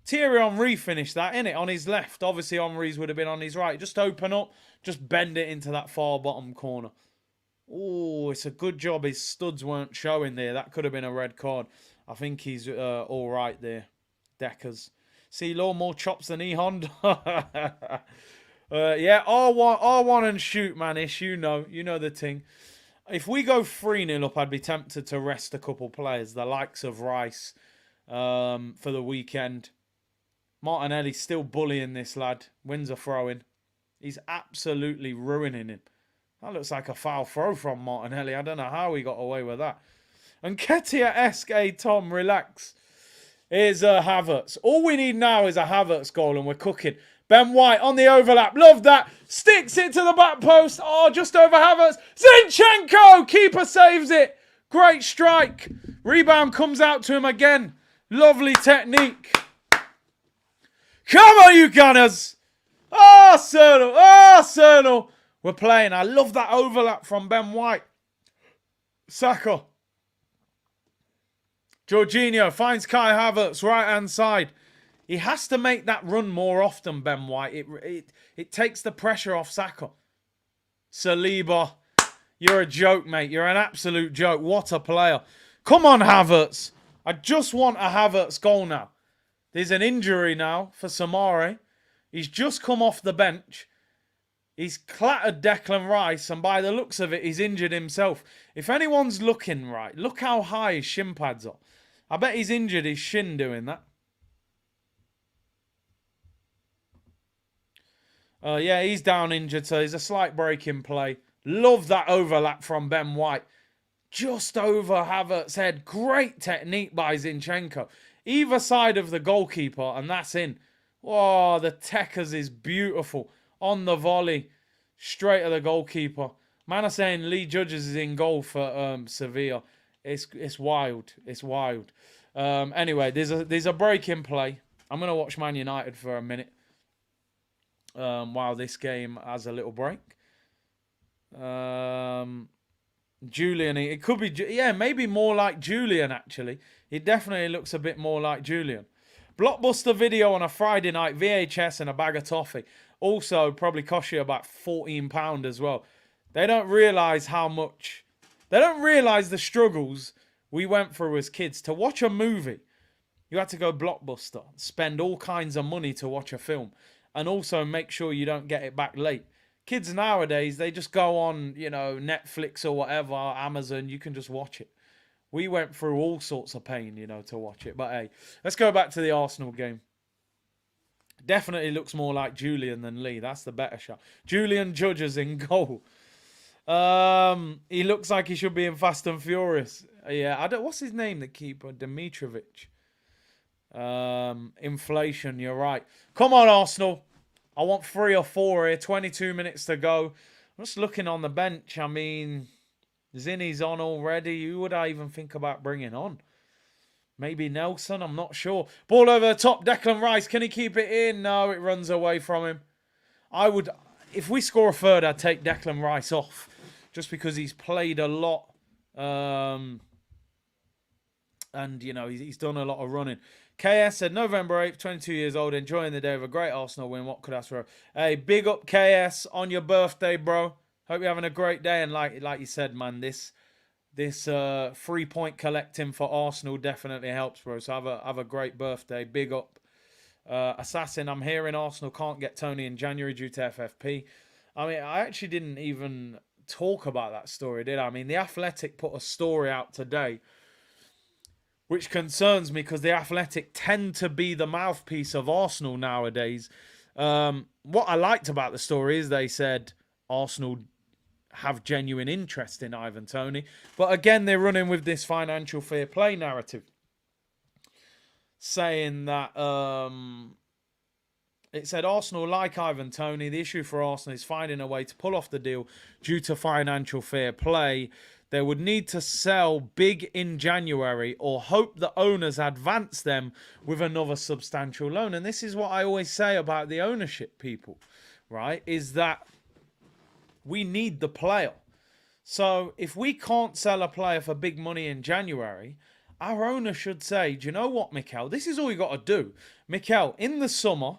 Thierry Henry finished that, innit? On his left. Obviously, Henry's would have been on his right. Just open up. Just bend it into that far bottom corner. Oh, it's a good job his studs weren't showing there. That could have been a red card. I think he's all right there. Deckers. See, Law more chops than E-Honda. Yeah, R1 and shoot, manish. You know the thing. If we go 3-0 up, I'd be tempted to rest a couple players. The likes of Rice for the weekend. Martinelli's still bullying this lad. Wins a throw-in. He's absolutely ruining him. That looks like a foul throw from Martinelli. I don't know how he got away with that. And Ketia-esque, Tom, relax. Here's Havertz. All we need now is a Havertz goal and we're cooking. Ben White on the overlap. Love that. Sticks it to the back post. Oh, just over Havertz. Zinchenko! Keeper saves it. Great strike. Rebound comes out to him again. Lovely technique. Come on, you Gunners. Arsenal. Arsenal. We're playing. I love that overlap from Ben White. Saka. Jorginho finds Kai Havertz, right-hand side. He has to make that run more often, Ben White. It takes the pressure off Saka. Saliba. You're a joke, mate. You're an absolute joke. What a player. Come on, Havertz. I just want a Havertz goal now. There's an injury now for Samari. He's just come off the bench. He's clattered Declan Rice, and by the looks of it, he's injured himself. If anyone's looking right, look how high his shin pads are. I bet he's injured his shin doing that. Yeah, he's down injured, so there's a slight break in play. Love that overlap from Ben White. Just over Havertz's head. Great technique by Zinchenko. Either side of the goalkeeper, and that's in. Oh, the Techers is beautiful. On the volley, straight at the goalkeeper. Man are saying Lee Judges is in goal for Sevilla. It's wild. It's wild. Anyway, there's a break in play. I'm gonna watch Man United for a minute while this game has a little break. Julian, it could be maybe more like Julian actually. It definitely looks a bit more like Julian. Blockbuster video on a Friday night, VHS and a bag of toffee. Also, probably cost you about £14 as well. They don't realise how much... They don't realise the struggles we went through as kids. To watch a movie, you had to go Blockbuster, spend all kinds of money to watch a film, and also make sure you don't get it back late. Kids nowadays, they just go on, Netflix or whatever, Amazon, you can just watch it. We went through all sorts of pain, to watch it. But hey, let's go back to the Arsenal game. Definitely looks more like Julian than Lee. That's the better shot. Julian Judges in goal. He looks like he should be in Fast and Furious. Yeah, what's his name, the keeper? Dimitrovic. Inflation, you're right. Come on, Arsenal. I want 3 or 4 here. 22 minutes to go. I'm just looking on the bench. I mean, Zinni's on already. Who would I even think about bringing on? Maybe Nelson, I'm not sure. Ball over the top, Declan Rice. Can he keep it in? No, it runs away from him. If we score a third, I'd take Declan Rice off. Just because he's played a lot. And, he's done a lot of running. KS said, November 8th, 22 years old, enjoying the day of a great Arsenal win. What could I ask for? Hey, big up KS on your birthday, bro. Hope you're having a great day. And like you said, man, this 3-point collecting for Arsenal definitely helps, bro. So have a great birthday. Big up. Assassin, I'm hearing Arsenal can't get Tony in January due to FFP. I mean, I actually didn't even talk about that story, did I? I mean, The Athletic put a story out today, which concerns me because The Athletic tend to be the mouthpiece of Arsenal nowadays. What I liked about the story is they said Arsenal have genuine interest in Ivan Toney. But again, they're running with this financial fair play narrative, saying that it said Arsenal like Ivan Toney. The issue for Arsenal is finding a way to pull off the deal due to financial fair play. They would need to sell big in January or hope the owners advance them with another substantial loan. And this is what I always say about the ownership people, right? Is that we need the player. So if we can't sell a player for big money in January, our owner should say, do you know what, Mikel? This is all you got to do. Mikel, in the summer,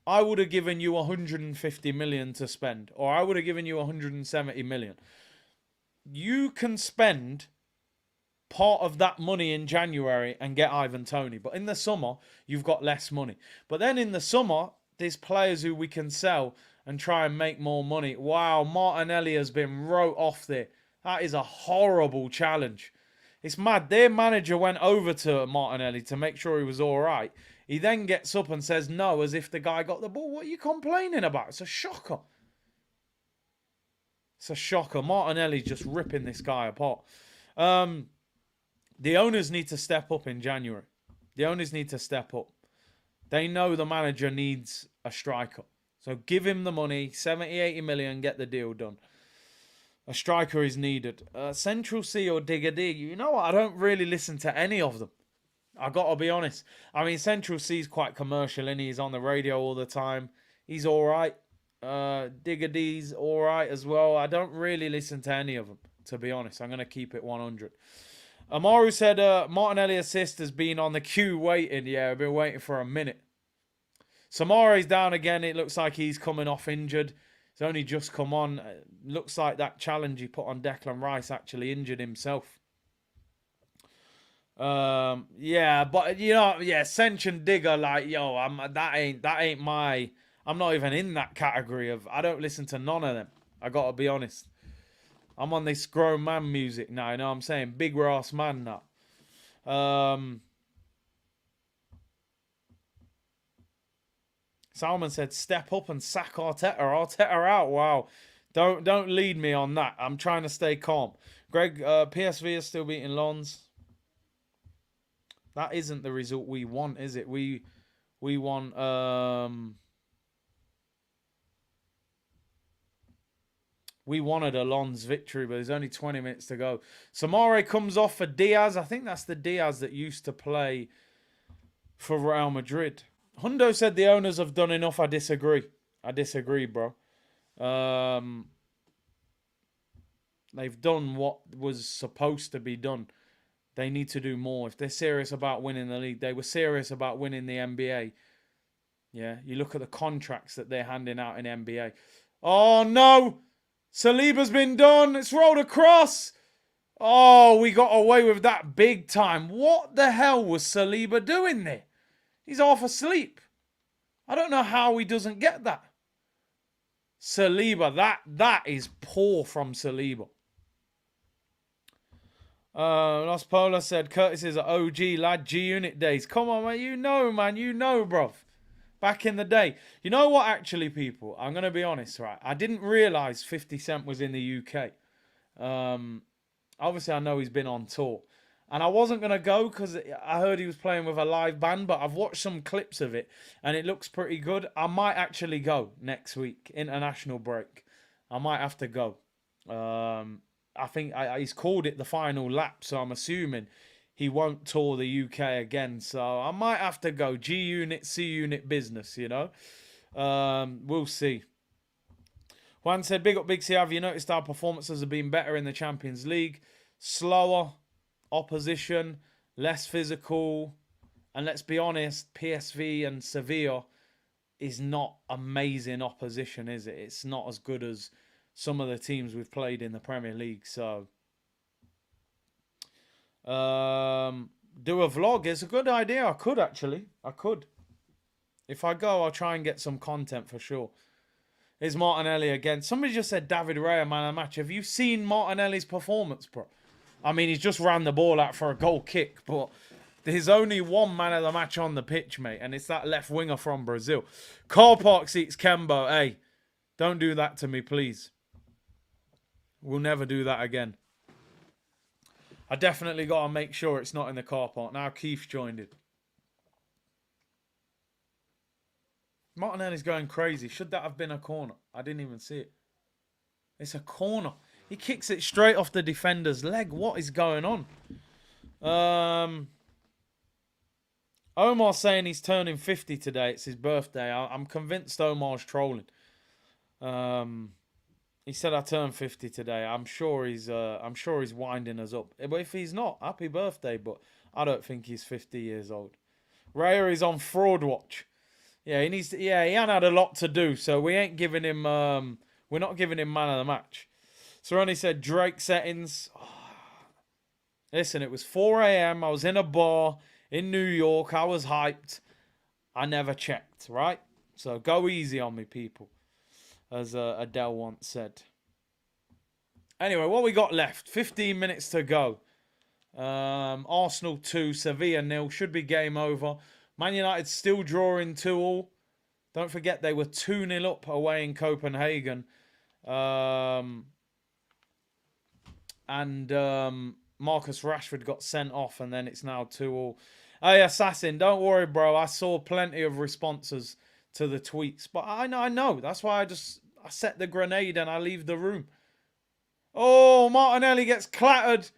I would have given you 150 million to spend, or I would have given you 170 million. You can spend part of that money in January and get Ivan Toney. But in the summer, you've got less money. But then in the summer, there's players who we can sell and try and make more money. Wow, Martinelli has been wrote off there. That is a horrible challenge. It's mad. Their manager went over to Martinelli to make sure he was all right. He then gets up and says no as if the guy got the ball. What are you complaining about? It's a shocker. It's a shocker. Martinelli's just ripping this guy apart. The owners need to step up in January. The owners need to step up. They know the manager needs a striker. So give him the money, 70, 80 million, get the deal done. A striker is needed. Central C or Digger D, you know what? I don't really listen to any of them. I got to be honest. I mean, Central C is quite commercial, and he's on the radio all the time. He's all right. Digger D's all right as well. I don't really listen to any of them, to be honest. I'm going to keep it 100. Amaru said Martinelli assist has been on the queue waiting. Yeah, I've been waiting for a minute. Samare's down again. It looks like he's coming off injured. He's only just come on. Looks like that challenge he put on Declan Rice actually injured himself. Yeah, but you know, yeah, Sench and Digger, like, yo, that ain't my. I'm not even in that category of. I don't listen to none of them. I gotta be honest. I'm on this grown man music now. You know what I'm saying? Big ass man now. Salman said, "Step up and sack Arteta. Arteta out." Wow, don't lead me on that. I'm trying to stay calm. Greg, PSV is still beating Lons. That isn't the result we want, is it? We want we wanted a Lons victory, but there's only 20 minutes to go. Samare comes off for Diaz. I think that's the Diaz that used to play for Real Madrid. Hundo said the owners have done enough. I disagree. I disagree, bro. They've done what was supposed to be done. They need to do more. If they're serious about winning the league, they were serious about winning the NBA. Yeah, you look at the contracts that they're handing out in NBA. Oh, no! Saliba's been done. It's rolled across. Oh, we got away with that big time. What the hell was Saliba doing there? He's half asleep. I don't know how he doesn't get that. Saliba, that is poor from Saliba. Los Pola said, Curtis is an OG lad, G-Unit days. Come on, man. You know, bruv. Back in the day. You know what, actually, people? I'm going to be honest, right? I didn't realise 50 Cent was in the UK. Obviously, I know he's been on tour. And I wasn't going to go because I heard he was playing with a live band, but I've watched some clips of it, and it looks pretty good. I might actually go next week, international break. I might have to go. I think he's called it the final lap, so I'm assuming he won't tour the UK again. So I might have to go. G-Unit, C-Unit business, you know. We'll see. Juan said, big up Big C. Have you noticed our performances have been better in the Champions League? Slower opposition, less physical. And let's be honest, PSV and Sevilla is not amazing opposition, is it? It's not as good as some of the teams we've played in the Premier League. So, do a vlog. It's a good idea. I could, actually. I could. If I go, I'll try and get some content for sure. Is Martinelli again? Somebody just said David Raya, man of the match. Have you seen Martinelli's performance, bro? I mean, he's just ran the ball out for a goal kick, but there's only one man of the match on the pitch, mate, and it's that left winger from Brazil. Car park seats, Kembo. Hey, don't do that to me, please. We'll never do that again. I definitely got to make sure it's not in the car park. Now Keith's joined it. Martinelli's going crazy. Should that have been a corner? I didn't even see it. It's a corner. He kicks it straight off the defender's leg. What is going on? Omar's saying he's turning 50 today. It's his birthday. I'm convinced Omar's trolling. He said I turned 50 today. I'm sure he's winding us up. But if he's not, happy birthday. But I don't think he's 50 years old. Raya is on fraud watch. Yeah, he needs to, yeah, he ain't had a lot to do, so we ain't giving him we're not giving him man of the match. So Ronnie said Drake settings. Oh. Listen, it was 4 a.m. I was in a bar in New York. I was hyped. I never checked, right? So go easy on me, people, as Adele once said. Anyway, what we got left? 15 minutes to go. Arsenal 2, Sevilla 0. Should be game over. Man United still drawing 2-2. Don't forget they were 2-0 up away in Copenhagen. And Marcus Rashford got sent off, and then it's now 2-2. Hey, Assassin, don't worry, bro. I saw plenty of responses to the tweets. But I know. That's why I set the grenade and I leave the room. Oh, Martinelli gets clattered.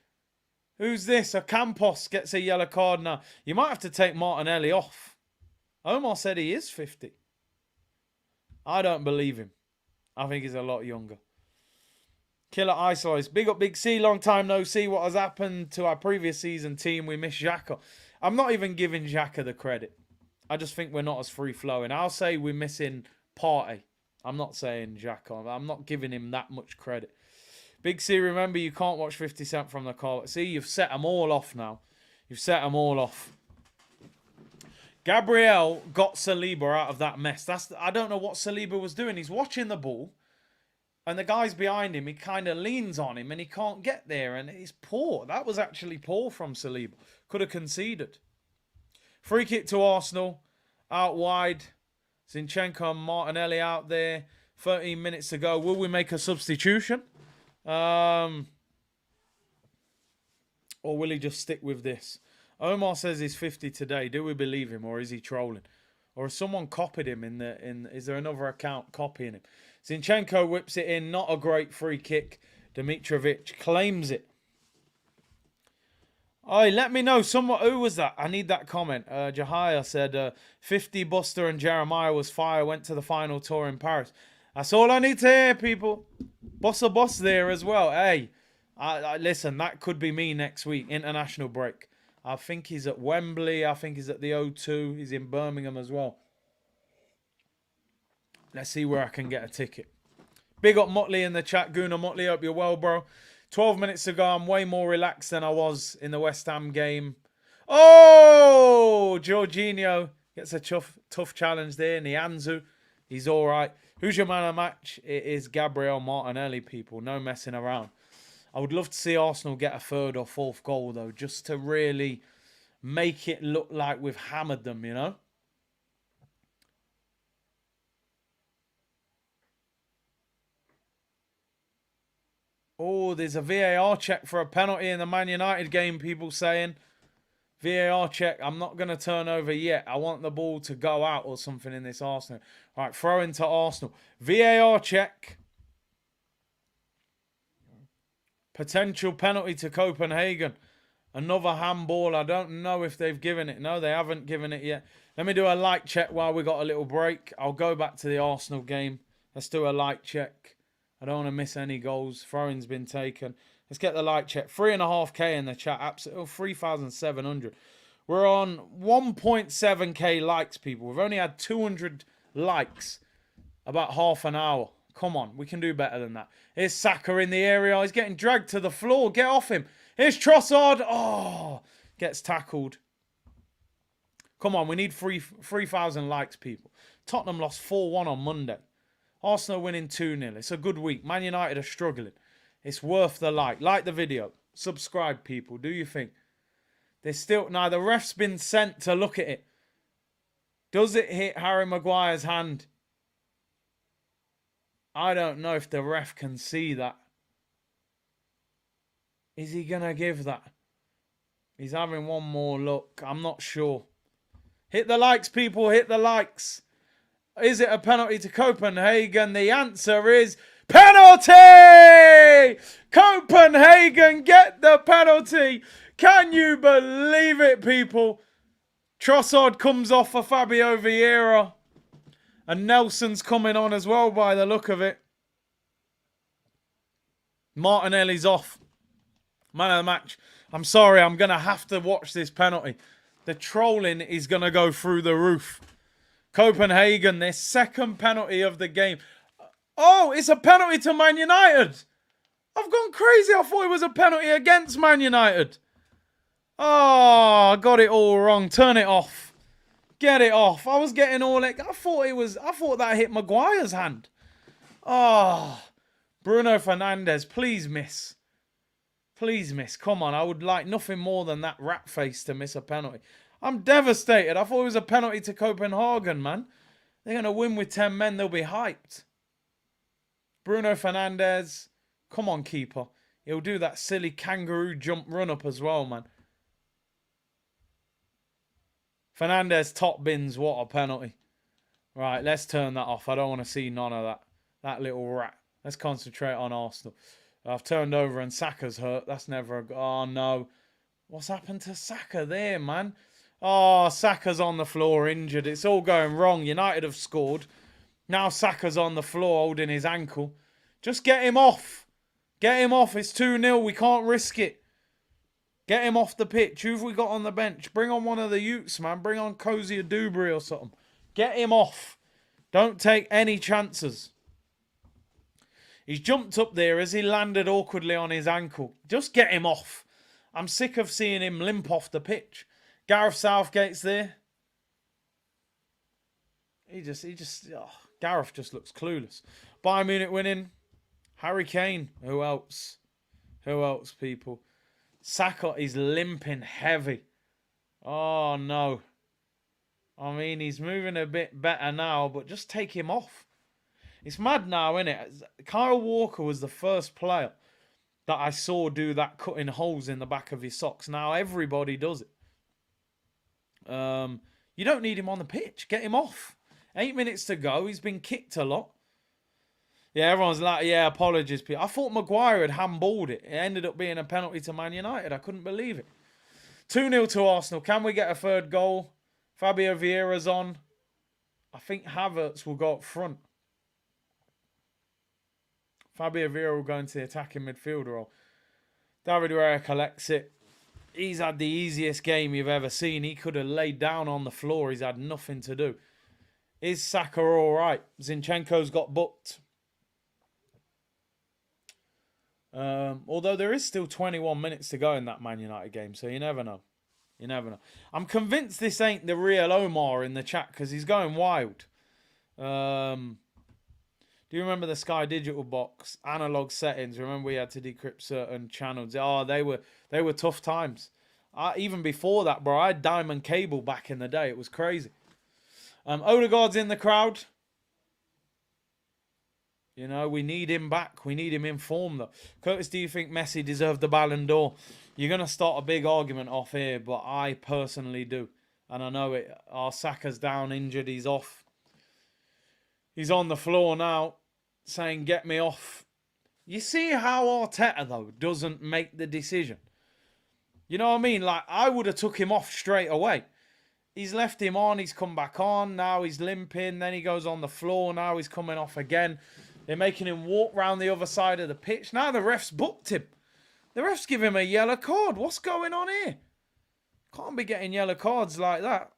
Who's this? Campos gets a yellow card now. You might have to take Martinelli off. Omar said he is 50. I don't believe him. I think he's a lot younger. Killer Isolates. Big up Big C. Long time no see. What has happened to our previous season team? We miss Xhaka. I'm not even giving Xhaka the credit. I just think we're not as free-flowing. I'll say we're missing Partey. I'm not saying Xhaka. I'm not giving him that much credit. Big C, remember, you can't watch 50 Cent from the car. See, you've set them all off now. You've set them all off. Gabriel got Saliba out of that mess. I don't know what Saliba was doing. He's watching the ball, and the guy's behind him. He kind of leans on him, and he can't get there, and it's poor. That was actually poor from Saliba. Could have conceded. Free kick to Arsenal. Out wide. Zinchenko and Martinelli out there. 13 minutes to go. Will we make a substitution? Or will he just stick with this? Omar says he's 50 today. Do we believe him, or is he trolling? Or has someone copied him is there another account copying him? Zinchenko whips it in. Not a great free kick. Dimitrovic claims it. Oi, let me know. Who was that? I need that comment. Jahaya said 50 Buster and Jeremiah was fire. Went to the final tour in Paris. That's all I need to hear, people. Boss there as well. Hey, listen, that could be me next week. International break. I think he's at Wembley. I think he's at the O2. He's in Birmingham as well. Let's see where I can get a ticket. Big up Motley in the chat. Guna Motley, hope you're well, bro. 12 minutes ago, I'm way more relaxed than I was in the West Ham game. Oh, Jorginho gets a tough challenge there. Nianzu, he's all right. Who's your man of the match? It is Gabriel Martinelli, people. No messing around. I would love to see Arsenal get a third or fourth goal, though, just to really make it look like we've hammered them, you know? Oh, there's a VAR check for a penalty in the Man United game, people saying. VAR check. I'm not going to turn over yet. I want the ball to go out or something in this Arsenal. All right, throw into Arsenal. VAR check. Potential penalty to Copenhagen. Another handball. I don't know if they've given it. No, they haven't given it yet. Let me do a light check while we got a little break. I'll go back to the Arsenal game. Let's do a light check. I don't want to miss any goals. Throwing's been taken. Let's get the light check. 3.5k in the chat. Absolutely 3,700. We're on 1.7k likes, people. We've only had 200 likes about half an hour. Come on, we can do better than that. Here's Saka in the area. He's getting dragged to the floor. Get off him. Here's Trossard. Oh, gets tackled. Come on, we need 3,000 likes, people. Tottenham lost 4-1 on Monday. Arsenal winning 2-0. It's a good week. Man United are struggling. It's worth the like. Like the video. Subscribe, people. Do you think? There's still... Now, the ref's been sent to look at it. Does it hit Harry Maguire's hand? I don't know if the ref can see that. Is he going to give that? He's having one more look. I'm not sure. Hit the likes, people. Hit the likes. Is it a penalty to Copenhagen? The answer is penalty! Copenhagen get the penalty. Can you believe it, people? Trossard comes off for Fabio Vieira. And Nelson's coming on as well by the look of it. Martinelli's off. Man of the match. I'm sorry, I'm going to have to watch this penalty. The trolling is going to go through the roof. Copenhagen, their second penalty of the game. Oh, it's a penalty to Man United. I've gone crazy. I thought it was a penalty against Man United. Oh, I got it all wrong. Turn it off. Get it off. I was getting all like I thought that hit Maguire's hand. Oh, Bruno Fernandes, please miss. Please miss. Come on, I would like nothing more than that rat face to miss a penalty. I'm devastated. I thought it was a penalty to Copenhagen, man. They're going to win with 10 men. They'll be hyped. Bruno Fernandes. Come on, keeper. He'll do that silly kangaroo jump run up as well, man. Fernandes top bins. What a penalty. Right, let's turn that off. I don't want to see none of that. That little rat. Let's concentrate on Arsenal. I've turned over and Saka's hurt. That's never a... Oh, no. What's happened to Saka there, man? Oh, Saka's on the floor injured. It's all going wrong. United have scored. Now Saka's on the floor holding his ankle. Just get him off. Get him off. It's 2-0. We can't risk it. Get him off the pitch. Who've we got on the bench? Bring on one of the Utes, man. Bring on Cozy or Dubry or something. Get him off. Don't take any chances. He's jumped up there as he landed awkwardly on his ankle. Just get him off. I'm sick of seeing him limp off the pitch. Gareth Southgate's there. Gareth just looks clueless. Bayern Munich winning. Harry Kane. Who else? Who else, people? Saka is limping heavy. Oh, no. I mean, he's moving a bit better now, but just take him off. It's mad now, isn't it? Kyle Walker was the first player that I saw do that cutting holes in the back of his socks. Now everybody does it. You don't need him on the pitch. Get him off. 8 minutes to go. He's been kicked a lot. Yeah, everyone's like, yeah, apologies, Pete. I thought Maguire had handballed it. It ended up being a penalty to Man United. I couldn't believe it. 2-0 to Arsenal. Can we get a third goal? Fabio Vieira's on. I think Havertz will go up front. Fabio Vieira will go into the attacking midfielder role. David Raya collects it. He's had the easiest game you've ever seen. He could have laid down on the floor. He's had nothing to do. Is Saka all right? Zinchenko's got booked. Although there is still 21 minutes to go in that Man United game, so you never know. You never know. I'm convinced this ain't the real Omar in the chat because he's going wild. Do you remember the Sky Digital box? Analog settings. Remember we had to decrypt certain channels. Oh, they were tough times. Even before that, bro, I had diamond cable back in the day. It was crazy. Odegaard's in the crowd. You know, we need him back. We need him in form, though. Curtis, do you think Messi deserved the Ballon d'Or? You're going to start a big argument off here, but I personally do. And I know it. Our Saka's down, injured. He's off. He's on the floor now, saying, get me off. You see how Arteta, though, doesn't make the decision. You know what I mean? Like, I would have took him off straight away. He's left him on. He's come back on. Now he's limping. Then he goes on the floor. Now he's coming off again. They're making him walk round the other side of the pitch. Now the ref's booked him. The ref's give him a yellow card. What's going on here? Can't be getting yellow cards like that.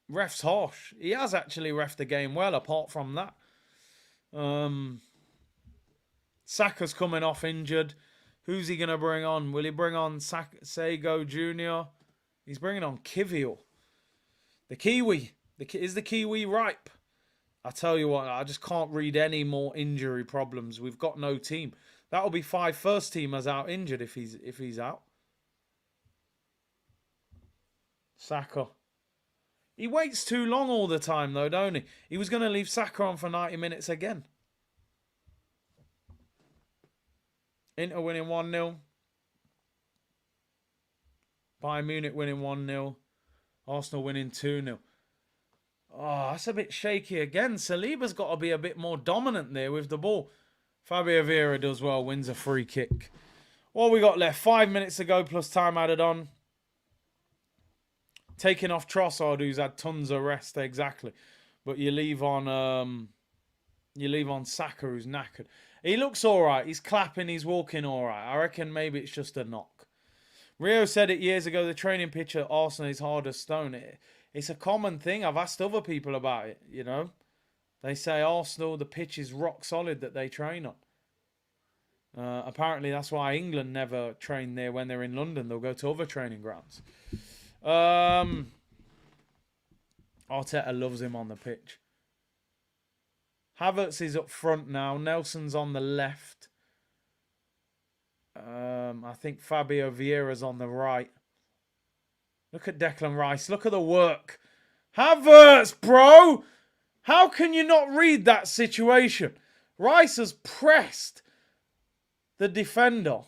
Ref's harsh. He has actually refed the game well, apart from that. Saka's coming off injured. Who's he going to bring on? Will he bring on Sago Jr.? He's bringing on Kivior. The Kiwi. Is the Kiwi ripe? I tell you what, I just can't read any more injury problems. We've got no team. That'll be 5 first teamers out injured if he's out. Saka. He waits too long all the time, though, don't he? He was going to leave Saka on for 90 minutes again. Inter winning 1-0. Bayern Munich winning 1-0. Arsenal winning 2-0. Oh, that's a bit shaky again. Saliba's got to be a bit more dominant there with the ball. Fabio Vieira does well, wins a free kick. What we got left? 5 minutes to go plus time added on. Taking off Trossard, who's had tons of rest, exactly. But you leave on Saka, who's knackered. He looks all right. He's clapping. He's walking all right. I reckon maybe it's just a knock. Rio said it years ago. The training pitch at Arsenal is hard as stone. It's a common thing. I've asked other people about it, you know. They say Arsenal, the pitch is rock solid that they train on. Apparently, that's why England never train there when they're in London. They'll go to other training grounds. Arteta loves him on the pitch. Havertz is up front now. Nelson's on the left. I think Fabio Vieira's on the right. Look at Declan Rice. Look at the work. Havertz, bro! How can you not read that situation? Rice has pressed the defender.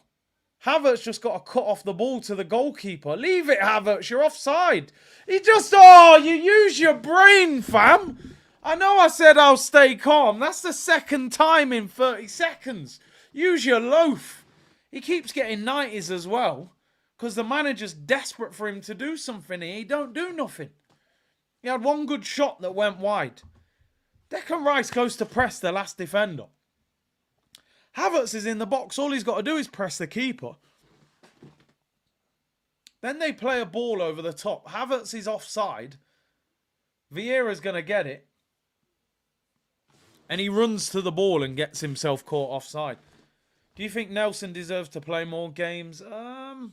Havertz just got to cut off the ball to the goalkeeper. Leave it, Havertz. You're offside. He just... Oh, you use your brain, fam. I know I said I'll stay calm. That's the second time in 30 seconds. Use your loaf. He keeps getting 90s as well because the manager's desperate for him to do something and he don't do nothing. He had one good shot that went wide. Declan Rice goes to press the last defender. Havertz is in the box. All he's got to do is press the keeper. Then they play a ball over the top. Havertz is offside. Vieira's going to get it. And he runs to the ball and gets himself caught offside. Do you think Nelson deserves to play more games? I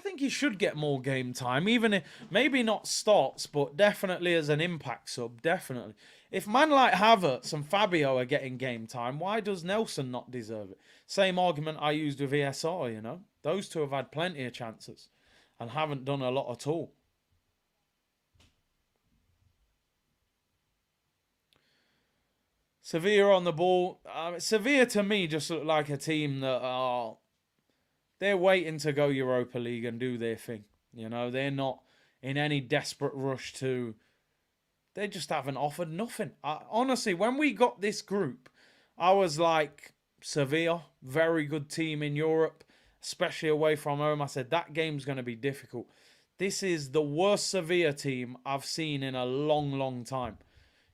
think he should get more game time. Even if, maybe not starts, but definitely as an impact sub. Definitely. If man like Havertz and Fabio are getting game time, why does Nelson not deserve it? Same argument I used with ESR, you know. Those two have had plenty of chances and haven't done a lot at all. Sevilla on the ball. Sevilla to me just look like a team that are... They're waiting to go Europa League and do their thing. You know, they're not in any desperate rush to... They just haven't offered nothing. Honestly, when we got this group, I was like, Sevilla, very good team in Europe, especially away from home. I said, that game's going to be difficult. This is the worst Sevilla team I've seen in a long, long time.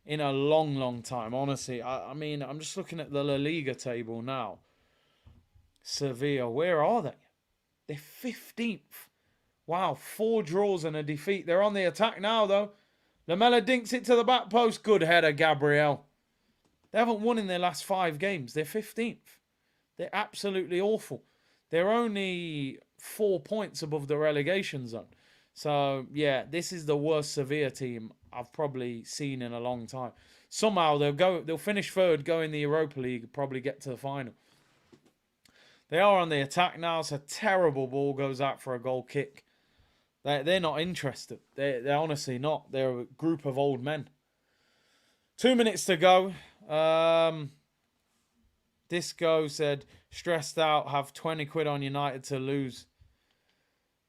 In a long, long time, honestly. I mean, I'm just looking at the La Liga table now. Sevilla, where are they? They're 15th. Wow, 4 draws and a defeat. They're on the attack now, though. Lamela dinks it to the back post. Good header, Gabriel. They haven't won in their last 5 games. They're 15th. They're absolutely awful. They're only 4 points above the relegation zone. So, yeah, this is the worst Sevilla team I've probably seen in a long time. Somehow they'll finish 3rd, go in the Europa League, probably get to the final. They are on the attack now. It's a terrible ball, goes out for a goal kick. They're not interested. They're honestly not. They're a group of old men. 2 minutes to go. Disco said, stressed out, have 20 quid on United to lose.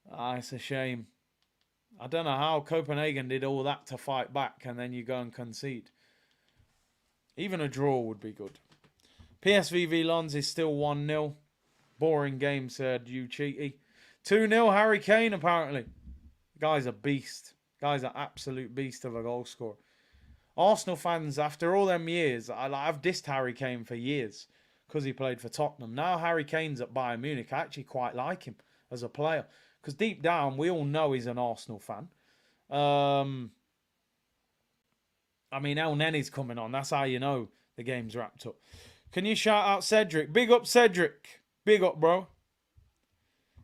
It's a shame. I don't know how Copenhagen did all that to fight back and then you go and concede. Even a draw would be good. PSV v Lons is still 1-0. Boring game, said you cheaty. 2-0 Harry Kane, apparently. Guy's a beast. Guy's an absolute beast of a goal scorer. Arsenal fans, after all them years, I've dissed Harry Kane for years because he played for Tottenham. Now Harry Kane's at Bayern Munich. I actually quite like him as a player because deep down, we all know he's an Arsenal fan. I mean, El Nenny's coming on. That's how you know the game's wrapped up. Can you shout out Cedric? Big up, Cedric. Big up, bro.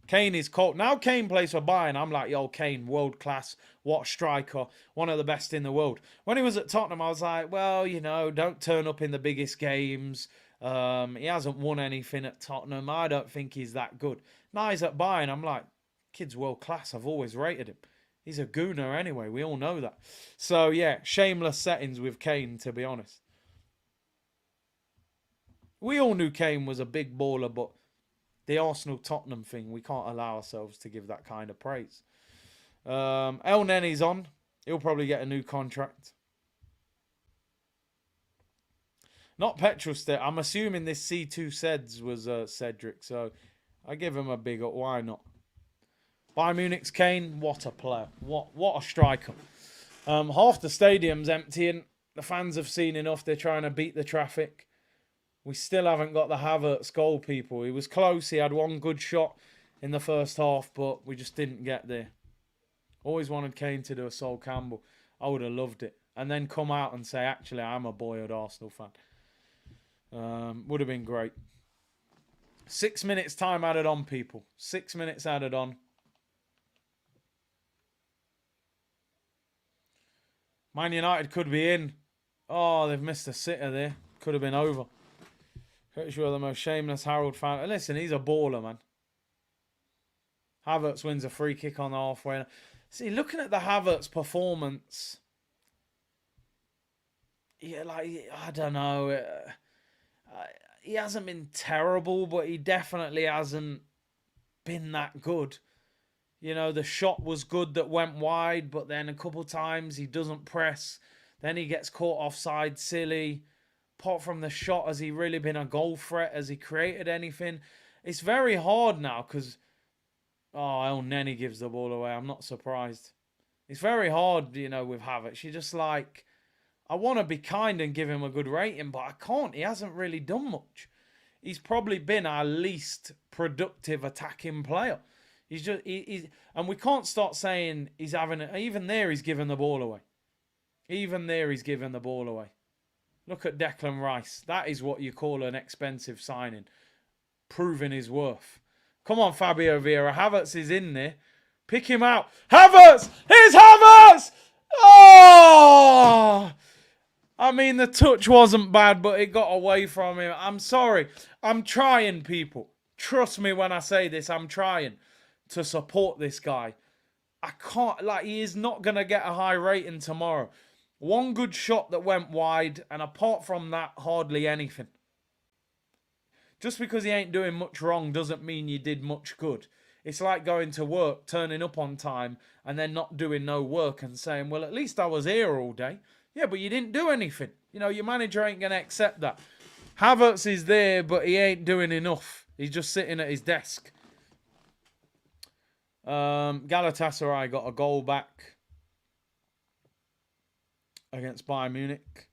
Kane is cold. Now Kane plays for Bayern. I'm like, yo, Kane, world class. What striker. One of the best in the world. When he was at Tottenham, I was like, well, you know, don't turn up in the biggest games. He hasn't won anything at Tottenham. I don't think he's that good. Now he's at Bayern. I'm like, kid's world class. I've always rated him. He's a gooner anyway. We all know that. So, yeah, shameless settings with Kane, to be honest. We all knew Kane was a big baller, but the Arsenal-Tottenham thing, we can't allow ourselves to give that kind of praise. El Nenny's on. He'll probably get a new contract. Not Petrol State. I'm assuming this C2 Seds was Cedric, so I give him a big up. Why not? Bayern Munich's Kane, what a player. What a striker. Half the stadium's emptying. The fans have seen enough. They're trying to beat the traffic. We still haven't got the Havertz goal, people. He was close. He had one good shot in the first half, but we just didn't get there. Always wanted Kane to do a Sol Campbell. I would have loved it. And then come out and say, actually, I'm a boyhood Arsenal fan. Would have been great. 6 minutes time added on, people. 6 minutes added on. Man United could be in. Oh, they've missed a sitter there. Could have been over. Pretty sure the most shameless Harold fan. Listen, he's a baller, man. Havertz wins a free kick on the halfway. See, looking at the Havertz performance, yeah, like, I don't know. He hasn't been terrible, but he definitely hasn't been that good. You know, the shot was good that went wide, but then a couple times he doesn't press. Then he gets caught offside silly. Apart from the shot, has he really been a goal threat? Has he created anything? It's very hard now because, oh, El Neni gives the ball away. I'm not surprised. It's very hard, you know, with Havertz. You're just like, I want to be kind and give him a good rating, but I can't. He hasn't really done much. He's probably been our least productive attacking player. He's just, and we can't start saying he's having, even there he's giving the ball away. Even there he's giving the ball away. Look at Declan Rice. That is what you call an expensive signing. Proving his worth. Come on, Fabio Vieira. Havertz is in there. Pick him out. Havertz! Here's Havertz! Oh! I mean, the touch wasn't bad, but it got away from him. I'm sorry. I'm trying, people. Trust me when I say this. I'm trying to support this guy. I can't, like, he is not going to get a high rating tomorrow. One good shot that went wide, and apart from that, hardly anything. Just because he ain't doing much wrong doesn't mean you did much good. It's like going to work, turning up on time, and then not doing no work and saying, well, at least I was here all day. Yeah, but you didn't do anything. You know, your manager ain't going to accept that. Havertz is there, but he ain't doing enough. He's just sitting at his desk. Galatasaray got a goal back against Bayern Munich.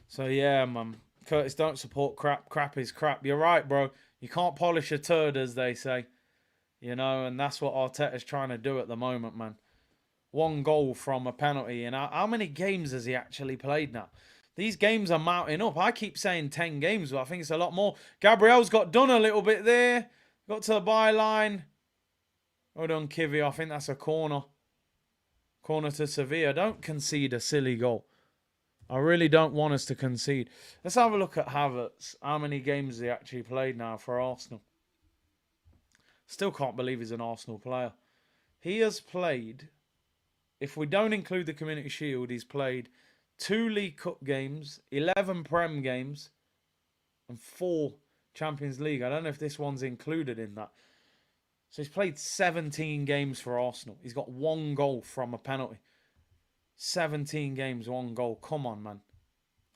So, yeah, man. Curtis, don't support crap. Crap is crap. You're right, bro. You can't polish a turd, as they say. You know, and that's what Arteta's trying to do at the moment, man. One goal from a penalty. And how many games has he actually played now? These games are mounting up. I keep saying 10 games, but I think it's a lot more. Gabriel's got done a little bit there. Got to the byline. Hold on, Kivy. I think that's a corner. Corner to Sevilla. Don't concede a silly goal. I really don't want us to concede. Let's have a look at Havertz. How many games has he actually played now for Arsenal? Still can't believe he's an Arsenal player. He has played, if we don't include the Community Shield, he's played 2 League Cup games, 11 Prem games, and 4 Champions League. I don't know if this one's included in that. So he's played 17 games for Arsenal. He's got 1 goal from a penalty. 17 games, 1 goal. Come on, man.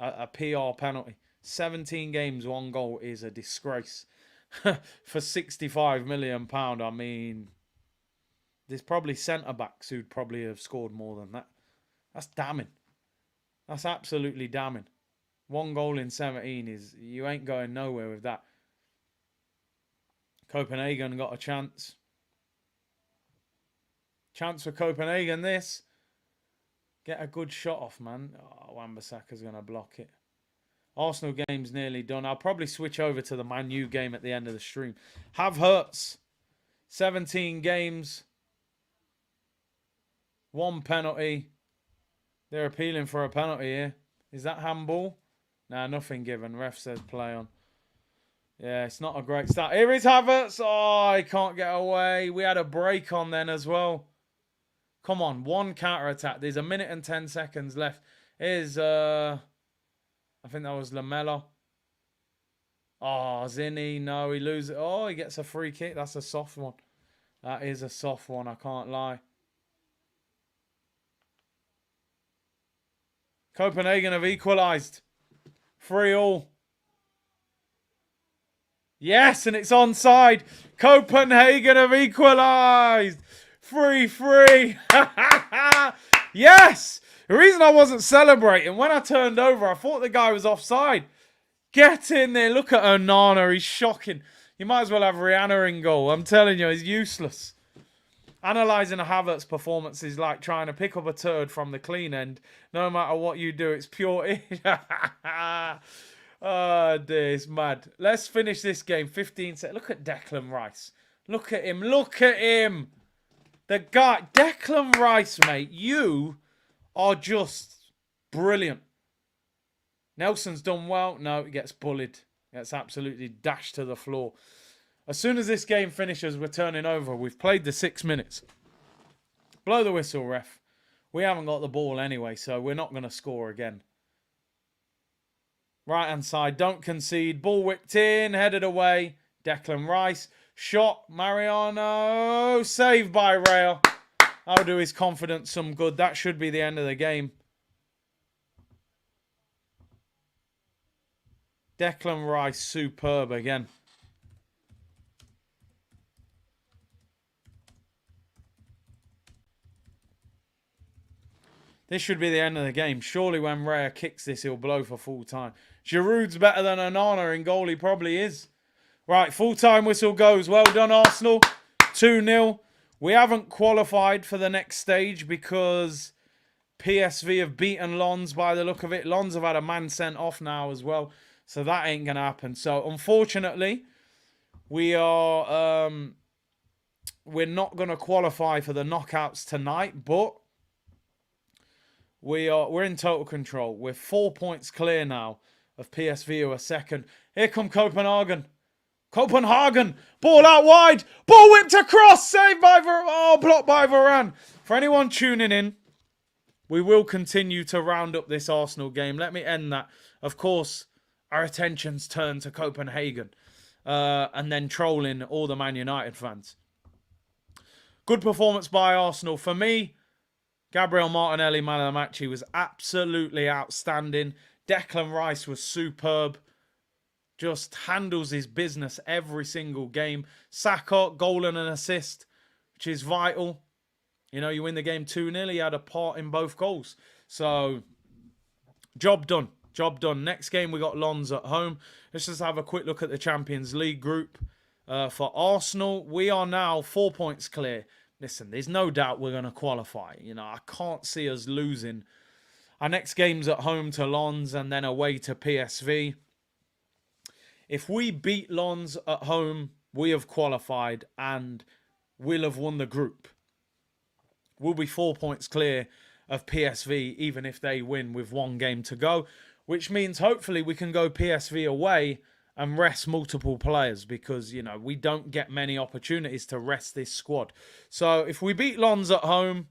A PR penalty. 17 games, 1 goal is a disgrace. For £65 million, I mean, there's probably centre-backs who'd probably have scored more than that. That's damning. That's absolutely damning. 1 goal in 17 is, you ain't going nowhere with that. Copenhagen got a chance. Chance for Copenhagen, this. Get a good shot off, man. Oh, Wan-Bissaka's going to block it. Arsenal game's nearly done. I'll probably switch over to the Man U game at the end of the stream. Havertz. 17 games. 1 penalty. They're appealing for a penalty here. Is that handball? Nah, nothing given. Ref says play on. Yeah, it's not a great start. Here is Havertz. Oh, he can't get away. We had a break on then as well. Come on, 1 counter-attack. There's 1 minute and 10 seconds left. Here's, I think that was Lamela. Oh, Zinni. No, he loses. Oh, he gets a free kick. That's a soft one. That is a soft one. I can't lie. Copenhagen have equalised. 3-3. Yes, and it's onside. Copenhagen have equalised. 3-3. Yes. The reason I wasn't celebrating, when I turned over, I thought the guy was offside. Get in there. Look at Onana. He's shocking. You might as well have Rihanna in goal. I'm telling you, he's useless. Analysing a Havertz performance is like trying to pick up a turd from the clean end. No matter what you do, it's pure... Oh, dear, it's mad. Let's finish this game. 15 seconds. Look at Declan Rice. Look at him. Look at him. The guy... Declan Rice, mate. You are just brilliant. Nelson's done well. No, he gets bullied. Gets absolutely dashed to the floor. As soon as this game finishes, we're turning over. We've played the 6 minutes. Blow the whistle, ref. We haven't got the ball anyway, so we're not going to score again. Right-hand side, don't concede. Ball whipped in, headed away. Declan Rice. Shot, Mariano. Saved by Rail. That'll do his confidence some good. That should be the end of the game. Declan Rice, superb again. This should be the end of the game. Surely when Raya kicks this, he'll blow for full time. Giroud's better than Onana in goal. He probably is. Right, full-time whistle goes. Well done, Arsenal. 2-0. We haven't qualified for the next stage because PSV have beaten Lens by the look of it. Lens have had a man sent off now as well. So that ain't going to happen. So, unfortunately, we're not going to qualify for the knockouts tonight, but we're in total control. We're 4 points clear now of PSV, who are second. Here come Copenhagen. Copenhagen. Ball out wide. Ball whipped across. Saved by blocked by Varane. For anyone tuning in, we will continue to round up this Arsenal game. Let me end that. Of course, our attention's turned to Copenhagen. And then trolling all the Man United fans. Good performance by Arsenal. For me, Gabriel Martinelli, man of the match, he was absolutely outstanding. Declan Rice was superb. Just handles his business every single game. Saka, goal and an assist, which is vital. You know, you win the game 2-0. He had a part in both goals. So, job done. Job done. Next game, we got Lens at home. Let's just have a quick look at the Champions League group. For Arsenal, we are now 4 points clear. Listen, there's no doubt we're going to qualify. You know, I can't see us losing. Our next game's at home to Lens and then away to PSV. If we beat Lens at home, we have qualified and we'll have won the group. We'll be 4 points clear of PSV, even if they win with one game to go, which means hopefully we can go PSV away and rest multiple players because, you know, we don't get many opportunities to rest this squad. So if we beat Lens at home,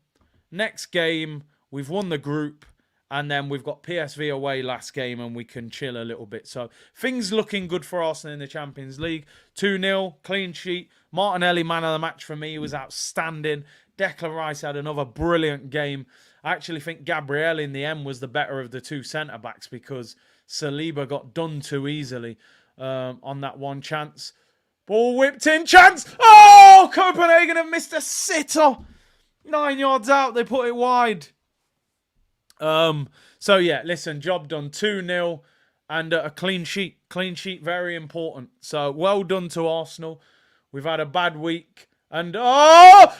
next game, we've won the group, and then we've got PSV away last game and we can chill a little bit. So things looking good for Arsenal in the Champions League. 2-0, clean sheet. Martinelli, man of the match for me. He was outstanding. Declan Rice had another brilliant game. I actually think Gabriel in the end was the better of the two centre-backs because Saliba got done too easily on that one chance. Ball whipped in, chance! Oh! Copenhagen have missed a sitter! 9 yards out, they put it wide. So yeah, listen, job done. 2-0 and a clean sheet. Clean sheet, very important. So well done to Arsenal. We've had a bad week. And oh!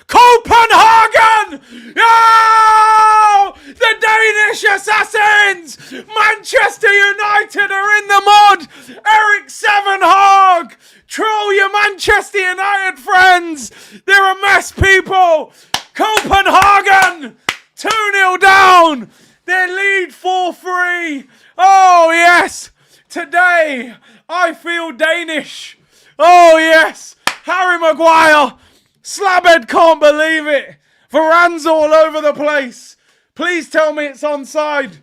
Copenhagen! Oh! The Danish Assassins! Manchester United are in the mud! Eric Sevenhag! Troll your Manchester United friends! They're a mess, people! Copenhagen! 2-0 down! They lead 4-3! Oh, yes! Today, I feel Danish! Oh, yes! Harry Maguire! Slabhead can't believe it! Varane's all over the place! Please tell me it's onside!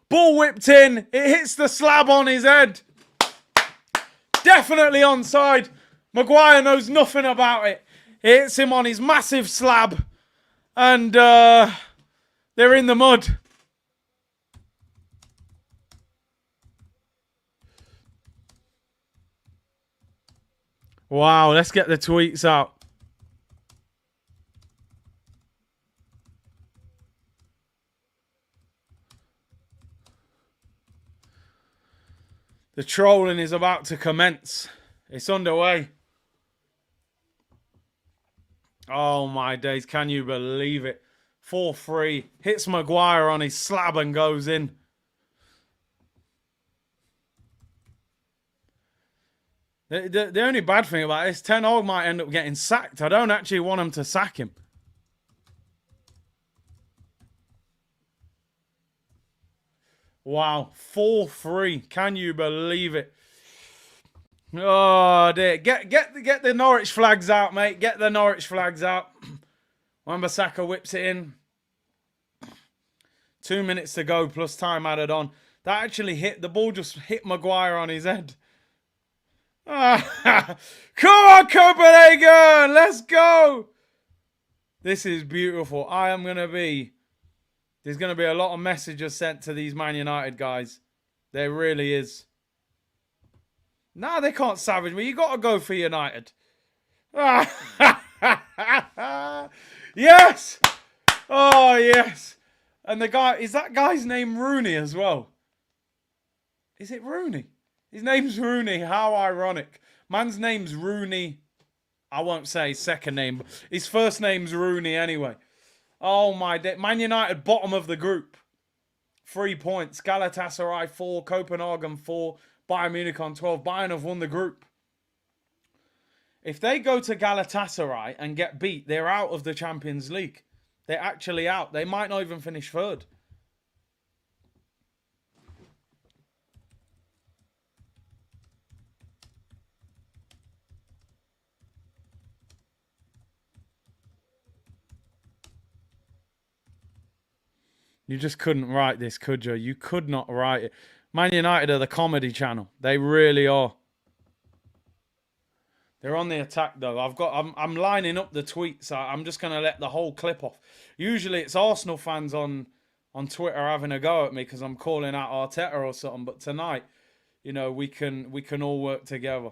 Ball whipped in. It hits the slab on his head. Definitely onside. Maguire knows nothing about it. It hits him on his massive slab. And they're in the mud. Wow, let's get the tweets out. The trolling is about to commence. It's underway. Oh my days, can you believe it? 4-3. Hits Maguire on his slab and goes in. The only bad thing about this, Ten Hag might end up getting sacked. I don't actually want him to sack him. Wow, 4-3. Can you believe it? Oh dear. Get the Norwich flags out, mate. Get the Norwich flags out. Remember, Saka whips it in. 2 minutes to go plus time added on. That actually hit, the ball just hit Maguire on his head. Come on, Copenhagen! Let's go! This is beautiful. There's going to be a lot of messages sent to these Man United guys. There really is. Nah, they can't savage me. You got to go for United. Yes! Oh, yes. And the guy, is that guy's name Rooney as well? Is it Rooney? His name's Rooney. How ironic. Man's name's Rooney. I won't say his second name, but his first name's Rooney anyway. Oh my day. Man United, bottom of the group. 3 points. Galatasaray 4, Copenhagen 4, Bayern Munich on 12. Bayern have won the group. If they go to Galatasaray and get beat, they're out of the Champions League. They're actually out. They might not even finish third. You just couldn't write this, could you? You could not write it. Man United are the comedy channel. They really are. They're on the attack though. I'm lining up the tweets. I'm just gonna let the whole clip off. Usually it's Arsenal fans on Twitter having a go at me because I'm calling out Arteta or something. But tonight, you know, we can all work together.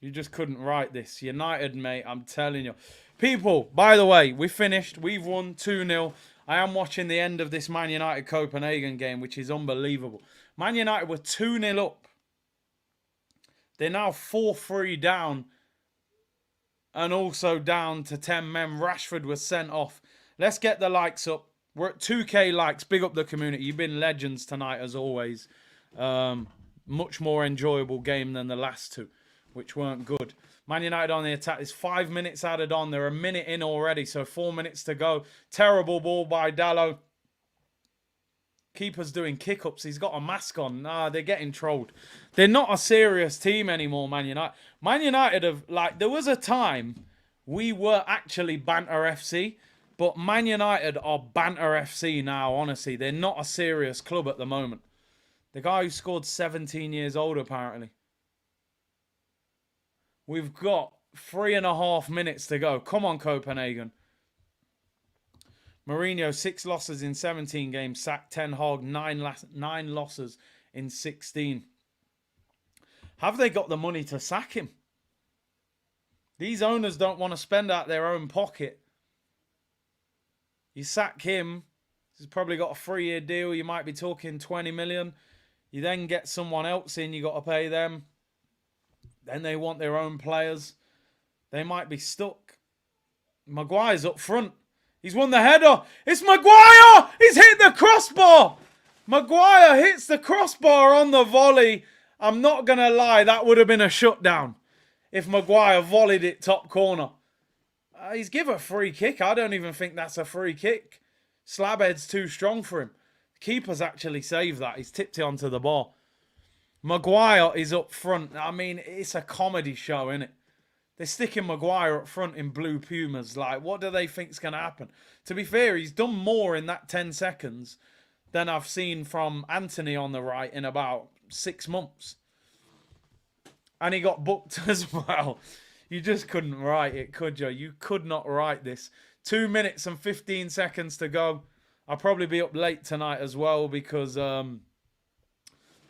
You just couldn't write this. United, mate, I'm telling you. People, by the way, we finished. We've won 2-0. I am watching the end of this Man United Copenhagen game, which is unbelievable. Man United were 2-0 up. They're now 4-3 down. And also down to 10 men. Rashford was sent off. Let's get the likes up. We're at 2K likes. Big up the community. You've been legends tonight, as always. Much more enjoyable game than the last two, which weren't good. Man United on the attack. There's 5 minutes added on. They're a minute in already, so 4 minutes to go. Terrible ball by Dalot. Keeper's doing kick-ups. He's got a mask on. Nah, they're getting trolled. They're not a serious team anymore, Man United. Man United have, like, there was a time we were actually Banter FC, but Man United are Banter FC now, honestly. They're not a serious club at the moment. The guy who scored 17 years old, apparently. We've got 3.5 minutes to go. Come on, Copenhagen. Mourinho, 6 losses in 17 games. Sacked. Ten Hag, 9 losses in 16. Have they got the money to sack him? These owners don't want to spend out their own pocket. You sack him. He's probably got a 3-year deal. You might be talking 20 million. You then get someone else in. You got to pay them. Then they want their own players. They might be stuck. Maguire's up front. He's won the header. It's Maguire! He's hit the crossbar! Maguire hits the crossbar on the volley. I'm not going to lie, that would have been a shutdown if Maguire volleyed it top corner. He's given a free kick. I don't even think that's a free kick. Slabhead's too strong for him. The keeper's actually saved that. He's tipped it onto the bar. Maguire is up front. I mean, it's a comedy show, isn't it? They're sticking Maguire up front in blue Pumas. Like, what do they think's going to happen? To be fair, he's done more in that 10 seconds than I've seen from Anthony on the right in about 6 months. And he got booked as well. You just couldn't write it, could you? You could not write this. 2 minutes and 15 seconds to go. I'll probably be up late tonight as well because I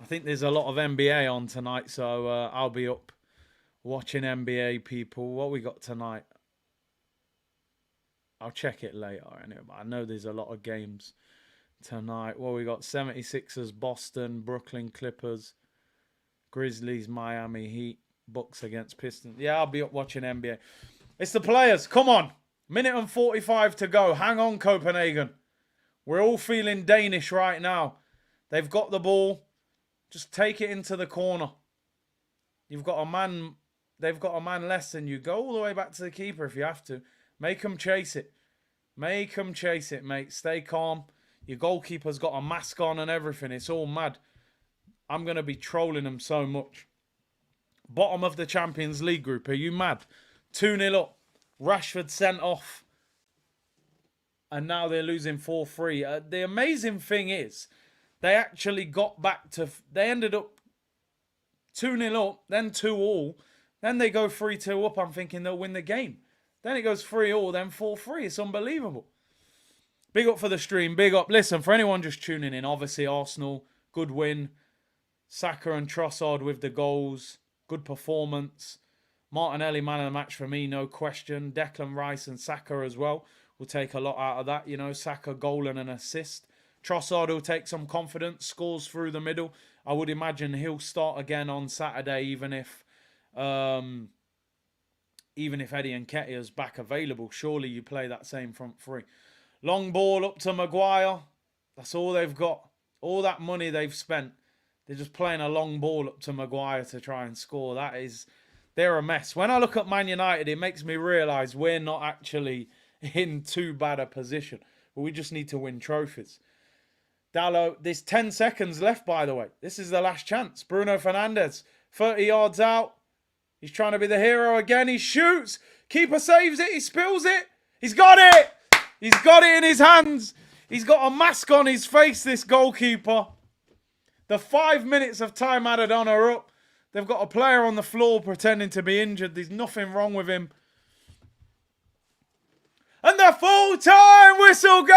think there's a lot of NBA on tonight. So I'll be up watching NBA, people. What we got tonight? I'll check it later. Anyway, but I know there's a lot of games tonight. Well, we got 76ers, Boston, Brooklyn Clippers, Grizzlies, Miami Heat, Bucks against Pistons. Yeah, I'll be up watching NBA. It's the players. Come on. Minute and 45 to go. Hang on, Copenhagen. We're all feeling Danish right now. They've got the ball. Just take it into the corner. You've got a man. They've got a man less than you. Go all the way back to the keeper if you have to. Make them chase it. Make them chase it, mate. Stay calm. Your goalkeeper's got a mask on and everything. It's all mad. I'm going to be trolling them so much. Bottom of the Champions League group. Are you mad? 2-0 up. Rashford sent off. And now they're losing 4-3. The amazing thing is, they actually got back to... They ended up 2-0 up, then 2-2. Then they go 3-2 up. I'm thinking they'll win the game. Then it goes 3-3, then 4-3. It's unbelievable. Big up for the stream. Big up. Listen, for anyone just tuning in, obviously Arsenal, good win. Saka and Trossard with the goals. Good performance. Martinelli, man of the match for me, no question. Declan Rice and Saka as well. Will take a lot out of that. You know, Saka goal and an assist. Trossard will take some confidence. Scores through the middle. I would imagine he'll start again on Saturday, even if Eddie Nketiah's back available. Surely you play that same front three. Long ball up to Maguire. That's all they've got. All that money they've spent. They're just playing a long ball up to Maguire to try and score. They're a mess. When I look at Man United, it makes me realise we're not actually in too bad a position. But we just need to win trophies. Dalot, there's 10 seconds left, by the way. This is the last chance. Bruno Fernandes, 30 yards out. He's trying to be the hero again. He shoots. Keeper saves it. He spills it. He's got it. He's got it in his hands. He's got a mask on his face, this goalkeeper. The 5 minutes of time added on are up. They've got a player on the floor pretending to be injured. There's nothing wrong with him. And the full-time whistle goes!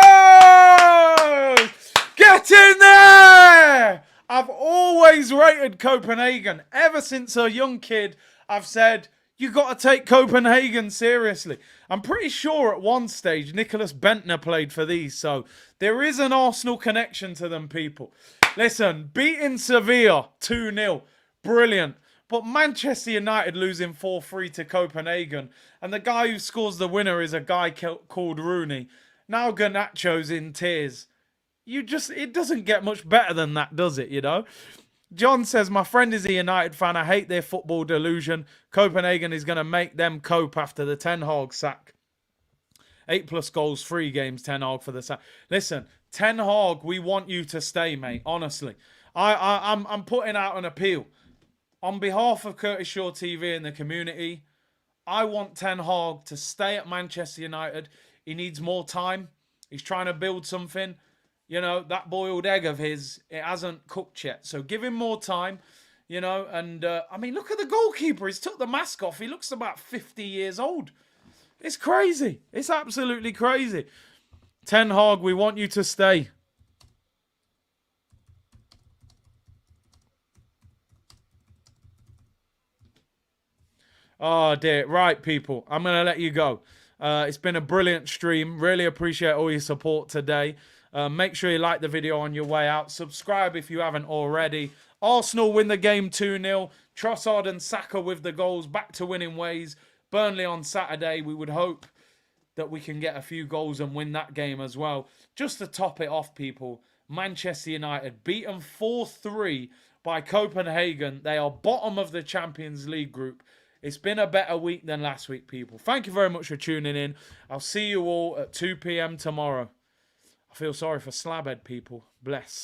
Get in there! I've always rated Copenhagen. Ever since a young kid, I've said, you got to take Copenhagen seriously. I'm pretty sure at one stage, Nicholas Bentner played for these. So there is an Arsenal connection to them, people. Listen, beating Sevilla 2-0. Brilliant. But Manchester United losing 4-3 to Copenhagen. And the guy who scores the winner is a guy called Rooney. Now Garnacho's in tears. It doesn't get much better than that, does it, you know? John says, my friend is a United fan. I hate their football delusion. Copenhagen is going to make them cope after the Ten Hag sack. 8+ goals, 3 games, Ten Hag for the sack. Listen, Ten Hag, we want you to stay, mate, honestly. I'm putting out an appeal. On behalf of Curtis Shaw TV and the community, I want Ten Hag to stay at Manchester United. He needs more time. He's trying to build something. You know, that boiled egg of his, it hasn't cooked yet. So give him more time, you know. And, I mean, look at the goalkeeper. He's took the mask off. He looks about 50 years old. It's crazy. It's absolutely crazy. Ten Hag, we want you to stay. Oh, dear. Right, people. I'm going to let you go. It's been a brilliant stream. Really appreciate all your support today. Make sure you like the video on your way out. Subscribe if you haven't already. Arsenal win the game 2-0. Trossard and Saka with the goals. Back to winning ways. Burnley on Saturday. We would hope that we can get a few goals and win that game as well. Just to top it off, people. Manchester United beaten 4-3 by Copenhagen. They are bottom of the Champions League group. It's been a better week than last week, people. Thank you very much for tuning in. I'll see you all at 2 p.m. tomorrow. I feel sorry for Slabhead, people. Bless.